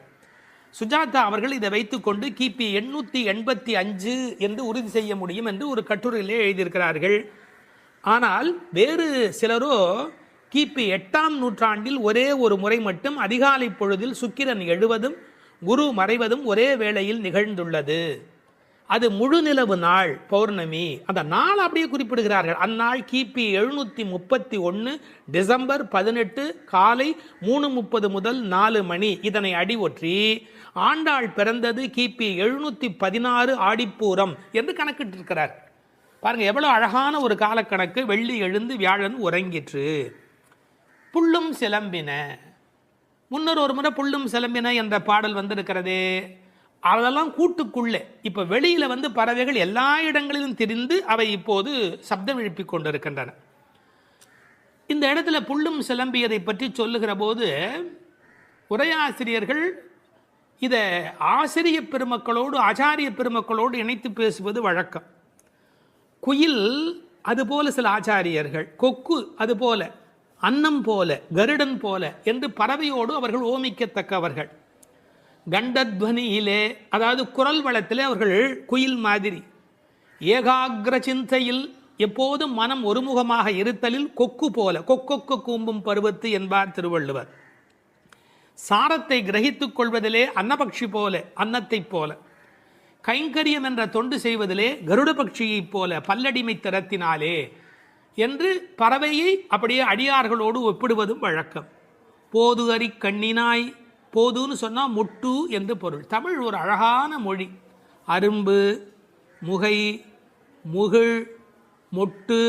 சுஜாதா அவர்கள் இதை வைத்துக்கொண்டு கிபி 885 என்று உறுதி செய்ய முடியும் என்று ஒரு கட்டுரையிலே எழுதியிருக்கிறார்கள். ஆனால் வேறு சிலரோ கிபி 8ஆம் நூற்றாண்டில் ஒரே ஒரு முறை மட்டும் அதிகாலை பொழுதில் சுக்கிரன் எழுவதும் குரு மறைவதும் ஒரே வேளையில் நிகழ்ந்துள்ளது. அது முழு நிலவு நாள், பௌர்ணமி. அந்த நாள் அப்படியே குறிப்பிடுகிறார்கள். அந்நாள் கிபி 731 டிசம்பர் 18 காலை 3:30 முதல் 4 மணி. இதனை அடி ஒற்றி ஆண்டாள் பிறந்தது கிபி 716 ஆடிப்பூரம் என்று கணக்கிட்டிருக்கிறார். பாருங்க எவ்வளவு அழகான ஒரு காலக்கணக்கு. வெள்ளி எழுந்து வியாழன் உறங்கிற்று. புள்ளும் சிலம்பின. முன்னர் ஒரு முறை புள்ளும் சிலம்பின என்ற பாடல் வந்திருக்கிறதே, அதெல்லாம் கூட்டுக்குள்ளே. இப்போ வெளியில் பறவைகள் எல்லா இடங்களிலும் திரிந்து அவை இப்போது சப்தம் எழுப்பி கொண்டிருக்கின்றன. இந்த இடத்துல புள்ளும் சிலம்பியதை பற்றி சொல்லுகிற போது உரையாசிரியர்கள் இதை ஆசிரிய பெருமக்களோடு ஆச்சாரிய பெருமக்களோடு இணைத்து பேசுவது வழக்கம். குயில் அதுபோல சில ஆச்சாரியர்கள், கொக்கு அதுபோல, அன்னம் போல, கருடன் போல என்று பறவையோடு அவர்கள் ஓமிக்கத்தக்கவர்கள். கண்டத்வனியிலே, அதாவது குரல் வளத்திலே அவர்கள் குயில் மாதிரி. ஏகாகிர சிந்தையில், எப்போதும் மனம் ஒருமுகமாக இருத்தலில் கொக்கு போல, கொக்கொக்கு கூம்பும் பருவத்து என்பார் திருவள்ளுவர். சாரத்தை கிரகித்துக் கொள்வதிலே அன்னபக்ஷி போல, அன்னத்தை போல. கைங்கரியம் என்ற தொண்டு செய்வதிலே கருட பட்சியைப் போல, பல்லடிமை திறத்தினாலே என்று பறவையை அப்படியே அடியார்களோடு ஒப்பிடுவதும் வழக்கம். போது அறி கண்ணினாய், போதுன்னு சொன்னால் மொட்டு என்று பொருள். தமிழ் ஒரு அழகான மொழி. அரும்பு, முகை, முகிழ், மொட்டு,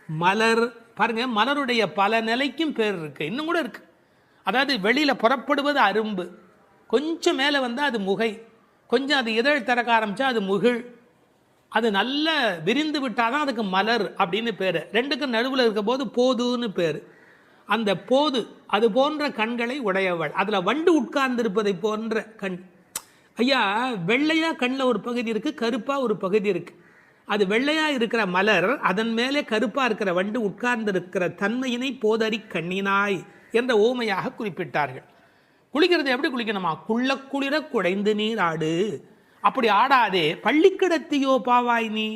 மலர். பாருங்க, மலருடைய பல நிலைக்கும் பேர் இருக்கு, இன்னும் கூட இருக்கு. அதாவது வெளியில் புறப்படுவது அரும்பு, கொஞ்சம் மேலே வந்தால் அது முகை, கொஞ்சம் அது இதழ் திறக்க ஆரம்பித்தா அது முகிழ், அது நல்ல விரிந்து விட்டால் தான் அதுக்கு மலர் அப்படின்னு பேர். ரெண்டுக்கும் நடுவில் இருக்க போது போதுன்னு பேர். அந்த போது அது போன்ற கண்களை உடையவள். அதில் வண்டு உட்கார்ந்திருப்பதை போன்ற கண். ஐயா, வெள்ளையாக கண்ணில் ஒரு பகுதி இருக்குது, கருப்பாக ஒரு பகுதி இருக்குது. அது வெள்ளையாக இருக்கிற மலர், அதன் மேலே கருப்பாக இருக்கிற வண்டு உட்கார்ந்திருக்கிற தன்மையினை போதறி கண்ணினாய் என்ற ஓமையாக குறிப்பிட்டார்கள். குளிக்கிறது எப்படி குளிக்கணுமா? குள்ள குளிர குடைந்து நீர் ஆடு. அப்படி ஆடாதே, பள்ளிக்கிடத்தியோ பாவாய் நீ.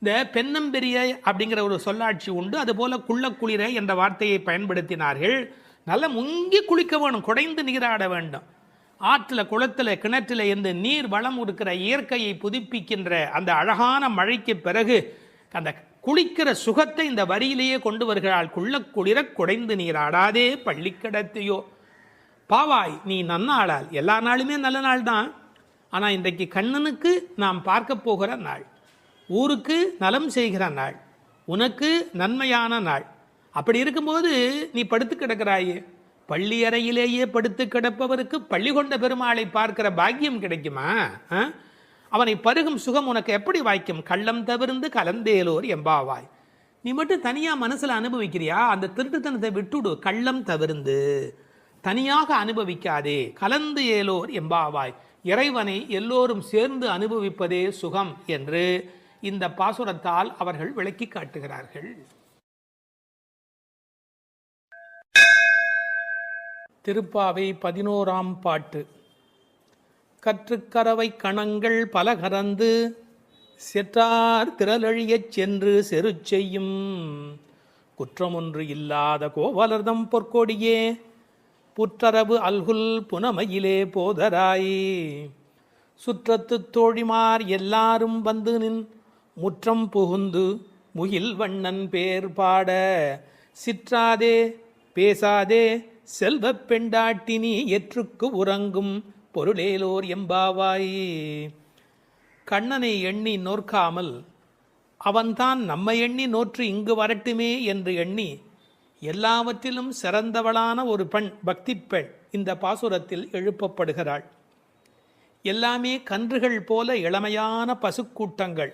இந்த பெண்ணம்பெரிய அப்படிங்கிற ஒரு சொல்லாட்சி உண்டு. அதுபோல குள்ள குளிர என்ற வார்த்தையை பயன்படுத்தினார்கள். நல்லா முங்கி குளிக்க வேணும், குடைந்து நீராட வேண்டும். ஆற்றில் குளத்தில் கிணற்றில் இந்த நீர் வளம் இருக்கிற இயற்கையை புதுப்பிக்கின்ற அந்த அழகான மழைக்கு பிறகு அந்த குளிக்கிற சுகத்தை இந்த வரியிலேயே கொண்டு வருகிறாள். குள்ள குளிர குடைந்து நீராடாதே பள்ளி கிடத்தையோ. பாவாய் நீ நன்னாளால். எல்லா நாளுமே நல்ல நாள் தான். ஆனால் இன்றைக்கு கண்ணனுக்கு நாம் பார்க்க போகிற நாள், ஊருக்கு நலம் செய்கிற நாள், உனக்கு நன்மையான நாள். அப்படி இருக்கும்போது நீ படுத்து கிடக்கிறாயே, பள்ளி அறையிலேயே படுத்து கிடப்பவருக்கு பள்ளி கொண்ட பெருமாளை பார்க்கிற பாக்கியம் கிடைக்குமா? அவனை பருகும் சுகம் உனக்கு எப்படி வாய்க்கும்? கள்ளம் தவிர்ந்து கலந்தேலோர் எம்பாவாய். நீ மட்டும் தனியாக மனசில் அனுபவிக்கிறியா? அந்த திருட்டுத்தனத்தை விட்டுடு. கள்ளம் தவிர்ந்து தனியாக அனுபவிக்காதே. கலந்து ஏலோர் எம்பாவாய். இறைவனை எல்லோரும் சேர்ந்து அனுபவிப்பதே சுகம் என்று இந்த பாசுரத்தால் அவர்கள் விளக்கி காட்டுகிறார்கள். திருப்பாவை 11ஆம் பாட்டு. கற்றுக்கரவை கணங்கள் பல கறந்து செற்றார் திரளழியச் சென்று செரு செய்யும் குற்றமொன்று இல்லாத கோவலர்தம் பொற்கொடியே புற்றரவு அல்குல் புனமையிலே போதராய். சுற்றத்து தோழிமார் எல்லாரும் வந்து நின் முற்றம் புகுந்து முகில் வண்ணன் பேர் பாட சிற்றாதே பேசாதே செல்வப் பெண்டாட்டினி எற்றுக்கு உறங்கும் பொருளேலோர் எம்பாவாய். கண்ணனை எண்ணி நோற்காமல் அவன்தான் நம்மை எண்ணி நோற்று இங்கு வரட்டுமே என்று எண்ணி எல்லாவற்றிலும் சிறந்தவளான ஒரு பெண், பக்தி பெண் இந்த பாசுரத்தில் எழுப்பப்படுகிறாள். எல்லாமே கன்றுகள் போல இளமையான பசுக்கூட்டங்கள்,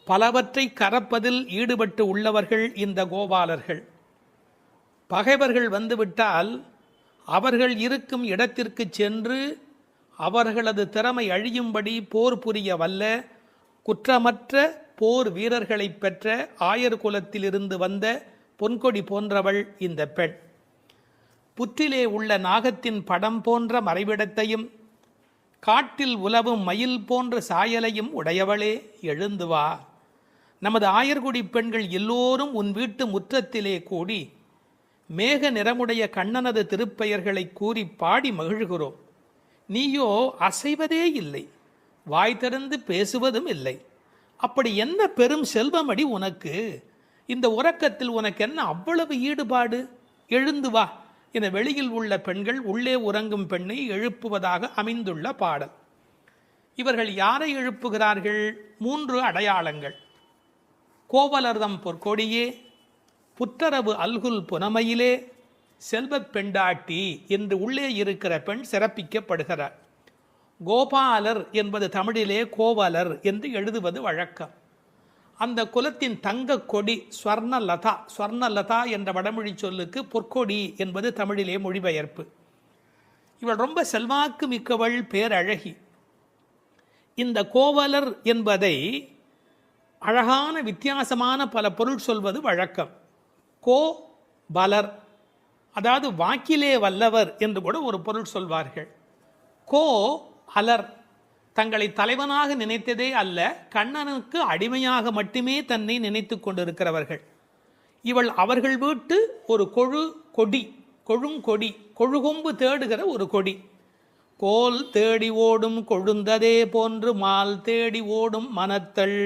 பலவற்றை கறப்பதில் ஈடுபட்டு உள்ளவர்கள் இந்த கோபாலர்கள். பகைவர்கள் வந்துவிட்டால் அவர்கள் இருக்கும் இடத்திற்கு சென்று அவர்களது திறமை அழியும்படி போர் புரிய வல்ல குற்றமற்ற போர் வீரர்களை பெற்ற ஆயர் குலத்திலிருந்து வந்த பொன்கொடி போன்றவள் இந்த பெண். புற்றிலே உள்ள நாகத்தின் படம் போன்ற மறைவிடத்தையும் காட்டில் உலவும் மயில் போன்ற சாயலையும் உடையவளே, எழுந்து வா. நமது ஆயர்குடி பெண்கள் எல்லோரும் உன் வீட்டு முற்றத்திலே கூடி மேக நிறமுடைய கண்ணனது திருப்பெயர்களை கூறி பாடி மகிழ்கிறோம். நீயோ அசைவதே இல்லை, வாய் திறந்து பேசுவதும் இல்லை. அப்படி என்ன பெரும் செல்வமடி உனக்கு? இந்த உறக்கத்தில் உனக்கு என்ன அவ்வளவு ஈடுபாடு? எழுந்து வா என வெளியில் உள்ள பெண்கள் உள்ளே உறங்கும் பெண்ணை எழுப்புவதாக அமைந்துள்ள பாடல். இவர்கள் யாரை எழுப்புகிறார்கள்? 3 அடையாளங்கள். கோவலர்தம் பொற்கொடியே, புற்றரவு அல்குல் புனமையிலே, செல்வப் பெண்டாட்டி என்று உள்ளே இருக்கிற பெண் சிறப்பிக்கப்படுகிறார். கோபாலர் என்பது தமிழிலே கோவலர் என்று எழுதுவது வழக்கம். அந்த குலத்தின் தங்க கொடி ஸ்வர்ணலதா. ஸ்வர்ணலதா என்ற வடமொழி சொல்லுக்கு பொற்கொடி என்பது தமிழிலே மொழிபெயர்ப்பு. இவள் ரொம்ப செல்வாக்கு மிக்கவள், பேரழகி. இந்த கோவலர் என்பதை அழகான வித்தியாசமான பல பொருள் சொல்வது வழக்கம். கோ பலர், அதாவது வாக்கிலே வல்லவர் என்று கூட ஒரு பொருள் சொல்வார்கள். கோ அலர், தங்களை தலைவனாக நினைத்ததே அல்ல, கண்ணனுக்கு அடிமையாக மட்டுமே தன்னை நினைத்து கொண்டிருக்கிறவர்கள். இவள் அவர்கள் வீட்டு ஒரு கொடி, கொழுங்கொடி, கொழுகொம்பு தேடுகிற ஒரு கொடி. கோல் தேடி ஓடும் கொழுந்ததே போன்று மால் தேடி ஓடும் மனத்தள்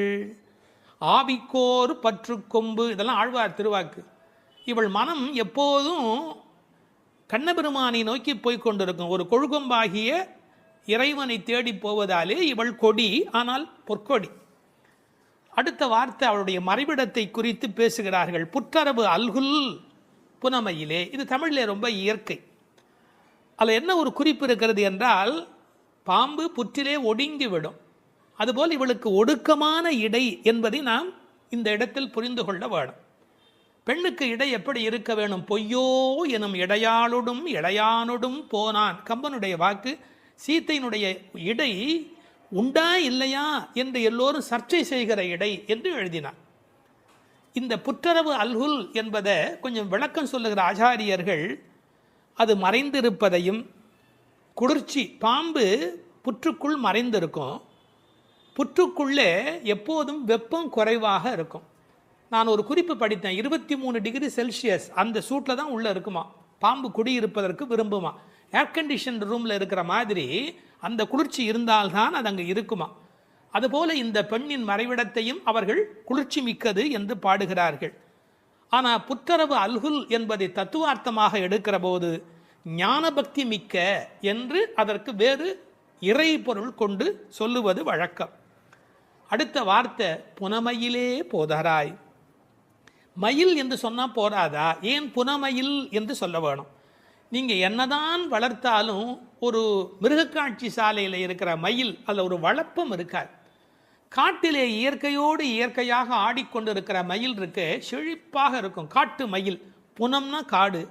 ஆவிக்கோர் பற்று கொம்பு. இதெல்லாம் ஆழ்வார் திருவாக்கு. இவள் மனம் எப்போதும் கண்ணபெருமானை நோக்கி போய்கொண்டிருக்கும். ஒரு கொழுகொம்பாகிய இறைவனை தேடி போவதாலே இவள் கொடி, ஆனால் பொற்கொடி. அடுத்த வார்த்தை அவளுடைய மறைவிடத்தை குறித்து பேசுகிறார்கள். புற்றரவு அல்குல் புனமையிலே. இது தமிழிலே ரொம்ப இயற்கை. அதில் என்ன ஒரு குறிப்பு இருக்கிறது என்றால், பாம்பு புற்றிலே ஒடுங்கிவிடும். அதுபோல் இவளுக்கு ஒடுக்கமான இடை என்பதை நாம் இந்த இடத்தில் புரிந்து கொள்ள வேணும். பெண்ணுக்கு இடை எப்படி இருக்க வேணும்? பொய்யோ எனும் இடையாளொடும் இளையானொடும் போனான். கம்பனுடைய வாக்கு. சீத்தையினுடைய இடை உண்டா இல்லையா என்று எல்லோரும் சர்ச்சை செய்கிற இடை என்று எழுதினார். இந்த புற்றரவு அல்குல் என்பதை கொஞ்சம் விளக்கம் சொல்லுகிற ஆச்சாரியர்கள் அது மறைந்திருப்பதையும், குளிர்ச்சி, பாம்பு புற்றுக்குள் மறைந்திருக்கும், புற்றுக்குள்ளே எப்போதும் வெப்பம் குறைவாக இருக்கும். நான் ஒரு குறிப்பு படித்தேன், 23 டிகிரி செல்சியஸ் அந்த சூட்டில் தான் உள்ளே இருக்குமா பாம்பு குடியிருப்பதற்கு விரும்புமா. ஏர் கண்டிஷன் ரூமில் இருக்கிற மாதிரி அந்த குளிர்ச்சி இருந்தால்தான் அது அங்கே இருக்குமா. அதுபோல இந்த பெண்ணின் மறைவிடத்தையும் அவர்கள் குளிர்ச்சி மிக்கது என்று பாடுகிறார்கள். ஆனால் புற்றரவு அல்குல் என்பதை தத்துவார்த்தமாக எடுக்கிற போது ஞானபக்தி மிக்க என்று அதற்கு வேறு இறை பொருள் கொண்டு சொல்லுவது வழக்கம். அடுத்த வார்த்தை புனமயிலே போதராய். மயில் என்று சொன்னால் போராதா, ஏன் புனமயில் என்று சொல்ல வேணும்? நீங்கள் என்னதான் வளர்த்தாலும் ஒரு மிருகக்காட்சி சாலையில் இருக்கிற மயில் அதில் ஒரு வளப்பம் இருக்காது. காட்டிலே இயற்கையோடு இயற்கையாக ஆடிக்கொண்டிருக்கிற மயில் இருக்கு, செழிப்பாக இருக்கும். காட்டு மயில், புனம்னா காடு,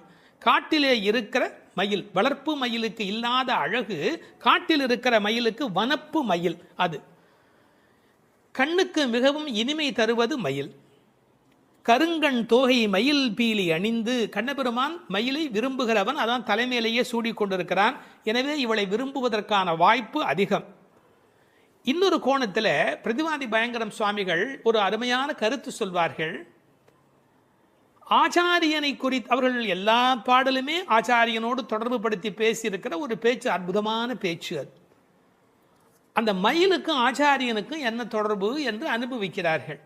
காட்டிலே இருக்கிற மயில். வளர்ப்பு மயிலுக்கு இல்லாத அழகு காட்டில் இருக்கிற மயிலுக்கு வனப்பு மயில். அது கண்ணுக்கு மிகவும் இனிமை தருவது மயில். கருங்கண் தோகை மயில் பீலி அணிந்து, கண்ணபெருமான் மயிலை விரும்புகிறவன், அதான் தலைமையிலேயே சூடிக்கொண்டிருக்கிறான். எனவே இவளை விரும்புவதற்கான வாய்ப்பு அதிகம். இன்னொரு கோணத்தில் பிரதிவாதி பயங்கரம் சுவாமிகள் ஒரு அருமையான கருத்து சொல்வார்கள். ஆச்சாரியனை குறித்து அவர்கள் எல்லா பாடலுமே ஆச்சாரியனோடு தொடர்பு படுத்தி பேசியிருக்கிற ஒரு பேச்சு, அற்புதமான பேச்சு அது. அந்த மயிலுக்கும் ஆச்சாரியனுக்கும் என்ன தொடர்பு என்று அனுபவிக்கிறார்கள்.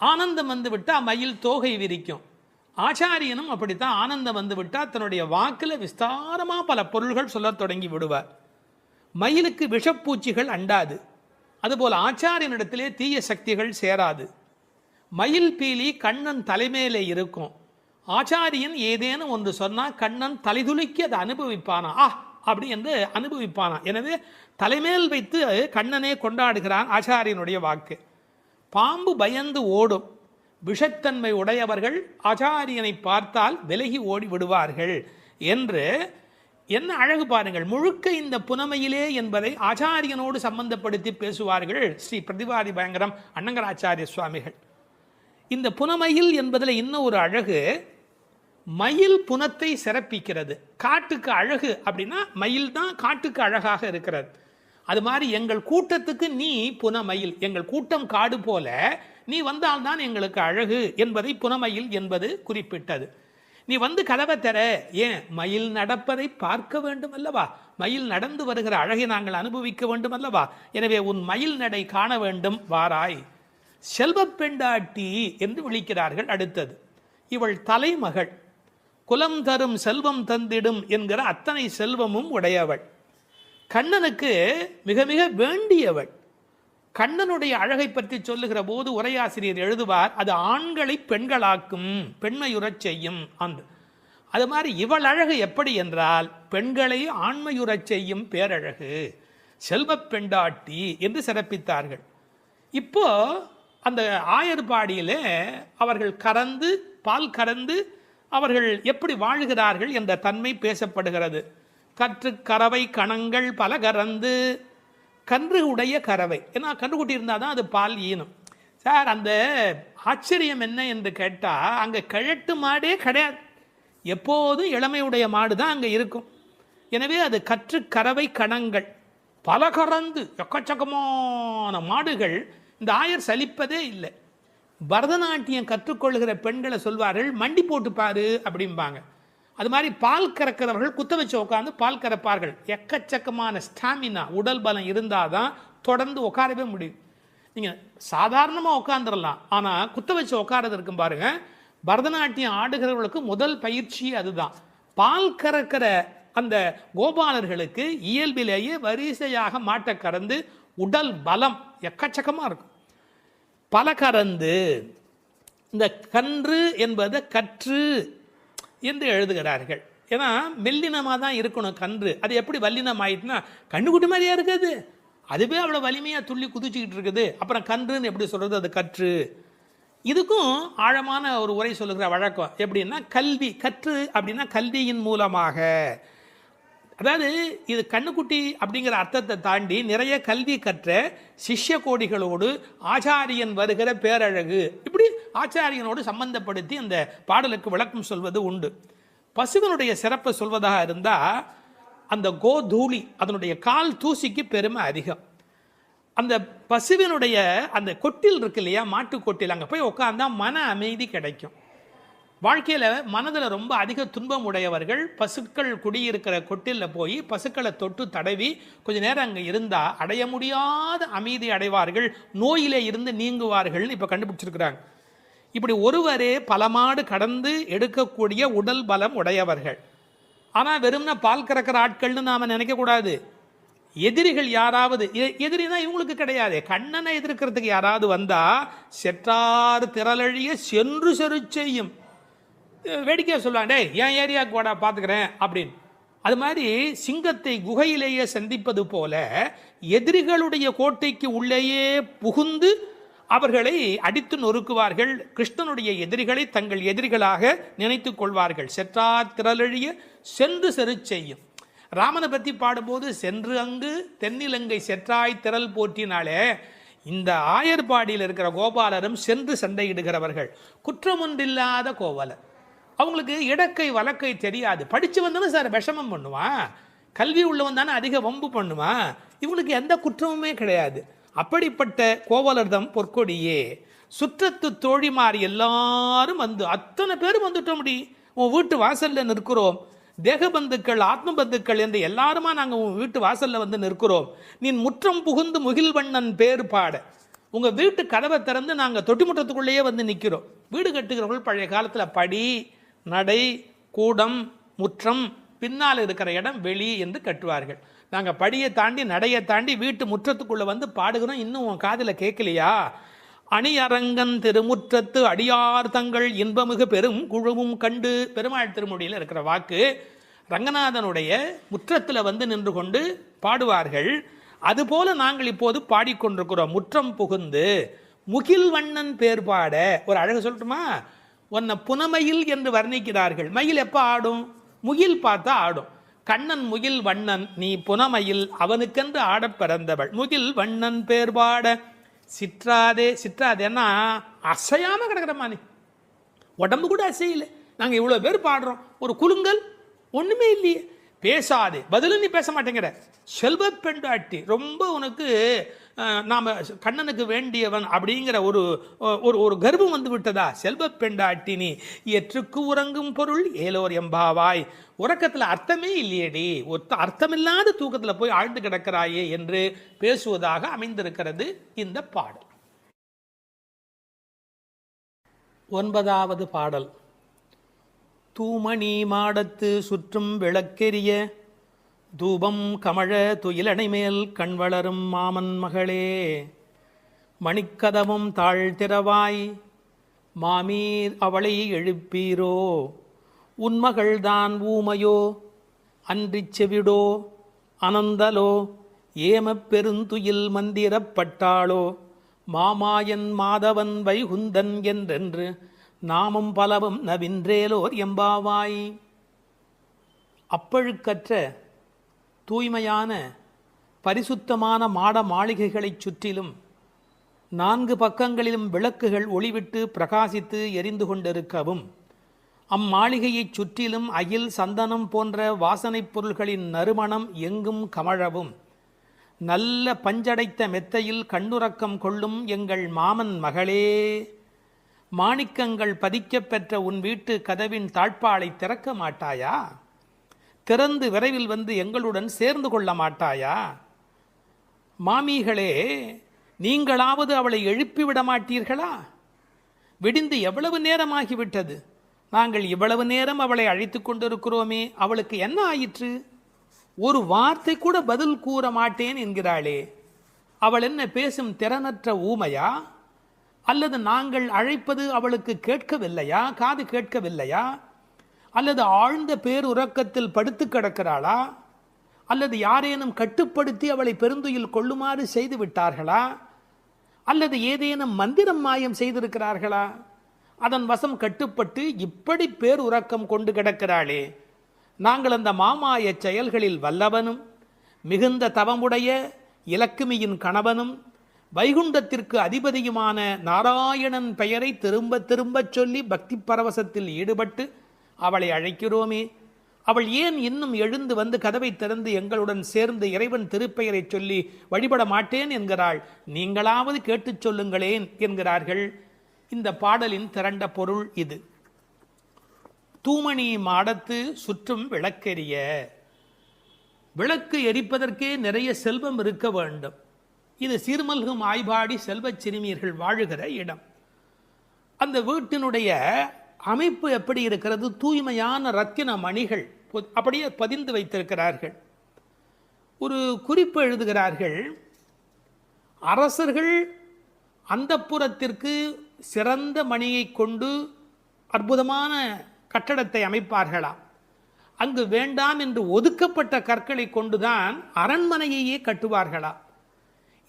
ஆனந்தம் வந்து விட்டால் மயில் தோகை விரிக்கும். ஆச்சாரியனும் அப்படித்தான், ஆனந்தம் வந்து விட்டால் தன்னுடைய வாக்கில் விஸ்தாரமாக பல பொருள்கள் சொல்ல தொடங்கி விடுவார். மயிலுக்கு விஷப்பூச்சிகள் அண்டாது, அதுபோல் ஆச்சாரியனிடத்திலே தீய சக்திகள் சேராது. மயில் பீலி கண்ணன் தலைமையிலே இருக்கும். ஆச்சாரியன் ஏதேனும் ஒன்று சொன்னால் கண்ணன் தலைதுலுக்கி அதை அனுபவிப்பானா, அப்படி என்று அனுபவிப்பானா. எனவே தலைமேல் வைத்து கண்ணனே கொண்டாடுகிறான் ஆச்சாரியனுடைய வாக்கு. பாம்பு பயந்து ஓடும், விஷத்தன்மை உடையவர்கள் ஆச்சாரியனை பார்த்தால் விலகி ஓடி விடுவார்கள் என்று என்ன அழகு பாருங்கள். முழுக்க இந்த புனமையிலே என்பதை ஆச்சாரியனோடு சம்பந்தப்படுத்தி பேசுவார்கள் ஸ்ரீ பிரதிவாதி பயங்கரம் அண்ணங்கராச்சாரிய சுவாமிகள். இந்த புனமையில் என்பதில் இன்னும் ஒரு அழகு, மயில் புனத்தை சிறப்பிக்கிறது. காட்டுக்கு அழகு அப்படின்னா மயில் தான் காட்டுக்கு அழகாக இருக்கிறது. அது மாதிரி எங்கள் கூட்டத்துக்கு நீ புனமயில், எங்கள் கூட்டம் காடு போல நீ வந்தால்தான் எங்களுக்கு அழகு என்பதை புனமயில் என்பது குறிப்பிட்டது. நீ வந்து கதவை தர, ஏன் மயில் நடப்பதை பார்க்க வேண்டும் அல்லவா, மயில் நடந்து வருகிற அழகை நாங்கள் அனுபவிக்க வேண்டும் அல்லவா, எனவே உன் மயில் நடை காண வேண்டும், வாராய். செல்வ பெண்டாட்டி என்று விழிக்கிறார்கள். அடுத்தது, இவள் தலைமகள், குலம் தரும் செல்வம் தந்திடும் என்கிற அத்தனை செல்வமும் உடையவள், கண்ணனுக்கு மிக மிக வேண்டியவள். கண்ணனுடைய அழகை பற்றி சொல்லுகிற போது உரையாசிரியர் எழுதுவார், அது ஆண்களை பெண்களாக்கும், பெண்மையுறச் செய்யும். அது மாதிரி இவள் அழகு எப்படி என்றால் பெண்களை ஆண்மையுறச் செய்யும் பேரழகு, செல்வ பெண்டாட்டி என்று சிறப்பித்தார்கள். இப்போ அந்த ஆயர்பாடியிலே அவர்கள் கறந்து பால் கறந்து அவர்கள் எப்படி வாழ்கிறார்கள் என்ற தன்மை பேசப்படுகிறது. கற்று கறவை கணங்கள் பல கறந்து, கன்று உடைய கறவை, ஏன்னா கன்றுக்குட்டி இருந்தால் தான் அது பால் ஈனும். சார் அந்த ஆச்சரியம் என்ன என்று கேட்டால், அங்கே கிழட்டு மாடே கிடையாது, எப்போதும் இளமையுடைய மாடு தான் அங்கே இருக்கும். எனவே அது கற்று கறவை கணங்கள் பல கறந்து, எக்கச்சக்கமான மாடுகள். இந்த ஆயர் சலிப்பதே இல்லை. பரதநாட்டியம் கற்றுக்கொள்கிற பெண்களை சொல்வார்கள், மண்டி போட்டு பாரு அப்படிம்பாங்க. அது மாதிரி பால் கறக்கிறவர்கள் குத்த வச்சு உட்காந்து பால் கறப்பார்கள். எக்கச்சக்கமான ஸ்டாமினா, உடல் பலம் இருந்தால் தான் தொடர்ந்து உட்காரவே முடியும். நீங்கள் சாதாரணமாக உட்காந்துடலாம், ஆனால் குத்த வச்சு உட்காரது இருக்கும் பாருங்க. பரதநாட்டியம் ஆடுகிறவர்களுக்கு முதல் பயிற்சி அதுதான். பால் கறக்கிற அந்த கோபாலர்களுக்கு இயல்பிலேயே வரிசையாக மாட்டை கறந்து உடல் பலம் எக்கச்சக்கமாக இருக்கும். பல கறந்து, இந்த கன்று என்பதை கற்று என்று எழுதுகிறார்கள். ஏன்னா மெல்லினமாக தான் இருக்கணும் கன்று. அது எப்படி வல்லினம் ஆயிட்டுனா, கண்ணுக்குட்டி மாதிரியா இருக்குது, அதுவே அவ்வளோ வலிமையாக துள்ளி குதிச்சுக்கிட்டு இருக்குது, அப்புறம் கன்றுன்னு எப்படி சொல்கிறது, அது கற்று. இதுக்கும் ஆழமான ஒரு உரை சொல்லுகிற வழக்கம் எப்படின்னா, கல்வி கற்று அப்படின்னா கல்வியின் மூலமாக. அதாவது இது கண்ணுக்குட்டி அப்படிங்கிற அர்த்தத்தை தாண்டி நிறைய கல்வி கற்ற சிஷ்ய கோடிகளோடு ஆச்சாரியன் வருகிற பேரழகு, இப்படி ஆச்சாரியனோடு சம்பந்தப்படுத்தி அந்த பாடலுக்கு விளக்கம் சொல்வது உண்டு. பசுவனுடைய சிறப்பை சொல்வதாக இருந்தால், அந்த கோதூளி, அதனுடைய கால் தூசிக்கு பெருமை அதிகம். அந்த பசுவினுடைய அந்த கொட்டில் இருக்கு இல்லையா, மாட்டு கொட்டில், அங்கே போய் உட்காந்தா மன அமைதி கிடைக்கும். வாழ்க்கையில் மனதில் ரொம்ப அதிக துன்பம் உடையவர்கள் பசுக்கள் குடியிருக்கிற கொட்டிலில் போய் பசுக்களை தொட்டு தடவி கொஞ்ச நேரம் அங்கே இருந்தால் அடைய முடியாத அமைதி அடைவார்கள், நோயிலே இருந்து நீங்குவார்கள் இப்போ கண்டுபிடிச்சிருக்கிறாங்க. இப்படி ஒருவரே பல மாடு கடந்து எடுக்கக்கூடிய உடல் பலம் உடையவர்கள். ஆனால் வெறும்னா பால் கறக்கிற ஆட்கள்னு நாம் நினைக்கக்கூடாது. எதிரிகள் யாராவது, எதிரினா இவங்களுக்கு கிடையாது, கண்ணனை எதிர்க்கிறதுக்கு யாராவது வந்தா செற்றார் திரளழிய சென்று செரு செய்யும். வேடிக்கையாக சொல்லுவாங்க, டே என் ஏரியாவுக்கு வாடா பார்த்துக்கிறேன் அப்படின்னு. அது மாதிரி சிங்கத்தை குகையிலேயே சந்திப்பது போல எதிரிகளுடைய கோட்டைக்கு உள்ளேயே புகுந்து அவர்களை அடித்து நொறுக்குவார்கள். கிருஷ்ணனுடைய எதிரிகளை தங்கள் எதிரிகளாக நினைத்துக் கொள்வார்கள். செற்றார் திரளழிய சென்று செரு செய்யும். ராமனை பற்றி பாடும்போது சென்று அங்கு தென்னிலங்கை செற்றாய் திரள் போற்றினாலே, இந்த ஆயர்பாடியில் இருக்கிற கோபாலரும் சென்று சண்டையிடுகிறவர்கள். குற்றமொன்றில்லாத கோவலர். அவங்களுக்கு இடக்கை வழக்கை தெரியாது. படித்து வந்தாலும் சார் விஷமம் பண்ணுவான், கல்வி உள்ளவன் தானே அதிக வம்பு பண்ணுவான். இவங்களுக்கு எந்த குற்றமுமே கிடையாது. அப்படிப்பட்ட கோவலர்தம் பொற்கொடியே. சுற்றத்து தோழிமார் எல்லாரும் வந்து அத்தனை பேரும் வந்துட்டோம். முடி உன் வீட்டு வாசல்ல நிற்கிறோம். தேகபந்துக்கள் ஆத்ம பந்துக்கள் என்று எல்லாருமா நாங்கள் உன் வீட்டு வாசல்ல வந்து நிற்கிறோம். நீ முற்றம் புகுந்து முகில்வண்ணன் பேர் பாட. உங்க வீட்டு கதவை திறந்து நாங்கள் தொட்டிமுற்றத்துக்குள்ளேயே வந்து நிற்கிறோம். வீடு கட்டுகிறவர்கள் பழைய காலத்தில் படி, நடை, கூடம், முற்றம், பின்னால் இருக்கிற இடம் வெளி என்று கட்டுவார்கள். நாங்கள் படியை தாண்டி நடையை தாண்டி வீட்டு முற்றத்துக்குள்ளே வந்து பாடுகிறோம். இன்னும் உன் காதில் கேட்கலையா? அணியரங்கன் திருமுற்றத்து அடியார் தங்கள் இன்பமிகு பெரும் குழுவும் கண்டு. பெருமாள் திருமொழியில் இருக்கிற வாக்கு. ரங்கநாதனுடைய முற்றத்தில் வந்து நின்று கொண்டு பாடுவார்கள். அதுபோல நாங்கள் இப்போது பாடிக்கொண்டிருக்கிறோம். முற்றம் புகுந்து முகில் வண்ணன் பேர் பாட. ஒரு அழகு சொல்லட்டுமா? உன்னை புனமயில் என்று வர்ணிக்கிறார்கள். மயில் எப்போ ஆடும்? முகில் பார்த்தா ஆடும். கண்ணன் முகில் வண்ணன், நீ புனமயில், அவனுக்கென்று ஆடப் பிறந்தவள். முகில் வண்ணன் பேர் பாட சிற்றாதே. சிற்றாதேன்னா அசையாம கிடக்கிறமா, நீ உடம்பு கூட அசையில. நாங்கள் இவ்வளோ பேர் பாடுறோம், ஒரு குலுங்கல் ஒன்றுமே இல்லையே. பேசாதே, பதிலும் நீ பேச மாட்டேங்கிற. செல்வ பெண்டாட்டி, ரொம்ப உனக்கு நாம் கண்ணனுக்கு வேண்டியவன் அப்படிங்கிற ஒரு ஒரு கர்வம் வந்து விட்டதா? செல்வ பெண்டாட்டி நீ எற்றுக்கு உறங்கும் பொருள் ஏலோர் எம்பாவாய். உறக்கத்தில் அர்த்தமே இல்லையேடி, அர்த்தமில்லாத தூக்கத்தில் போய் ஆழ்ந்து கிடக்கிறாயே என்று பேசுவதாக அமைந்திருக்கிறது இந்த பாடல். 9வது பாடல். தூமணி மாடத்து சுற்றும் விளக்கெரிய தூபம் கமழ துயிலணை மேல் கண் வளரும் மாமன் மகளே. மணிக்கதவும் தாழ்த்திரவாய் மாமீர் அவளை எழுப்பீரோ. உன்மகள்தான் ஊமையோ அன்றிச் செவிடோ அனந்தலோ ஏமப் பெருந்துயில் மந்திரப்பட்டாளோ. மாமாயன் மாதவன் வைகுந்தன் என்றென்று நாமும் பலவும் நவின்றேலோர் எம்பாவாய். அப்பழுக்கற்ற தூய்மையான பரிசுத்தமான மாட மாளிகைகளைச் சுற்றிலும் 4 பக்கங்களிலும் விளக்குகள் ஒளிவிட்டு பிரகாசித்து எரிந்து கொண்டிருக்கவும், அம்மாளிகையைச் சுற்றிலும் அயில் சந்தனம் போன்ற வாசனைப் பொருள்களின் நறுமணம் எங்கும் கமழவும், நல்ல பஞ்சடைத்த மெத்தையில் கண்ணுறக்கம் கொள்ளும் எங்கள் மாமன் மகளே. மாணிக்கங்கள் பதிக்கப் பெற்ற உன் வீட்டு கதவின் தாழ்பாளை திறக்க மாட்டாயா? திறந்து விரைவில் வந்து எங்களுடன் சேர்ந்து கொள்ள மாட்டாயா? மாமிகளே, நீங்களாவது அவளை எழுப்பிவிட மாட்டீர்களா? விடிந்து எவ்வளவு நேரமாகிவிட்டது. நாங்கள் இவ்வளவு நேரம் அவளை அழைத்து கொண்டிருக்கிறோமே, அவளுக்கு என்ன ஆயிற்று? ஒரு வார்த்தை கூட பதில் கூற மாட்டேன் என்கிறாளே. அவள் என்ன பேசும் திறனற்ற ஊமையா? அல்லது நாங்கள் அழைப்பது அவளுக்கு கேட்கவில்லையா? காது கேட்கவில்லையா? அல்லது ஆழ்ந்த பேருறக்கத்தில் படுத்து கிடக்கிறாளா? அல்லது யாரேனும் கட்டுப்படுத்தி அவளை பெருந்துயில் கொள்ளுமாறு செய்து விட்டார்களா? அல்லது ஏதேனும் மந்திரம் மாயம் செய்திருக்கிறார்களா? அதன் வசம் கட்டுப்பட்டு இப்படி பேருறக்கம் கொண்டு கிடக்கிறாளே. நாங்கள் அந்த மாமாய செயல்களில் வல்லவனும் மிகுந்த தவமுடைய இலக்குமியின் கணவனும் வைகுண்டத்திற்கு அதிபதியுமான நாராயணன் பெயரை திரும்ப திரும்பச் சொல்லி பக்தி பரவசத்தில் ஈடுபட்டு அவளை அழைக்கிறோமே. அவள் ஏன் இன்னும் எழுந்து வந்து கதவை திறந்து எங்களுடன் சேர்ந்து இறைவன் திருப்பெயரை சொல்லி வழிபட மாட்டேன் என்கிறாள்? நீங்களாவது கேட்டுச் சொல்லுங்களேன் என்கிறார்கள். இந்த பாடலின் திரண்ட பொருள் இது. தூமணி மாடத்து சுற்றும் விளக்கெரிய. விளக்கு எரிப்பதற்கே நிறைய செல்வம் இருக்க வேண்டும். இது சீர்மல்கும் ஆய்பாடி செல்வச் சிறுமியர்கள் வாழுகிற இடம். அந்த வீட்டினுடைய அமைப்பு எப்படி இருக்கிறது? தூய்மையான ரத்தின மணிகள் அப்படியே பதிந்து வைத்திருக்கிறார்கள். ஒரு குறிப்பு எழுதுகிறார்கள், அரசர்கள் அந்தப்புறத்திற்கு சிறந்த மணியை கொண்டு அற்புதமான கட்டடத்தை அமைப்பார்களாம். அங்கு வேண்டாம் என்று ஒதுக்கப்பட்ட கற்களை கொண்டுதான் அரண்மனையையே கட்டுவார்களாம்.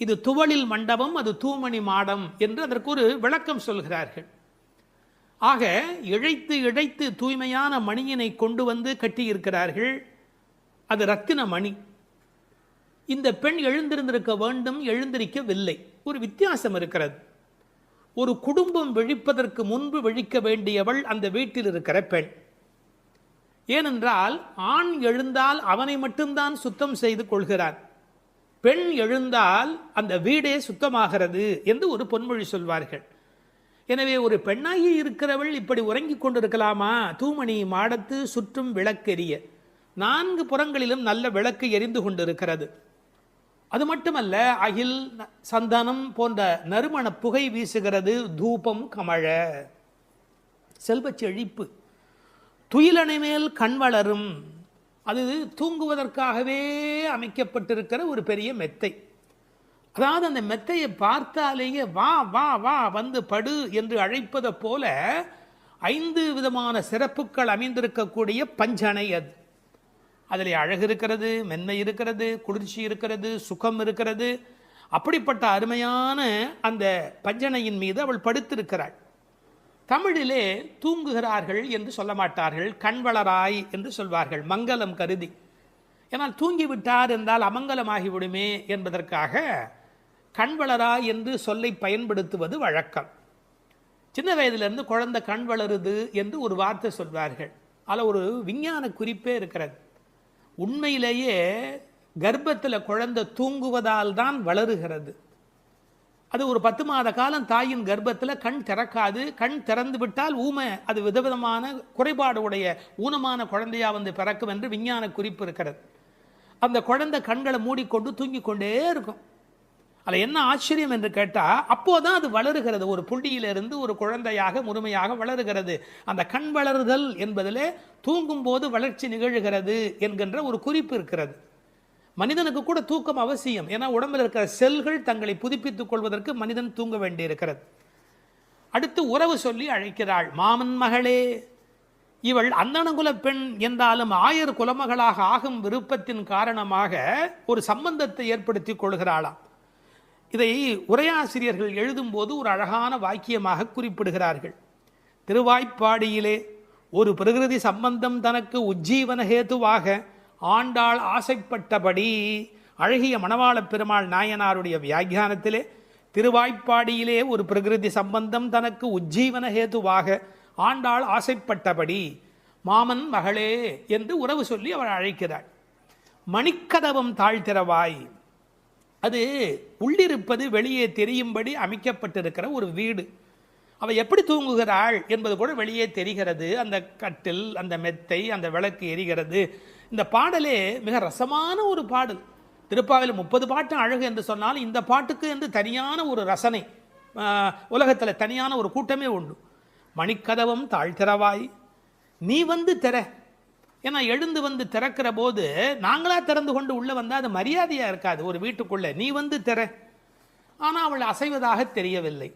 இது துவளில் மண்டபம், அது தூமணி மாடம் என்று அதற்கு ஒரு விளக்கம் சொல்கிறார்கள். ஆக இழைத்து இழைத்து தூய்மையான மணியினை கொண்டு வந்து கட்டியிருக்கிறார்கள். அது ரத்தின மணி. இந்த பெண் எழுந்திருந்திருக்க வேண்டும், எழுந்திருக்கவில்லை. ஒரு வித்தியாசம் இருக்கிறது. ஒரு குடும்பம் விழிப்பதற்கு முன்பு விழிக்க வேண்டியவள் அந்த வீட்டில் இருக்கிற பெண். ஏனென்றால் ஆண் எழுந்தால் அவனை மட்டும்தான் சுத்தம் செய்து கொள்கிறான். பெண் எழுந்தால் அந்த வீடே சுத்தமாகிறது என்று ஒரு பொன்மொழி சொல்வார்கள். எனவே ஒரு பெண்ணாகி இருக்கிறவள் இப்படி உறங்கிக் கொண்டிருக்கலாமா? தூமணி மாடத்து சுற்றும் விளக்கெரிய. 4 புறங்களிலும் நல்ல விளக்கு எரிந்து கொண்டிருக்கிறது. அது மட்டுமல்ல, அகில் சந்தனம் போன்ற நறுமண புகை வீசுகிறது. தூபம் கமழ, செல்வச் செழிப்பு. துயிலணை மேல் கண் வளரும். அது தூங்குவதற்காகவே அமைக்கப்பட்டிருக்கிற ஒரு பெரிய மெத்தை. அதாவது அந்த மெத்தையை பார்த்தாலேயே வா வா வா வந்து படு என்று அழைப்பதை போல 5 விதமான சிறப்புகள் அமைந்திருக்கக்கூடிய பஞ்சனை. அது அதில் அழகு இருக்கிறது, மென்மை இருக்கிறது, குளிர்ச்சி இருக்கிறது, சுகம் இருக்கிறது. அப்படிப்பட்ட அருமையான அந்த பஞ்சனையின் மீது அவள் படுத்திருக்கிறாள். தமிழிலே தூங்குகிறார்கள் என்று சொல்ல மாட்டார்கள், கண்வளராய் என்று சொல்வார்கள், மங்களம் கருதி. ஏன்னால் தூங்கிவிட்டார் என்றால் அமங்கலமாகிவிடுமே என்பதற்காக கண்வளராய் என்று சொல்லை பயன்படுத்துவது வழக்கம். சின்ன வயதிலிருந்து குழந்தை கண் வளருது என்று ஒரு வார்த்தை சொல்வார்கள். அதில் ஒரு விஞ்ஞான குறிப்பே இருக்கிறது. உண்மையிலேயே கர்ப்பத்தில் குழந்தை தூங்குவதால் தான் வளருகிறது. அது ஒரு 10 மாத காலம் தாயின் கர்ப்பத்தில் கண் திறக்காது. கண் திறந்து விட்டால் ஊமை, அது விதவிதமான குறைபாடு உடைய ஊனமான குழந்தையா வந்து பிறக்கும் என்று விஞ்ஞான குறிப்பு இருக்கிறது. அந்த குழந்தை கண்களை மூடிக்கொண்டு தூங்கிக் கொண்டே இருக்கும். அதில் என்ன ஆச்சரியம் என்று கேட்டால், அப்போதான் அது வளருகிறது. ஒரு புள்ளியிலிருந்து ஒரு குழந்தையாக முழுமையாக வளருகிறது. அந்த கண் வளருதல் என்பதிலே தூங்கும் போது வளர்ச்சி நிகழ்கிறது என்கின்ற ஒரு குறிப்பு இருக்கிறது. மனிதனுக்கு கூட தூக்கம் அவசியம். ஏன்னா உடம்பில் இருக்கிற செல்கள் தங்களை புதுப்பித்துக் கொள்வதற்கு மனிதன் தூங்க வேண்டியிருக்கிறது. அடுத்து உறவு சொல்லி அழைக்கிறாள். மாமன் மகளே. இவள் அந்தணகுல பெண் என்றாலும் ஆயர் குலமகளாக ஆகும் விருப்பத்தின் காரணமாக ஒரு சம்பந்தத்தை ஏற்படுத்தி கொள்கிறாளாம். இதை உரையாசிரியர்கள் எழுதும்போது ஒரு அழகான வாக்கியமாக குறிப்பிடுகிறார்கள். திருவாய்ப்பாடியிலே ஒரு பிரகிருதி சம்பந்தம் தனக்கு உஜ்ஜீவன ஹேதுவாக ஆண்டாள் ஆசைப்பட்டபடி. அழகிய மணவாள பெருமாள் நாயனாருடைய வியாக்கியானத்திலே திருவாய்ப்பாடியிலே ஒரு பிரகிருதி சம்பந்தம் தனக்கு உஜ்ஜீவன ஹேதுவாக ஆண்டாள் ஆசைப்பட்டபடி மாமன் மகளே என்று உறவு சொல்லி அவள் அழைக்கிறாள். மணிக்கதவம் தாழ்த்திரவாய். அது உள்ளிருப்பது வெளியே தெரியும்படி அமைக்கப்பட்டிருக்கிற ஒரு வீடு. அவள் எப்படி தூங்குகிறாள் என்பது கூட வெளியே தெரிகிறது. அந்த கட்டில், அந்த மெத்தை, அந்த விளக்கு எரிகிறது. இந்த பாடலே மிக ரசமான ஒரு பாடல். திருப்பாவையில் 30 பாட்டு அழகு என்று சொன்னால் இந்த பாட்டுக்கு என்று தனியான ஒரு ரசனை உலகத்தில் தனியான ஒரு கூட்டமே உண்டு. மணிக்கதவம் தாழ்த்திரவாய், நீ வந்து திற. ஏன்னா எழுந்து வந்து திறக்கிற போது நாங்களா திறந்து கொண்டு உள்ள வந்தால் அது மரியாதையாக இருக்காது ஒரு வீட்டுக்குள்ளே. நீ வந்து திற. ஆனால் அவள் அசைவதாக தெரியவில்லை.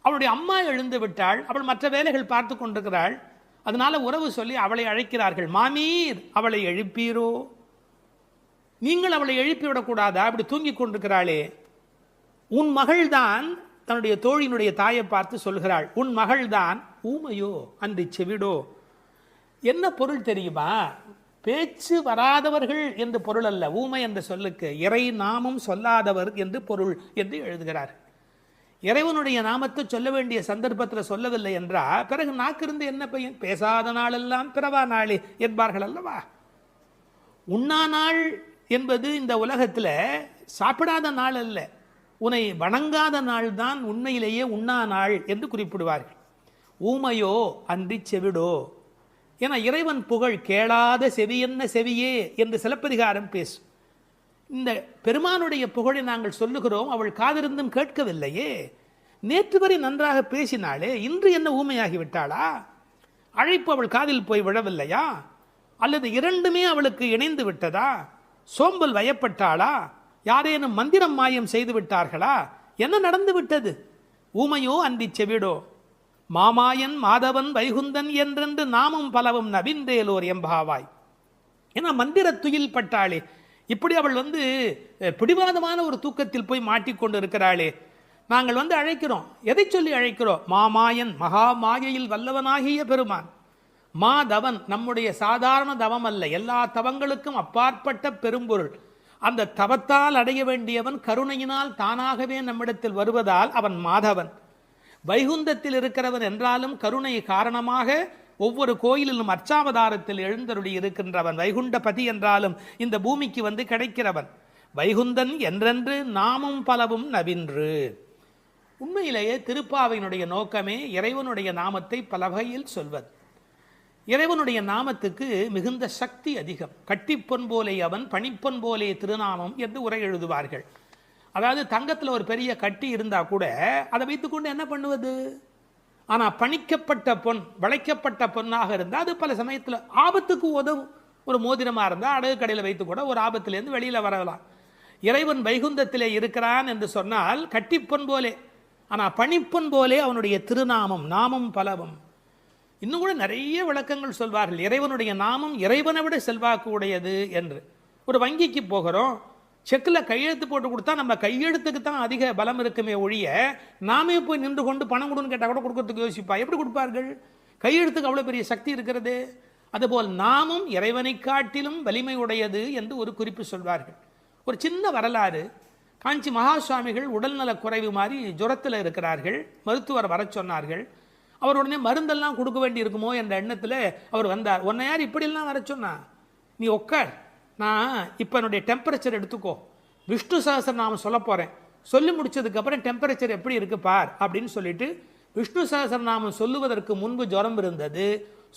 அவளுடைய அம்மா எழுந்து விட்டாள். அவள் மற்ற வேலைகள் பார்த்து கொண்டிருக்கிறாள். அதனால உறவு சொல்லி அவளை அழைக்கிறார்கள். மாமீர், அவளை எழுப்பீரோ? நீங்கள் அவளை எழுப்பிவிடக்கூடாதா? அப்படி தூங்கி கொண்டிருக்கிறாளே. உன் மகள்தான் தன்னுடைய தோழியினுடைய தாயை பார்த்து சொல்கிறாள், உன் மகள்தான் ஊமையோ அன்றி செவிடோ. என்ன பொருள் தெரியுமா? பேச்சு வராதவர்கள் என்று பொருள் அல்ல. ஊமை என்ற சொல்லுக்கு இறை நாமம் சொல்லாதவர் என்று பொருள் என்று எழுதுகிறார். இறைவனுடைய நாமத்தை சொல்ல வேண்டிய சந்தர்ப்பத்தில் சொல்லவில்லை என்றால் பிறகு நாக்கிருந்து என்ன பையன்? பேசாத நாளெல்லாம் பிறவா நாளே என்பார்கள் அல்லவா? உண்ணா நாள் என்பது இந்த உலகத்தில் சாப்பிடாத நாள் அல்ல, உன்னை வணங்காத நாள் தான் உண்மையிலேயே உண்ணா நாள் என்று குறிப்பிடுவார்கள். ஊமையோ அன்றி செவிடோ ஏன்னா இறைவன் புகழ் கேளாத செவி என்ன செவியே என்று சிலப்பதிகாரம் பேசும். இந்த பெருமானுடைய புகழை நாங்கள் சொல்லுகிறோம், அவள் காதிருந்தும் கேட்கவில்லையே. நேற்று வரை நன்றாக பேசினாளே, இன்று என்ன ஊமையாகி விட்டாளா? அழைப்பு அவள் காதில் போய் விழவில்லையா? அல்லது இரண்டுமே அவளுக்கு இணைந்து விட்டதா? சோம்பல் வயப்பட்டாளா? யாரேனும் மந்திரம் மாயம் செய்து விட்டார்களா? என்ன நடந்து விட்டது? ஊமையோ அன்றி செவிடோ, மாமாயன் மாதவன் வைகுந்தன் என்றென்று நாமும் பலவும் நவின்றேலோர் எம்பாவாய். ஏன்னா மந்திர துயில் பட்டாளே, இப்படி அவள் பிடிவாதமான ஒரு தூக்கத்தில் போய் மாட்டிக்கொண்டு இருக்கிறாளே. நாங்கள் அழைக்கிறோம், எதை சொல்லி அழைக்கிறோம்? மாமாயன், மகா மாயையில் வல்லவனாகிய பெருமான். மாதவன், நம்முடைய சாதாரண தவம் அல்ல, எல்லா தவங்களுக்கும் அப்பாற்பட்ட பெரும்பொருள். அந்த தவத்தால் அடைய வேண்டியவன் கருணையினால் தானாகவே நம்மிடத்தில் வருவதால் அவன் மாதவன். வைகுந்தத்தில் இருக்கிறவன் என்றாலும் கருணை காரணமாக ஒவ்வொரு கோயிலிலும் அர்ச்சாவதாரத்தில் எழுந்தருளி இருக்கின்றவன். வைகுண்டபதி என்றாலும் இந்த பூமிக்கு கிடைக்கிறவன். வைகுந்தன் என்றென்று நாமும் பலவும் நவின்று. உண்மையிலேயே திருப்பாவையினுடைய நோக்கமே இறைவனுடைய நாமத்தை பல வகையில் சொல்வது. இறைவனுடைய நாமத்துக்கு மிகுந்த சக்தி அதிகம். கட்டிப்பொன் போலே அவன், பணிப்பொன் போலே திருநாமம் என்று உரை எழுதுவார்கள். அதாவது தங்கத்தில் ஒரு பெரிய கட்டி இருந்தால் கூட அதை வைத்துக்கொண்டு என்ன பண்ணுவது? ஆனால் பணிக்கப்பட்ட பொன், வளைக்கப்பட்ட பொன்னாக இருந்தால் அது பல சமயத்தில் ஆபத்துக்கு உதவும். ஒரு மோதிரமாக இருந்தால் அடகு கடையில் வைத்து கூட ஒரு ஆபத்திலேருந்து வெளியில் வரலாம். இறைவன் வைகுந்தத்திலே இருக்கிறான் என்று சொன்னால் கட்டிப்பொன் போலே, ஆனால் பணிப்பொன் போலே அவனுடைய திருநாமம், நாமம் பலவும். இன்னும் கூட நிறைய விளக்கங்கள் சொல்வார்கள். இறைவனுடைய நாமம் இறைவனை விட செல்வாக்கு உடையது என்று. ஒரு வங்கிக்கு போகிறோம், செக்கில் கையெழுத்து போட்டு கொடுத்தா நம்ம கையெழுத்துக்கு தான் அதிக பலம் இருக்குமே ஒழிய, நாமே போய் நின்று கொண்டு பணம் கொடுன்னு கேட்டால் கூட கொடுக்கறதுக்கு யோசிப்பா. எப்படி கொடுப்பார்கள்? கையெழுத்துக்கு அவ்வளோ பெரிய சக்தி இருக்கிறது. அதுபோல் நாமும் இறைவனை காட்டிலும் வலிமை உடையது என்று ஒரு குறிப்பு சொல்வார்கள். ஒரு சின்ன வரலாறு. காஞ்சி மகா சுவாமிகள் உடல்நலக் குறைவு மாதிரி ஜுரத்தில் இருக்கிறார்கள். மருத்துவர் வர சொன்னார்கள். அவர் உடனே மருந்தெல்லாம் கொடுக்க வேண்டி இருக்குமோ என்ற எண்ணத்தில் அவர் வந்தார். உன்னை யார் இப்படிலாம் வர சொன்னா? நீ உட்கார், நான் இப்போ என்னுடைய டெம்பரேச்சர் எடுத்துக்கோ, விஷ்ணு சஹஸ்ரநாமம் சொல்ல போகிறேன், சொல்லி முடிச்சதுக்கப்புறம் டெம்பரேச்சர் எப்படி இருக்கு பார் அப்படின்னு சொல்லிட்டு விஷ்ணு சஹஸ்ரநாமம் சொல்லுவதற்கு முன்பு ஜுரம் இருந்தது.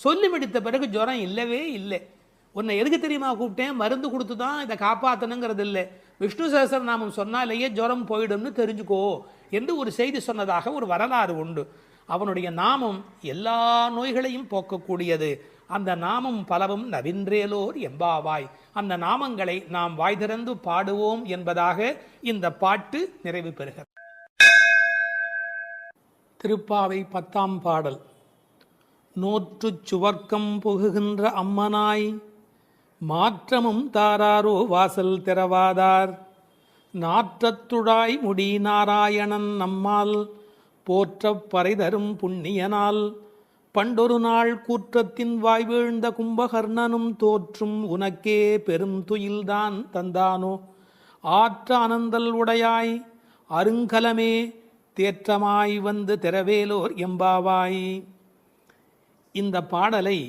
சொல்லி முடித்த பிறகு ஜுரம் இல்லவே இல்லை. உன்னை எதுக்கு தெரியுமா கூப்பிட்டேன்? மருந்து கொடுத்து தான் இதை காப்பாற்றணுங்கிறது இல்லை, விஷ்ணு சஹஸ்ரநாமம் சொன்னாலேயே ஜுரம் போயிடும்னு தெரிஞ்சுக்கோ என்று ஒரு செய்தி சொன்னதாக ஒரு வரலாறு உண்டு. அவனுடைய நாமம் எல்லா நோய்களையும் போக்கக்கூடியது. அந்த நாமம் பலவும் நவின்றேலோர் எம்பாவாய். அந்த நாமங்களை நாம் வாய் திறந்து பாடுவோம் என்பதாக இந்த பாட்டு நிறைவு பெறுகிறது. திருப்பாவை 10ஆம் பாடல். நோற்றுச் சுவர்க்கம் புகுகின்ற அம்மனாய், மாற்றமும் தாராரோ வாசல் திறவாதார், நாற்றத்துழாய் முடி நாராயணன் நம்மால் போற்றப் பறைதரும் புண்ணியனால், பண்டொரு நாள் கூற்றத்தின் வாய் வீழ்ந்த கும்பகர்ணனும் தோற்றும் உனக்கே பெரும் துயில்தான் தந்தானோ, ஆற்ற அனந்தல் உடையாய் அருங்கலமே தேற்றமாய் வந்து திறவேலோர் எம்பாவாய். இந்த பாடலை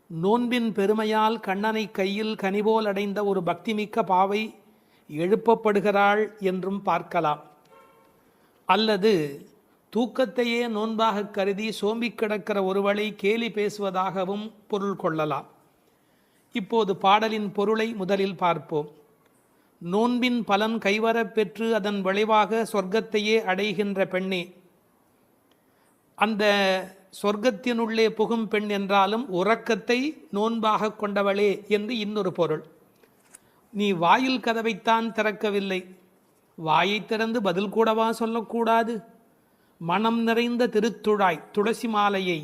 நோன்பின் பெருமையால் கண்ணனை கையில் கனிபோல் அடைந்த ஒரு பக்திமிக்க பாவை எழுப்பப்படுகிறாள் என்றும் பார்க்கலாம். அல்லது தூக்கத்தையே நோன்பாக கருதி சோம்பி கிடக்கிற ஒருவளை கேலி பேசுவதாகவும் பொருள் கொள்ளலாம். இப்போது பாடலின் பொருளை முதலில் பார்ப்போம். நோன்பின் பலன் கைவரப் பெற்று அதன் விளைவாக சொர்க்கத்தையே அடைகின்ற பெண்ணே, அந்த சொர்க்கத்தினுள்ளே புகும் பெண் என்றாலும் உறக்கத்தை நோன்பாக கொண்டவளே என்று இன்னொரு பொருள். நீ வாயில் கதவைத்தான் திறக்கவில்லை, வாயை திறந்து பதில் கூடவா சொல்லக்கூடாது? மனம் நிறைந்த திருத்துழாய் துளசி மாலையை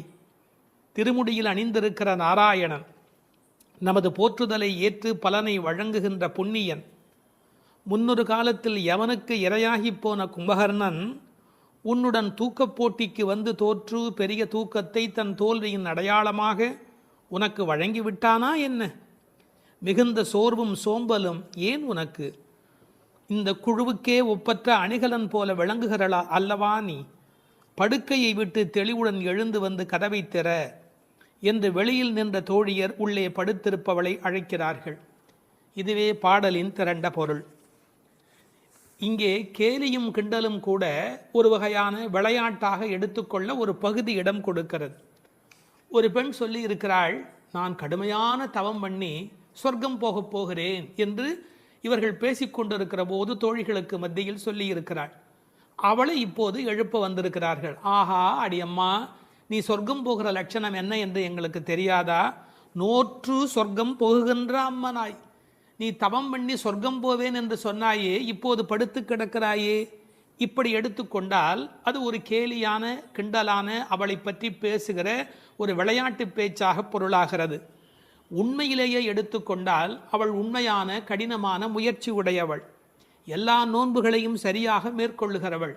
திருமுடியில் அணிந்திருக்கிற நாராயணன், நமது போற்றுதலை ஏற்று பலனை வழங்குகின்ற புண்ணியன், முன்னொரு காலத்தில் எவனுக்கு இரையாகி போன கும்பகர்ணன் உன்னுடன் தூக்கப் போட்டிக்கு வந்து தோற்று பெரிய தூக்கத்தை தன் தோல்வியின் அடையாளமாக உனக்கு வழங்கிவிட்டானா என்ன? மிகுந்த சோர்வும் சோம்பலும் ஏன் உனக்கு? இந்த குழுவுக்கே ஒப்பற்ற அணிகலன் போல விளங்குகிறளா அல்லவா நீ? படுக்கையை விட்டு தெளிவுடன் எழுந்து வந்து கதவை திற என்று வெளியில் நின்ற தோழியர் உள்ளே படுத்திருப்பவளை அழைக்கிறார்கள். இதுவே பாடலின் திரண்ட பொருள். இங்கே கேலியும் கிண்டலும் கூட ஒரு வகையான விளையாட்டாக எடுத்துக்கொள்ள ஒரு பகுதி இடம் கொடுக்கிறது. ஒரு பெண் சொல்லி இருக்கிறாள், நான் கடுமையான தவம் பண்ணி சொர்க்கம் போகப் போகிறேன் என்று இவர்கள் பேசிக்கொண்டிருக்கிற போது தோழிகளுக்கு மத்தியில் சொல்லி இருக்கிறாள். அவளை இப்போது எழுப்ப வந்திருக்கிறார்கள். ஆஹா அடியம்மா, நீ சொர்க்கம் போகிற லட்சணம் என்ன என்று எங்களுக்கு தெரியாதா? நோற்று சொர்க்கம் போகுகின்ற அம்மனாய், நீ தவம் பண்ணி சொர்க்கம் போவேன் என்று சொன்னாயே, இப்போது படுத்து கிடக்கிறாயே. இப்படி எடுத்துக்கொண்டால் அது ஒரு கேலியான கிண்டலான அவளை பற்றி பேசுகிற ஒரு விளையாட்டு பேச்சாக பொருளாகிறது. உண்மையிலேயே எடுத்துக்கொண்டால் அவள் உண்மையான கடினமான முயற்சி உடையவள், எல்லா நோன்புகளையும் சரியாக மேற்கொள்ளுகிறவள்,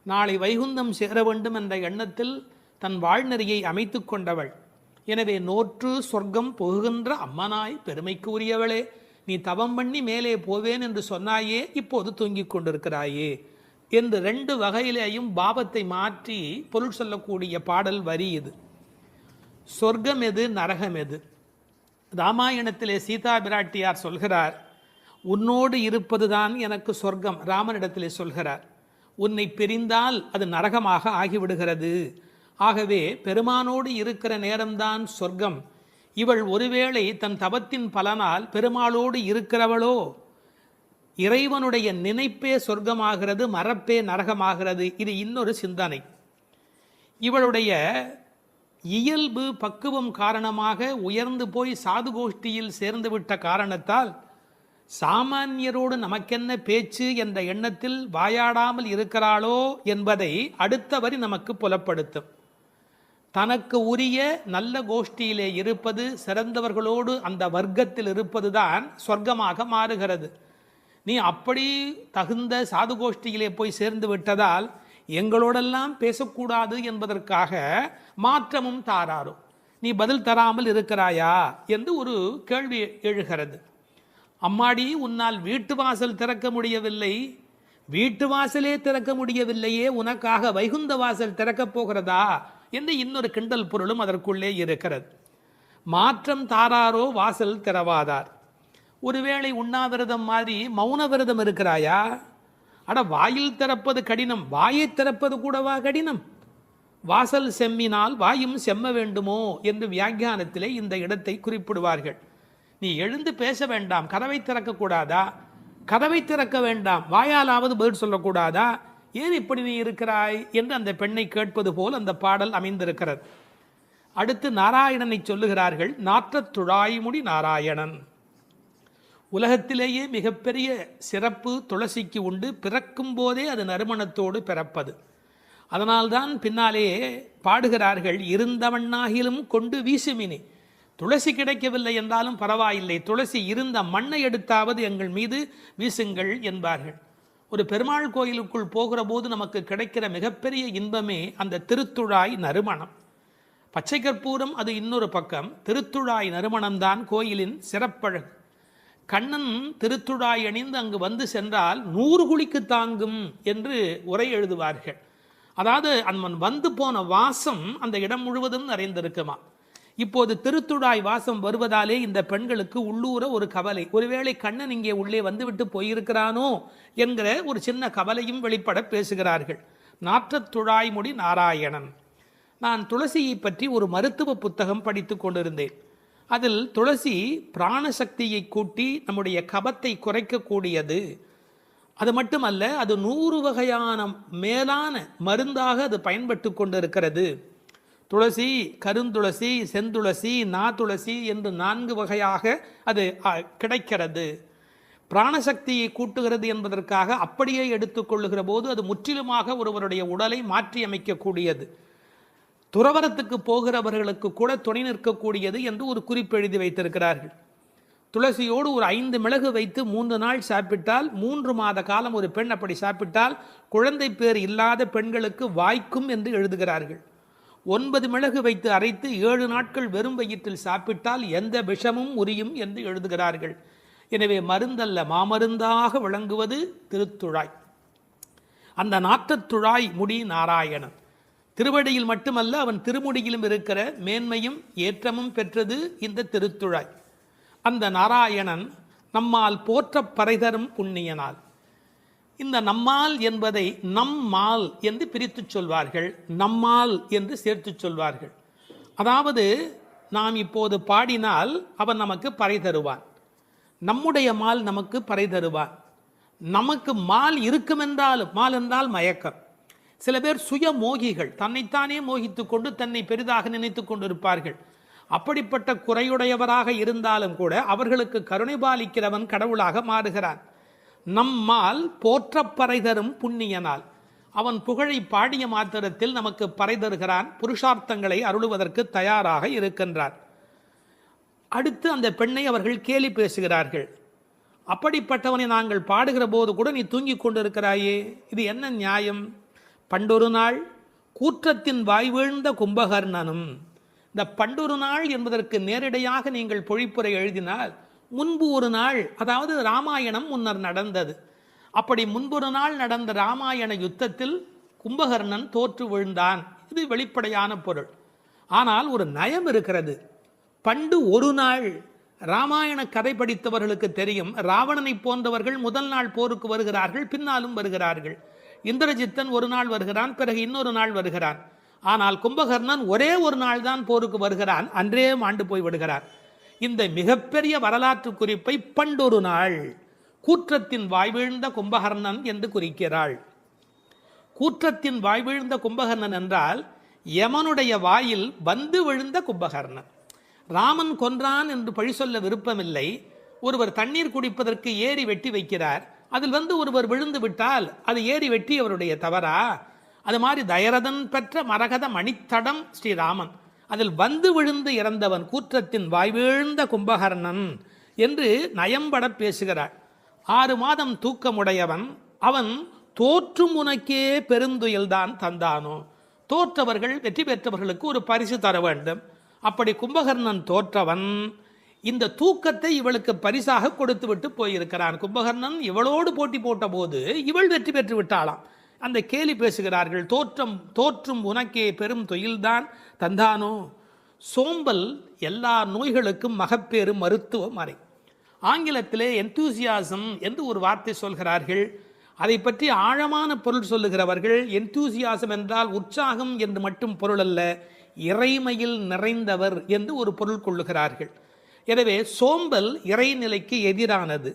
நாளை வைகுந்தம் சேர வேண்டும் என்ற எண்ணத்தில் தன் வாழ்நெறியை அமைத்து கொண்டவள். எனவே நோற்று சொர்க்கம் போகின்ற அம்மனாய் பெருமைக்கு உரியவளே, நீ தவம் பண்ணி மேலே போவேன் என்று சொன்னாயே, இப்போது தூங்கிக் கொண்டிருக்கிறாயே என்று 2 வகையிலேயும் பாவத்தை மாற்றி பொருள் சொல்லக்கூடிய பாடல் வரி இது. சொர்க்கம் எது, நரகம் எது? ராமாயணத்திலே சீதா பிராட்டியார் சொல்கிறார், உன்னோடு இருப்பதுதான் எனக்கு சொர்க்கம். ராமனிடத்திலே சொல்கிறார், உன்னை பிரிந்தால் அது நரகமாக ஆகிவிடுகிறது. ஆகவே பெருமானோடு இருக்கிற நேரம்தான் சொர்க்கம். இவள் ஒருவேளை தன் தவத்தின் பலனால் பெருமாளோடு இருக்கிறவளோ, இறைவனுடைய நினைப்பே சொர்க்கமாகிறது, மறப்பே நரகமாகிறது. இது இன்னொரு சிந்தனை. இவளுடைய இயல்பு பக்குவம் காரணமாக உயர்ந்து போய் சாது கோஷ்டியில் சேர்ந்து விட்ட காரணத்தால் சாமானியரோடு நமக்கென்ன பேச்சு என்ற எண்ணத்தில் வாயாடாமல் இருக்கிறாளோ என்பதை அடுத்த வரி நமக்கு புலப்படுத்தும். தனக்கு உரிய நல்ல கோஷ்டியிலே இருப்பது, சிறந்தவர்களோடு அந்த வர்க்கத்தில் இருப்பதுதான் சொர்க்கமாக மாறுகிறது. நீ அப்படி தகுந்த சாது கோஷ்டியிலே போய் சேர்ந்து விட்டதால் எங்களோடெல்லாம் பேசக்கூடாது என்பதற்காக மாற்றமும் தாராரோ, நீ பதில் தராமல் இருக்கிறாயா என்று ஒரு கேள்வி எழுகிறது. அம்மாடி, உன்னால் வீட்டு வாசல் திறக்க முடியவில்லை, வீட்டு வாசலே திறக்க முடியவில்லையே, உனக்காக வைகுந்த வாசல் திறக்கப் போகிறதா என்று இன்னொரு கிண்டல் பொருளும் அதற்குள்ளே இருக்கிறது. மாற்றம் தாராரோ வாசல் திறவாதார். ஒருவேளை உண்ணாவிரதம் மாதிரி மௌன விரதம் இருக்கிறாயா? அட, வாயில் திறப்பது கடினம், வாயை திறப்பது கூடவா கடினம்? வாசல் செம்மினால் வாயும் செம்ம வேண்டுமோ என்று வியாக்கியானத்திலே இந்த இடத்தை குறிப்பிடுவார்கள். நீ எழுந்து பேச வேண்டாம், கதவை திறக்கக்கூடாதா? கதவை திறக்க வேண்டாம், வாயாலாவது பதில் சொல்லக்கூடாதா? ஏன் இப்படி நீ இருக்கிறாய் என்று அந்த பெண்ணை கேட்பது போல் அந்த பாடல் அமைந்திருக்கிறது. அடுத்து நாராயணனை சொல்லுகிறார்கள். நாற்றத் துழாய்முடி நாராயணன். உலகத்திலேயே மிகப்பெரிய சிறப்பு துளசிக்கு உண்டு. பிறக்கும் போதே அது நறுமணத்தோடு பிறப்பது. அதனால்தான் பின்னாலே பாடுகிறார்கள், இருந்தவண்ணாகிலும் கொண்டு வீசுமினி. துளசி கிடைக்கவில்லை என்றாலும் பரவாயில்லை, துளசி இருந்த மண்ணை எடுத்தாவது எங்கள் மீது வீசுங்கள் என்பார்கள். ஒரு பெருமாள் கோயிலுக்குள் போகிற போது நமக்கு கிடைக்கிற மிகப்பெரிய இன்பமே அந்த திருத்துழாய் நறுமணம். பச்சை கற்பூரம் அது இன்னொரு பக்கம், திருத்துழாய் நறுமணம்தான் கோயிலின் சிறப்பழகு. கண்ணன் திருத்துழாய் அணிந்து அங்கு வந்து சென்றால் 100 குழிக்கு தாங்கும் என்று உரை எழுதுவார்கள். அதாவது அவன் வந்து போன வாசம் அந்த இடம் முழுவதும் நிறைந்திருக்குமா. இப்போது திருத்துழாய் வாசம் வருவதாலே இந்த பெண்களுக்கு உள்ளூர ஒரு கவலை, ஒருவேளை கண்ணன் இங்கே உள்ளே வந்துவிட்டு போயிருக்கிறானோ என்கிற ஒரு சின்ன கவலையும் வெளிப்பட பேசுகிறார்கள். நாற்றத் துழாய்முடி நாராயணன். நான் துளசியை பற்றி ஒரு மருத்துவ புத்தகம் படித்து கொண்டிருந்தேன். அதில் துளசி பிராணசக்தியை கூட்டி நம்முடைய கபத்தை குறைக்கக்கூடியது. அது மட்டுமல்ல, அது 100 வகையான மேலான மருந்தாக அது பயன்பட்டு கொண்டிருக்கிறது. துளசி, கருந்துளசி, செந்துளசி, நாதுளசி என்று 4 வகையாக அது கிடைக்கிறது. பிராணசக்தியை கூட்டுகிறது என்பதற்காக அப்படியே எடுத்துக்கொள்ளுகிற போது அது முற்றிலுமாக ஒருவருடைய உடலை மாற்றி அமைக்கக்கூடியது. துறவரத்துக்கு போகிறவர்களுக்கு கூட துணை நிற்கக்கூடியது என்று ஒரு குறிப்பு எழுதி வைத்திருக்கிறார்கள். துளசியோடு ஒரு 5 மிளகு வைத்து 3 நாள் சாப்பிட்டால் 3 மாத காலம் ஒரு பெண் அப்படி சாப்பிட்டால் குழந்தை பேர் இல்லாத பெண்களுக்கு வாய்க்கும் என்று எழுதுகிறார்கள். 9 மிளகு வைத்து அரைத்து 7 நாட்கள் வெறும் வயிற்றில் சாப்பிட்டால் எந்த விஷமும் உரியும் என்று எழுதுகிறார்கள். எனவே மருந்தல்ல, மாமருந்தாக விளங்குவது திருத்துழாய். அந்த நாற்றத்துழாய் முடி நாராயணன். திருவடியில் மட்டுமல்ல, அவன் திருமுடியிலும் இருக்கிற மேன்மையும் ஏற்றமும் பெற்றது இந்த திருத்துழாய். அந்த நாராயணன் நம்மால் போற்ற பறைதரும் புண்ணியனால். இந்த நம்மால் என்பதை நம்மால் என்று பிரித்து சொல்வார்கள், நம்மால் என்று சேர்த்து சொல்வார்கள். அதாவது நாம் இப்போது பாடினால் அவன் நமக்கு பறை தருவான், நம்முடைய மால் நமக்கு பறை தருவான். நமக்கு மால் இருக்குமென்றாலும், மால் என்றால் மயக்கம். சில பேர் சுய மோகிகள், தன்னைத்தானே மோகித்துக் கொண்டு தன்னை பெரிதாக நினைத்துக் கொண்டிருப்பார்கள். அப்படிப்பட்ட குறையுடையவராக இருந்தாலும் கூட அவர்களுக்கு கருணை பாலிக்கிறவன் கடவுளாக மாறுகிறான். நம்மால் போற்றப் பறை தரும் புண்ணியனால், அவன் புகழை பாடிய மாத்திரத்தில் நமக்கு பறை தருகிறான், புருஷார்த்தங்களை அருளுவதற்கு தயாராக இருக்கின்றான். அடுத்து அந்த பெண்ணை அவர்கள் கேலி பேசுகிறார்கள். அப்படிப்பட்டவனை நாங்கள் பாடுகிற போது கூட நீ தூங்கிக் கொண்டிருக்கிறாயே, இது என்ன நியாயம்? பண்டொரு நாள் கூற்றத்தின் வாய் வீழ்ந்த கும்பகர்ணனும். இந்த பண்டொரு நாள் என்பதற்கு நேரடியாக நீங்கள் பொழிப்புரை எழுதினால், முன்பு ஒரு நாள், அதாவது ராமாயணம் முன்னர் நடந்தது. அப்படி முன்பொரு நாள் நடந்த ராமாயண யுத்தத்தில் கும்பகர்ணன் தோற்று விழுந்தான். இது வெளிப்படையான பொருள். ஆனால் ஒரு நயம் இருக்கிறது. பண்டு ஒரு நாள், ராமாயண கதை படித்தவர்களுக்கு தெரியும், ராவணனை போன்றவர்கள் முதல் நாள் போருக்கு வருகிறார்கள், பின்னாலும் வருகிறார்கள். இந்திரஜித்தன் ஒரு நாள் வருகிறான், பிறகு இன்னொரு நாள் வருகிறான். ஆனால் கும்பகர்ணன் ஒரே ஒரு நாள் தான் போருக்கு வருகிறான், அன்றே மாண்டு போய் விடுகிறான். இந்த மிகப்பெரிய வரலாற்று குறிப்பை பண்டொரு நாள் கூற்றத்தின் வாய்வீழ்ந்த கும்பகர்ணன் என்று குறிக்கிறாள். கூற்றத்தின் வாய்வீழ்ந்த கும்பகர்ணன் என்றால் யமனுடைய வாயில் வந்து விழுந்த கும்பகர்ணன். ராமன் கொன்றான் என்று பழி சொல்ல விருப்பமில்லை. ஒருவர் தண்ணீர் குடிப்பதற்கு ஏரி வெட்டி வைக்கிறார், அதில் வந்து ஒருவர் விழுந்து விட்டால் அது ஏரி வெட்டி அவருடைய தவறா? அது மாதிரி தயரதன் பெற்ற மரகத மணித்தடம் ஸ்ரீராமன், அதில் வந்து விழுந்து இறந்தவன் கூற்றத்தின் வாய்வீழ்ந்த கும்பகர்ணன் என்று நயம்பட பேசுகிறார். 6 மாதம் தூக்கமுடையவன் அவன் தோற்றும் உனக்கே பெருந்துயில்தான் தந்தானோ. தோற்றவர்கள், வெற்றி பெற்றவர்களுக்கு ஒரு பரிசு தர வேண்டும். அப்படி கும்பகர்ணன் தோற்றவன் இந்த தூக்கத்தை இவளுக்கு பரிசாக கொடுத்து விட்டு போயிருக்கிறான். கும்பகர்ணன் இவளோடு போட்டி போட்ட போது இவள் வெற்றி பெற்று விட்டாளாம். அந்த கேலி பேசுகிறார்கள், தோற்றும் உனக்கே பெரும் தொழில்தான் தந்தானோ. சோம்பல் எல்லா நோய்களுக்கும் மகப்பேறு மருத்துவ மறை. ஆங்கிலத்திலே என்தூசியாசம் என்று ஒரு வார்த்தை சொல்கிறார்கள். அதை பற்றி ஆழமான பொருள் சொல்லுகிறவர்கள், என்தூசியாசம் என்றால் உற்சாகம் என்று மட்டும் பொருள் அல்ல, இறைமையில் நிறைந்தவர் என்று ஒரு பொருள் கொள்ளுகிறார்கள். எனவே சோம்பல் இறைநிலைக்கு எதிரானது,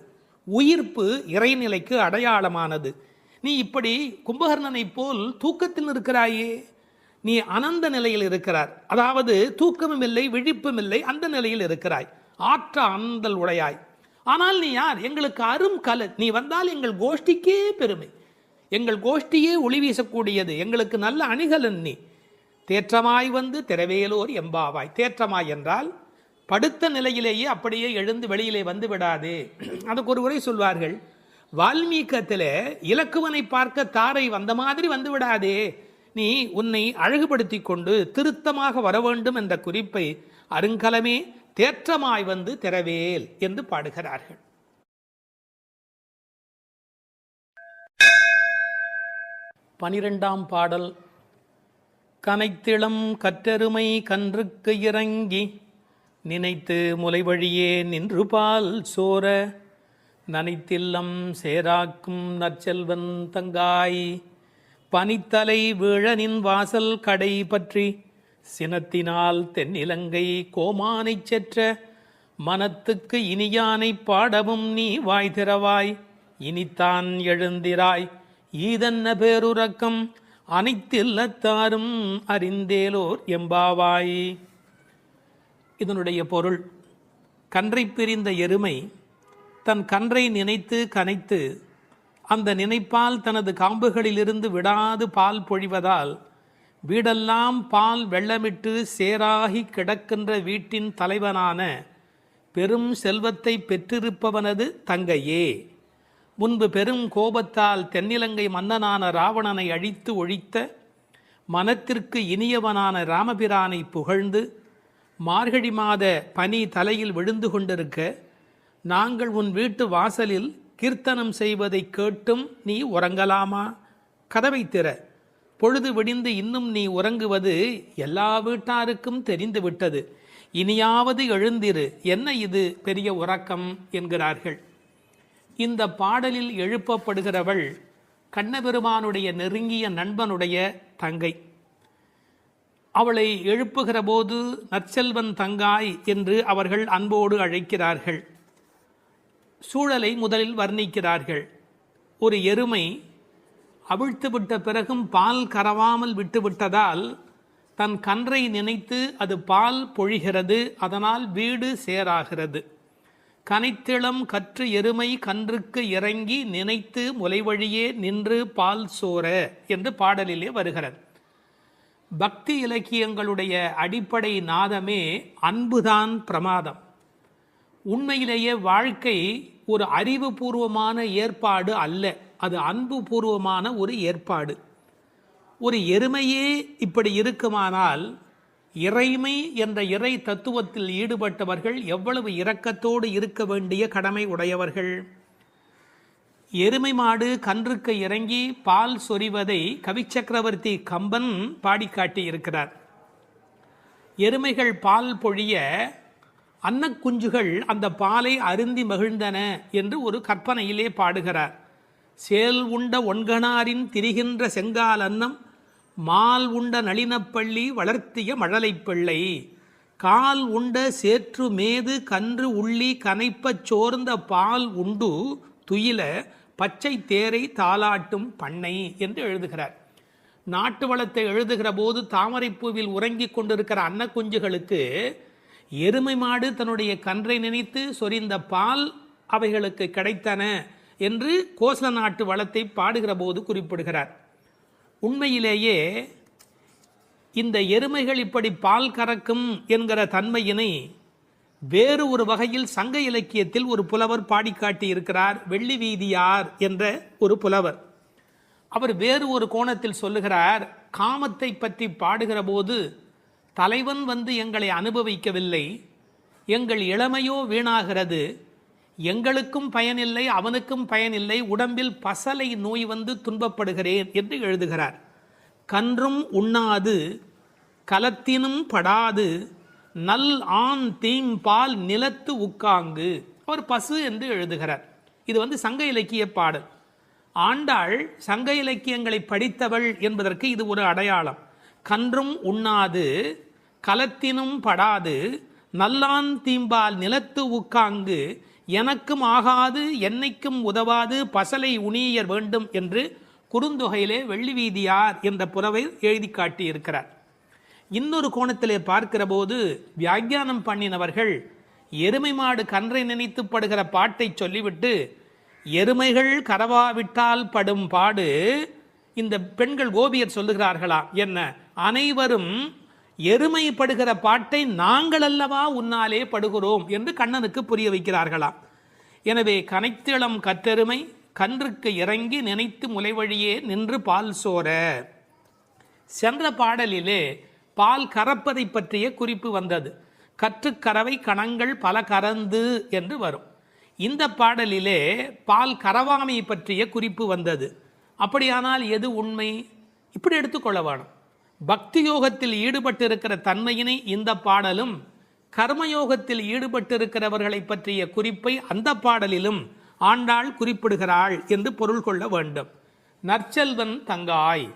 உயிர்ப்பு இறைநிலைக்கு அடையாளமானது. நீ இப்படி கும்பகர்ணனை போல் தூக்கத்தில் இருக்கிறாயே, நீ அனந்த நிலையில் இருக்கிறார், அதாவது தூக்கமும் இல்லை விழிப்பும் இல்லை, அந்த நிலையில் இருக்கிறாய், ஆற்ற அனந்தல் உடையாய். ஆனால் நீ யார்? எங்களுக்கு அரும் கலை. நீ வந்தால் எங்கள் கோஷ்டிக்கே பெருமை, எங்கள் கோஷ்டியே ஒளி வீசக்கூடியது, எங்களுக்கு நல்ல அணிகலன் நீ. தேற்றமாய் வந்து திரவேலோர் எம்பாவாய். தேற்றமாய் என்றால் படுத்த நிலையிலேயே அப்படியே எழுந்து வெளியிலே வந்து விடாதே. அதுக்கு ஒரு உரை சொல்வார்கள், வால்மீகத்தில் இலக்குவனை பார்க்க தாரை வந்த மாதிரி வந்து விடாதே, நீ உன்னை அழகுபடுத்தி கொண்டு திருத்தமாக வர வேண்டும் என்ற குறிப்பை அருங்கலமே தேற்றமாய் வந்து திரவேல் என்று பாடுகிறார்கள். 12ஆம் பாடல். கனைத்திளம் கற்றெருமை கன்றுக்கு இறங்கி நினைத்து முலை வழியே நின்று பால் சோர நனைத்தில்லம் சேராக்கும் நற்செல்வன் தங்காய் பனித்தலை வீழனின் வாசல் கடை பற்றி சினத்தினால் தென்னிலங்கை கோமானைச் செற்ற மனத்துக்கு இனியானை பாடவும் நீ வாய் திறவாய் இனித்தான் எழுந்திராய் ஈதன்ன பேருறக்கம் அனைத்தில்லத்தாரும் அறிந்தேலோர் எம்பாவாய். இதனுடைய பொருள், கன்றை பிரிந்த எருமை தன் கன்றை நினைத்து கனைத்து அந்த நினைப்பால் தனது காம்புகளிலிருந்து விடாது பால் பொழிவதால் வீடெல்லாம் பால் வெள்ளமிட்டு சேராகி கிடக்கின்ற வீட்டின் தலைவனான பெரும் செல்வத்தை பெற்றிருப்பவனது தங்கையே. முன்பு பெரும் கோபத்தால் தென்னிலங்கை மன்னனான ராவணனை அழித்து ஒழித்த மனத்திற்கு இனியவனான ராமபிரானை புகழ்ந்து மார்கழி மாத பனி தலையில் விழுந்து கொண்டிருக்க நாங்கள் உன் வீட்டு வாசலில் கீர்த்தனம் செய்வதை கேட்டும் நீ உறங்கலாமா? கதவை திற, பொழுது விடிந்து இன்னும் நீ உறங்குவது எல்லா வீட்டாருக்கும் தெரிந்துவிட்டது, இனியாவது எழுந்திரு, என்ன இது பெரிய உறக்கம் என்கிறார்கள். இந்த பாடலில் எழுப்பப்படுகிறவள் கண்ணபெருமானுடைய நெருங்கிய நண்பனுடைய தங்கை. அவளை எழுப்புகிற போது நற்செல்வன் தங்காய் என்று அவர்கள் அன்போடு அழைக்கிறார்கள். சூழலை முதலில் வர்ணிக்கிறார்கள். ஒரு எருமை அவிழ்த்து விட்ட பிறகும் பால் கறவாமல் விட்டுவிட்டதால் தன் கன்றை நினைத்து அது பால் பொழிகிறது, அதனால் வீடு சேராகிறது. கனைத்திளம் கற்று எருமை கன்றுக்கு இறங்கி நினைத்து முலைவழியே நின்று பால் சோர என்று பாடலிலே வருகிறது. பக்தி இலக்கியங்களுடைய அடிப்படை நாதமே அன்புதான் பிரமாதம். உண்மையிலேயே வாழ்க்கை ஒரு அறிவுபூர்வமான ஏற்பாடு அல்ல, அது அன்பு பூர்வமான ஒரு ஏற்பாடு. ஒரு எருமையே இப்படி இருக்குமானால் இறைமை என்ற இறை தத்துவத்தில் ஈடுபட்டவர்கள் எவ்வளவு இரக்கத்தோடு இருக்க வேண்டிய கடமை உடையவர்கள். எருமை மாடு கன்றுக்கு இறங்கி பால் சொரிவதை கவிச்சக்கரவர்த்தி கம்பன் பாடிக்காட்டி இருக்கிறார். எருமைகள் பால் பொழிய அன்னக்குஞ்சுகள் அந்த பாலை அருந்தி மகிழ்ந்தன என்று ஒரு கற்பனையிலே பாடுகிறார். சேல் உண்ட ஒன்கணாரின் திரிகின்ற செங்கால் அன்னம் மால் உண்ட நளினப்பள்ளி வளர்த்திய மழலைப் பிள்ளை கால் உண்ட சேற்று மேது கன்று உள்ளி கனைப்பச் சோர்ந்த பால் உண்டு துயில பச்சை தேரை தாலாட்டும் பண்ணை என்று எழுதுகிறார். நாட்டு வளத்தை எழுதுகிற போது தாமரைப்பூவில் உறங்கிக் கொண்டிருக்கிற அன்னக்குஞ்சுகளுக்கு எருமை மாடு தன்னுடைய கன்றை நினைத்து சொரிந்த பால் அவைகளுக்கு கிடைத்தன என்று கோசல நாட்டு வளத்தை பாடுகிற போது குறிப்பிடுகிறார். உண்மையிலேயே இந்த எருமைகள் இப்படி பால் கறக்கும் என்கிற தன்மையினை வேறு ஒரு வகையில் சங்க இலக்கியத்தில் ஒரு புலவர் பாடிக்காட்டி இருக்கிறார். வெள்ளி வீதியார் என்ற ஒரு புலவர். அவர் வேறு ஒரு கோணத்தில் சொல்லுகிறார். காமத்தை பற்றி பாடுகிற போது தலைவன் வந்து எங்களை அனுபவிக்கவில்லை, எங்கள் இளமையோ வீணாகிறது, எங்களுக்கும் பயனில்லை அவனுக்கும் பயனில்லை, உடம்பில் பசலை நோய் வந்து துன்பப்படுகிறேன் என்று எழுதுகிறார். கன்றும் உண்ணாது கலத்தினும் படாது நல் ஆண் தீம்பால் நிலத்து உக்காங்கு, அவர் பசு என்று எழுதுகிறார். இது சங்க இலக்கிய பாடல். ஆண்டாள் சங்க இலக்கியங்களை படித்தவள் என்பதற்கு இது ஒரு அடையாளம். கன்றும் உண்ணாது கலத்தினும் படாது நல்லான் தீம்பால் நிலத்து உக்காங்கு எனக்கும் ஆகாது என்னைக்கும் உதவாது பசலை உணியர் வேண்டும் என்று குறுந்தொகையிலே வெள்ளி வீதியார் என்ற புலவை எழுதி காட்டியிருக்கிறார். இன்னொரு கோணத்திலே பார்க்கிற போது வியாக்கியானம் பண்ணினவர்கள் எருமை மாடு கன்றை நினைத்து படுகிற பாட்டை சொல்லிவிட்டு எருமைகள் கரவாவிட்டால் படும் பாடு இந்த பெண்கள் கோபியர் சொல்லுகிறார்களா என்ன, அனைவரும் எருமை படுகிற பாட்டை நாங்கள் அல்லவா உன்னாலே படுகிறோம் என்று கண்ணனுக்கு புரிய வைக்கிறார்களாம். எனவே கனைத்திளம் கற்றெருமை கன்றுக்கு இறங்கி நினைத்து முலைவழியே நின்று பால் சோர. சென்ற பாடலிலே பால் கறப்பதை பற்றிய குறிப்பு வந்தது. கற்றுக்கறவை கணங்கள் பல கறந்து என்று வரும். இந்த பாடலிலே பால் கறவாமை பற்றிய குறிப்பு வந்தது. அப்படியானால் எது உண்மை? இப்படி எடுத்துக்கொள்ள வேணும். பக்தி யோகத்தில் ஈடுபட்டிருக்கிற தன்மையினை இந்த பாடலும், கர்மயோகத்தில் ஈடுபட்டிருக்கிறவர்களை பற்றிய குறிப்பை அந்த பாடலிலும் ஆண்டாள் குறிப்பிடுகிறாள் என்று பொருள் கொள்ள வேண்டும். நற்செல்வன் தங்காய்,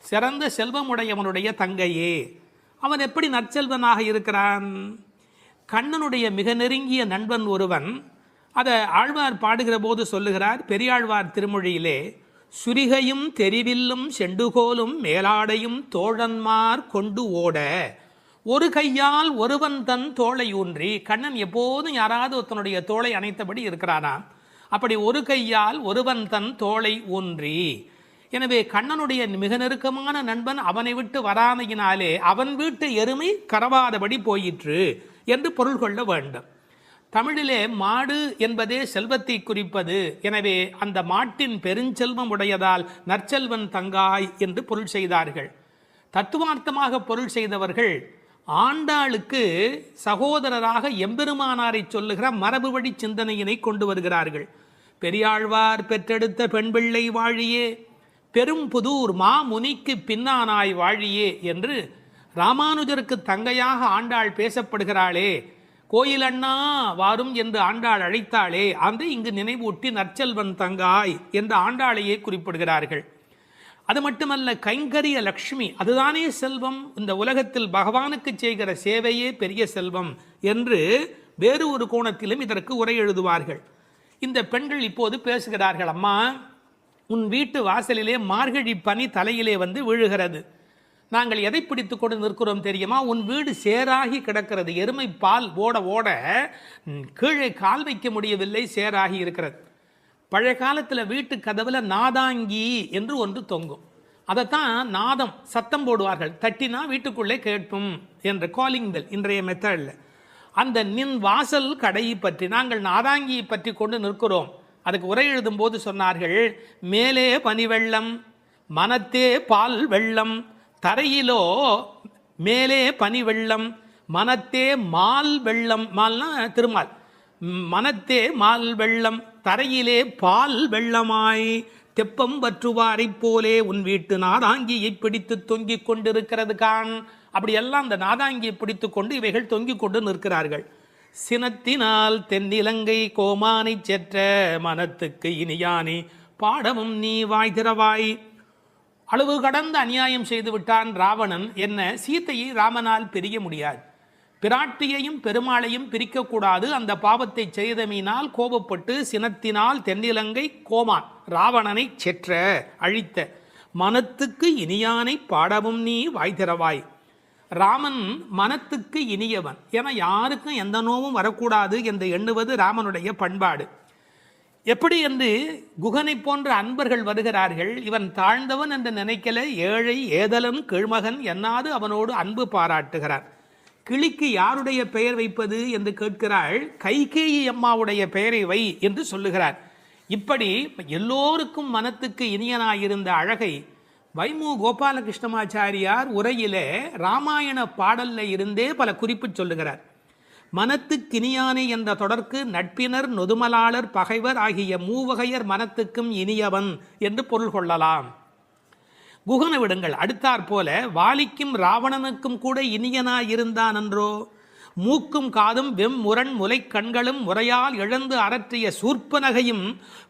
சிறந்த செல்வமுடையவனுடைய தங்கையே. அவன் எப்படி நற்செல்வனாக இருக்கிறான்? கண்ணனுடைய மிக நெருங்கிய நண்பன் ஒருவன். அதை ஆழ்வார் பாடுகிற போது சொல்லுகிறார். பெரியாழ்வார் திருமொழியிலே சுரிகையும் தெரிவில்லும் செண்டுகோலும் மேலாடையும் தோழன்மார் கொண்டு ஓட ஒரு கையால் ஒருவன் தன் தோளை ஊன்றி. கண்ணன் எப்போதும் யாராவது ஒருத்தனுடைய தோளை அணைத்தபடி இருக்கிறானாம். அப்படி ஒரு கையால் ஒருவன் தன் தோளை ஊன்றி. எனவே கண்ணனுடைய மிக நெருக்கமான நண்பன் அவனை விட்டு வராமையினாலே அவன் வீட்டு எருமை கறவாதபடி போயிற்று என்று பொருள் கொள்ள வேண்டும். தமிழிலே மாடு என்பதே செல்வத்தை குறிப்பது. எனவே அந்த மாட்டின் பெருஞ்செல்வம் உடையதால் நற்செல்வன் தங்காய் என்று பொருள் செய்தார்கள். தத்துவார்த்தமாக பொருள் செய்தவர்கள் ஆண்டாளுக்கு சகோதரராக எம்பெருமானாரை சொல்லுகிற மரபு வழி சிந்தனையினை கொண்டு வருகிறார்கள். பெரியாழ்வார் பெற்றெடுத்த பெண் பிள்ளை வாழியே, பெரும் புதூர் மாமுனிக்கு பின்னானாய் வாழியே என்று ராமானுஜருக்கு தங்கையாக ஆண்டாள் பேசப்படுகிறாளே. கோயில் அண்ணா வாரும் என்று ஆண்டாள் அழைத்தாளே, அந்த இங்கு நினைவூட்டி நற்செல்வன் தங்காய் என்ற ஆண்டாளையே குறிப்பிடுகிறார்கள். அது மட்டுமல்ல, கைங்கரிய லக்ஷ்மி அதுதானே செல்வம், இந்த உலகத்தில் பகவானுக்கு செய்கிற சேவையே பெரிய செல்வம் என்று வேறு ஒரு கோணத்திலும் இதற்கு உரை எழுதுவார்கள். இந்த பெண்கள் இப்போது பேசுகிறார்கள், அம்மா உன் வீட்டு வாசலிலே மார்கழி பனி தலையிலே வந்து விழுகிறது, நாங்கள் எதை பிடித்து கொண்டு நிற்கிறோம் தெரியுமா? உன் வீடு சேராகி கிடக்கிறது, எருமை பால் ஓட ஓட கீழே கால் வைக்க முடியவில்லை, சேராகி இருக்கிறது. பழைய காலத்தில் வீட்டு கதவுல நாதாங்கி என்று ஒன்று தொங்கும், அதைத்தான் நாதம் சத்தம் போடுவார்கள், தட்டினா வீட்டுக்குள்ளே கேட்கும் என்ற காலிங் பெல் இன்றைய மெத்தடில். அந்த நின் வாசல் கடையை பற்றி நாங்கள் நாதாங்கியை பற்றி கொண்டு நிற்கிறோம். அதுக்கு உரை எழுதும் போது சொன்னார்கள், மேலே பனி வெள்ளம் மனத்தே பால் வெள்ளம், தரையிலோ மேலே பனி வெள்ளம் மனத்தே மால் வெள்ளம், மால்னா திருமால், மனத்தே மால் வெள்ளம் தரையிலே பால் வெள்ளமாய் தெப்பம் வற்றுவாரை போலே உன் வீட்டு நாதாங்கியை பிடித்து தொங்கிக் கொண்டிருக்கிறது கான். அப்படியெல்லாம் அந்த நாதாங்கியை பிடித்து கொண்டு இவைகள் தொங்கிக் கொண்டு நிற்கிறார்கள். சினத்தினால் தென்னிலங்கை கோமானை செற்ற மனத்துக்கு இனியானி பாடமும் நீ வாய் திறவாய். அளவு கடந்த அநியாயம் செய்து விட்டான் ராவணன். என்ன, சீத்தையை ராமனால் பிரிய முடியாது, பிராட்டியையும் பெருமாளையும் பிரிக்கக்கூடாது. அந்த பாவத்தை செய்தமையினால் கோபப்பட்டு சினத்தினால் தென்னிலங்கை கோமான் ராவணனை செற்ற அழித்த மனத்துக்கு இனியானை பாடவும் நீ வாய் திறவாய். ராமன் மனத்துக்கு இனியவன், என யாருக்கும் எந்த நோவும் வரக்கூடாது என்று எண்ணுவது ராமனுடைய பண்பாடு. எப்படி என்று குகனை போன்ற அன்பர்கள் வருகிறார்கள், இவன் தாழ்ந்தவன் என்று நினைக்கல, ஏழை ஏதலன் கீழ்மகன் என்னாது அவனோடு அன்பு பாராட்டுகிறார். கிளிக்கு யாருடைய பெயர் வைப்பது என்று கேட்கிறாள், கைகேயி அம்மாவுடைய பெயரை வை என்று சொல்லுகிறார். இப்படி எல்லோருக்கும் மனத்துக்கு இனியனாயிருந்த அழகை வைமு கோபாலகிருஷ்ணமாச்சாரியார் உரையிலே ராமாயண பாடல்ல இருந்தே பல குறிப்பு சொல்லுகிறார். மனத்துக்கினியானே என்ற தொடர்க்கு நட்பினர் நொதுமலாளர் பகைவர் ஆகிய மூவகையர் மனத்துக்கும் இனியவன் என்று பொருள் கொள்ளலாம். குகன விடுங்கள், அடுத்தாற் போல வாலிக்கும் ராவணனுக்கும் கூட இனியனாயிருந்தான் என்றோ, மூக்கும் காதும் வெம்முரண் முலை கண்களும் முறையால் இழந்து அரற்றிய சூர்ப்பனகையும்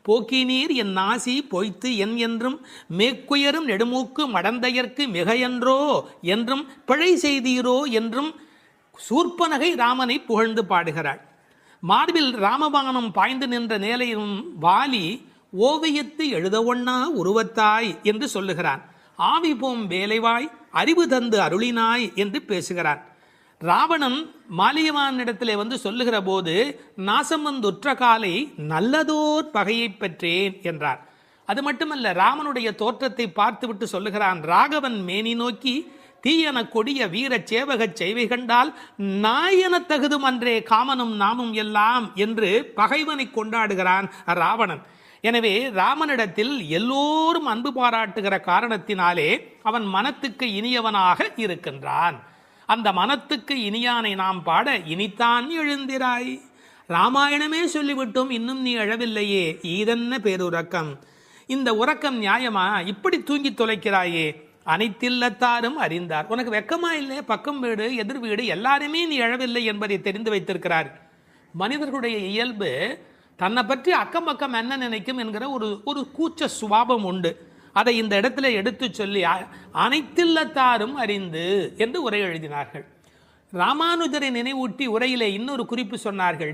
போக்கினீர் என் நாசி பொய்த்து என் என்றும் மேற்குயரும் நெடுமூக்கு மடந்தையர்க்கு மிகையன்றோ என்றும் பிழை செய்தீரோ என்றும் சூர்ப்பனகை ராமனை புகழ்ந்து பாடுகிறாள். மார்பில் ராமபானம் பாய்ந்து நின்ற நேலையும் வாலி ஓவியத்து எழுத ஒண்ணா உருவத்தாய் என்று சொல்லுகிறான். ஆவி போம் வேலைவாய் அறிவு தந்து அருளினாய் என்று பேசுகிறான். ராவணன் மாலியவானிடத்திலே வந்து சொல்லுகிற போது நாசம் வந்துற்ற காலை நல்லதோர் பகையை பெற்றேன் என்றார். அது மட்டுமல்ல, ராமனுடைய தோற்றத்தை பார்த்துவிட்டு சொல்லுகிறான், ராகவன் மேனி நோக்கி தீயன கொடிய வீர சேவகச் செய்வை கண்டால் நாயன தகுதும் அன்றே காமனும் நாமும் எல்லாம் என்று பகைவனை கொண்டாடுகிறான் ராவணன். எனவே ராமனிடத்தில் எல்லோரும் அன்பு பாராட்டுகிற காரணத்தினாலே அவன் மனத்துக்கு இனியவனாக இருக்கின்றான். அந்த மனத்துக்கு இனியானை நாம் பாட இனித்தான் எழுந்திராய். ராமாயணமே சொல்லிவிட்டோம், இன்னும் நீ எழவில்லையே, ஈதென்ன பேருறக்கம், இந்த உறக்கம் நியாயமா, இப்படி தூங்கி தொலைக்கிறாயே, அனைத்தில்லத்தாரும் அறிந்தார். உனக்கு வெக்கமா இல்லை? பக்கம் வீடு எதிர் வீடு எல்லாருமே நீ எழவில்லை என்பதை தெரிந்து வைத்திருக்கிறார். மனிதர்களுடைய இயல்பு தன்னை பற்றி அக்கம் பக்கம் என்ன நினைக்கும் என்கிற ஒரு கூச்ச சுபாவம் உண்டு. அதை இந்த இடத்துல எடுத்து சொல்லி அனைத்தில்லத்தாரும் அறிந்து என்று உரை எழுதினார்கள். ராமானுஜரை நினைவூட்டி உரையிலே இன்னொரு குறிப்பு சொன்னார்கள்.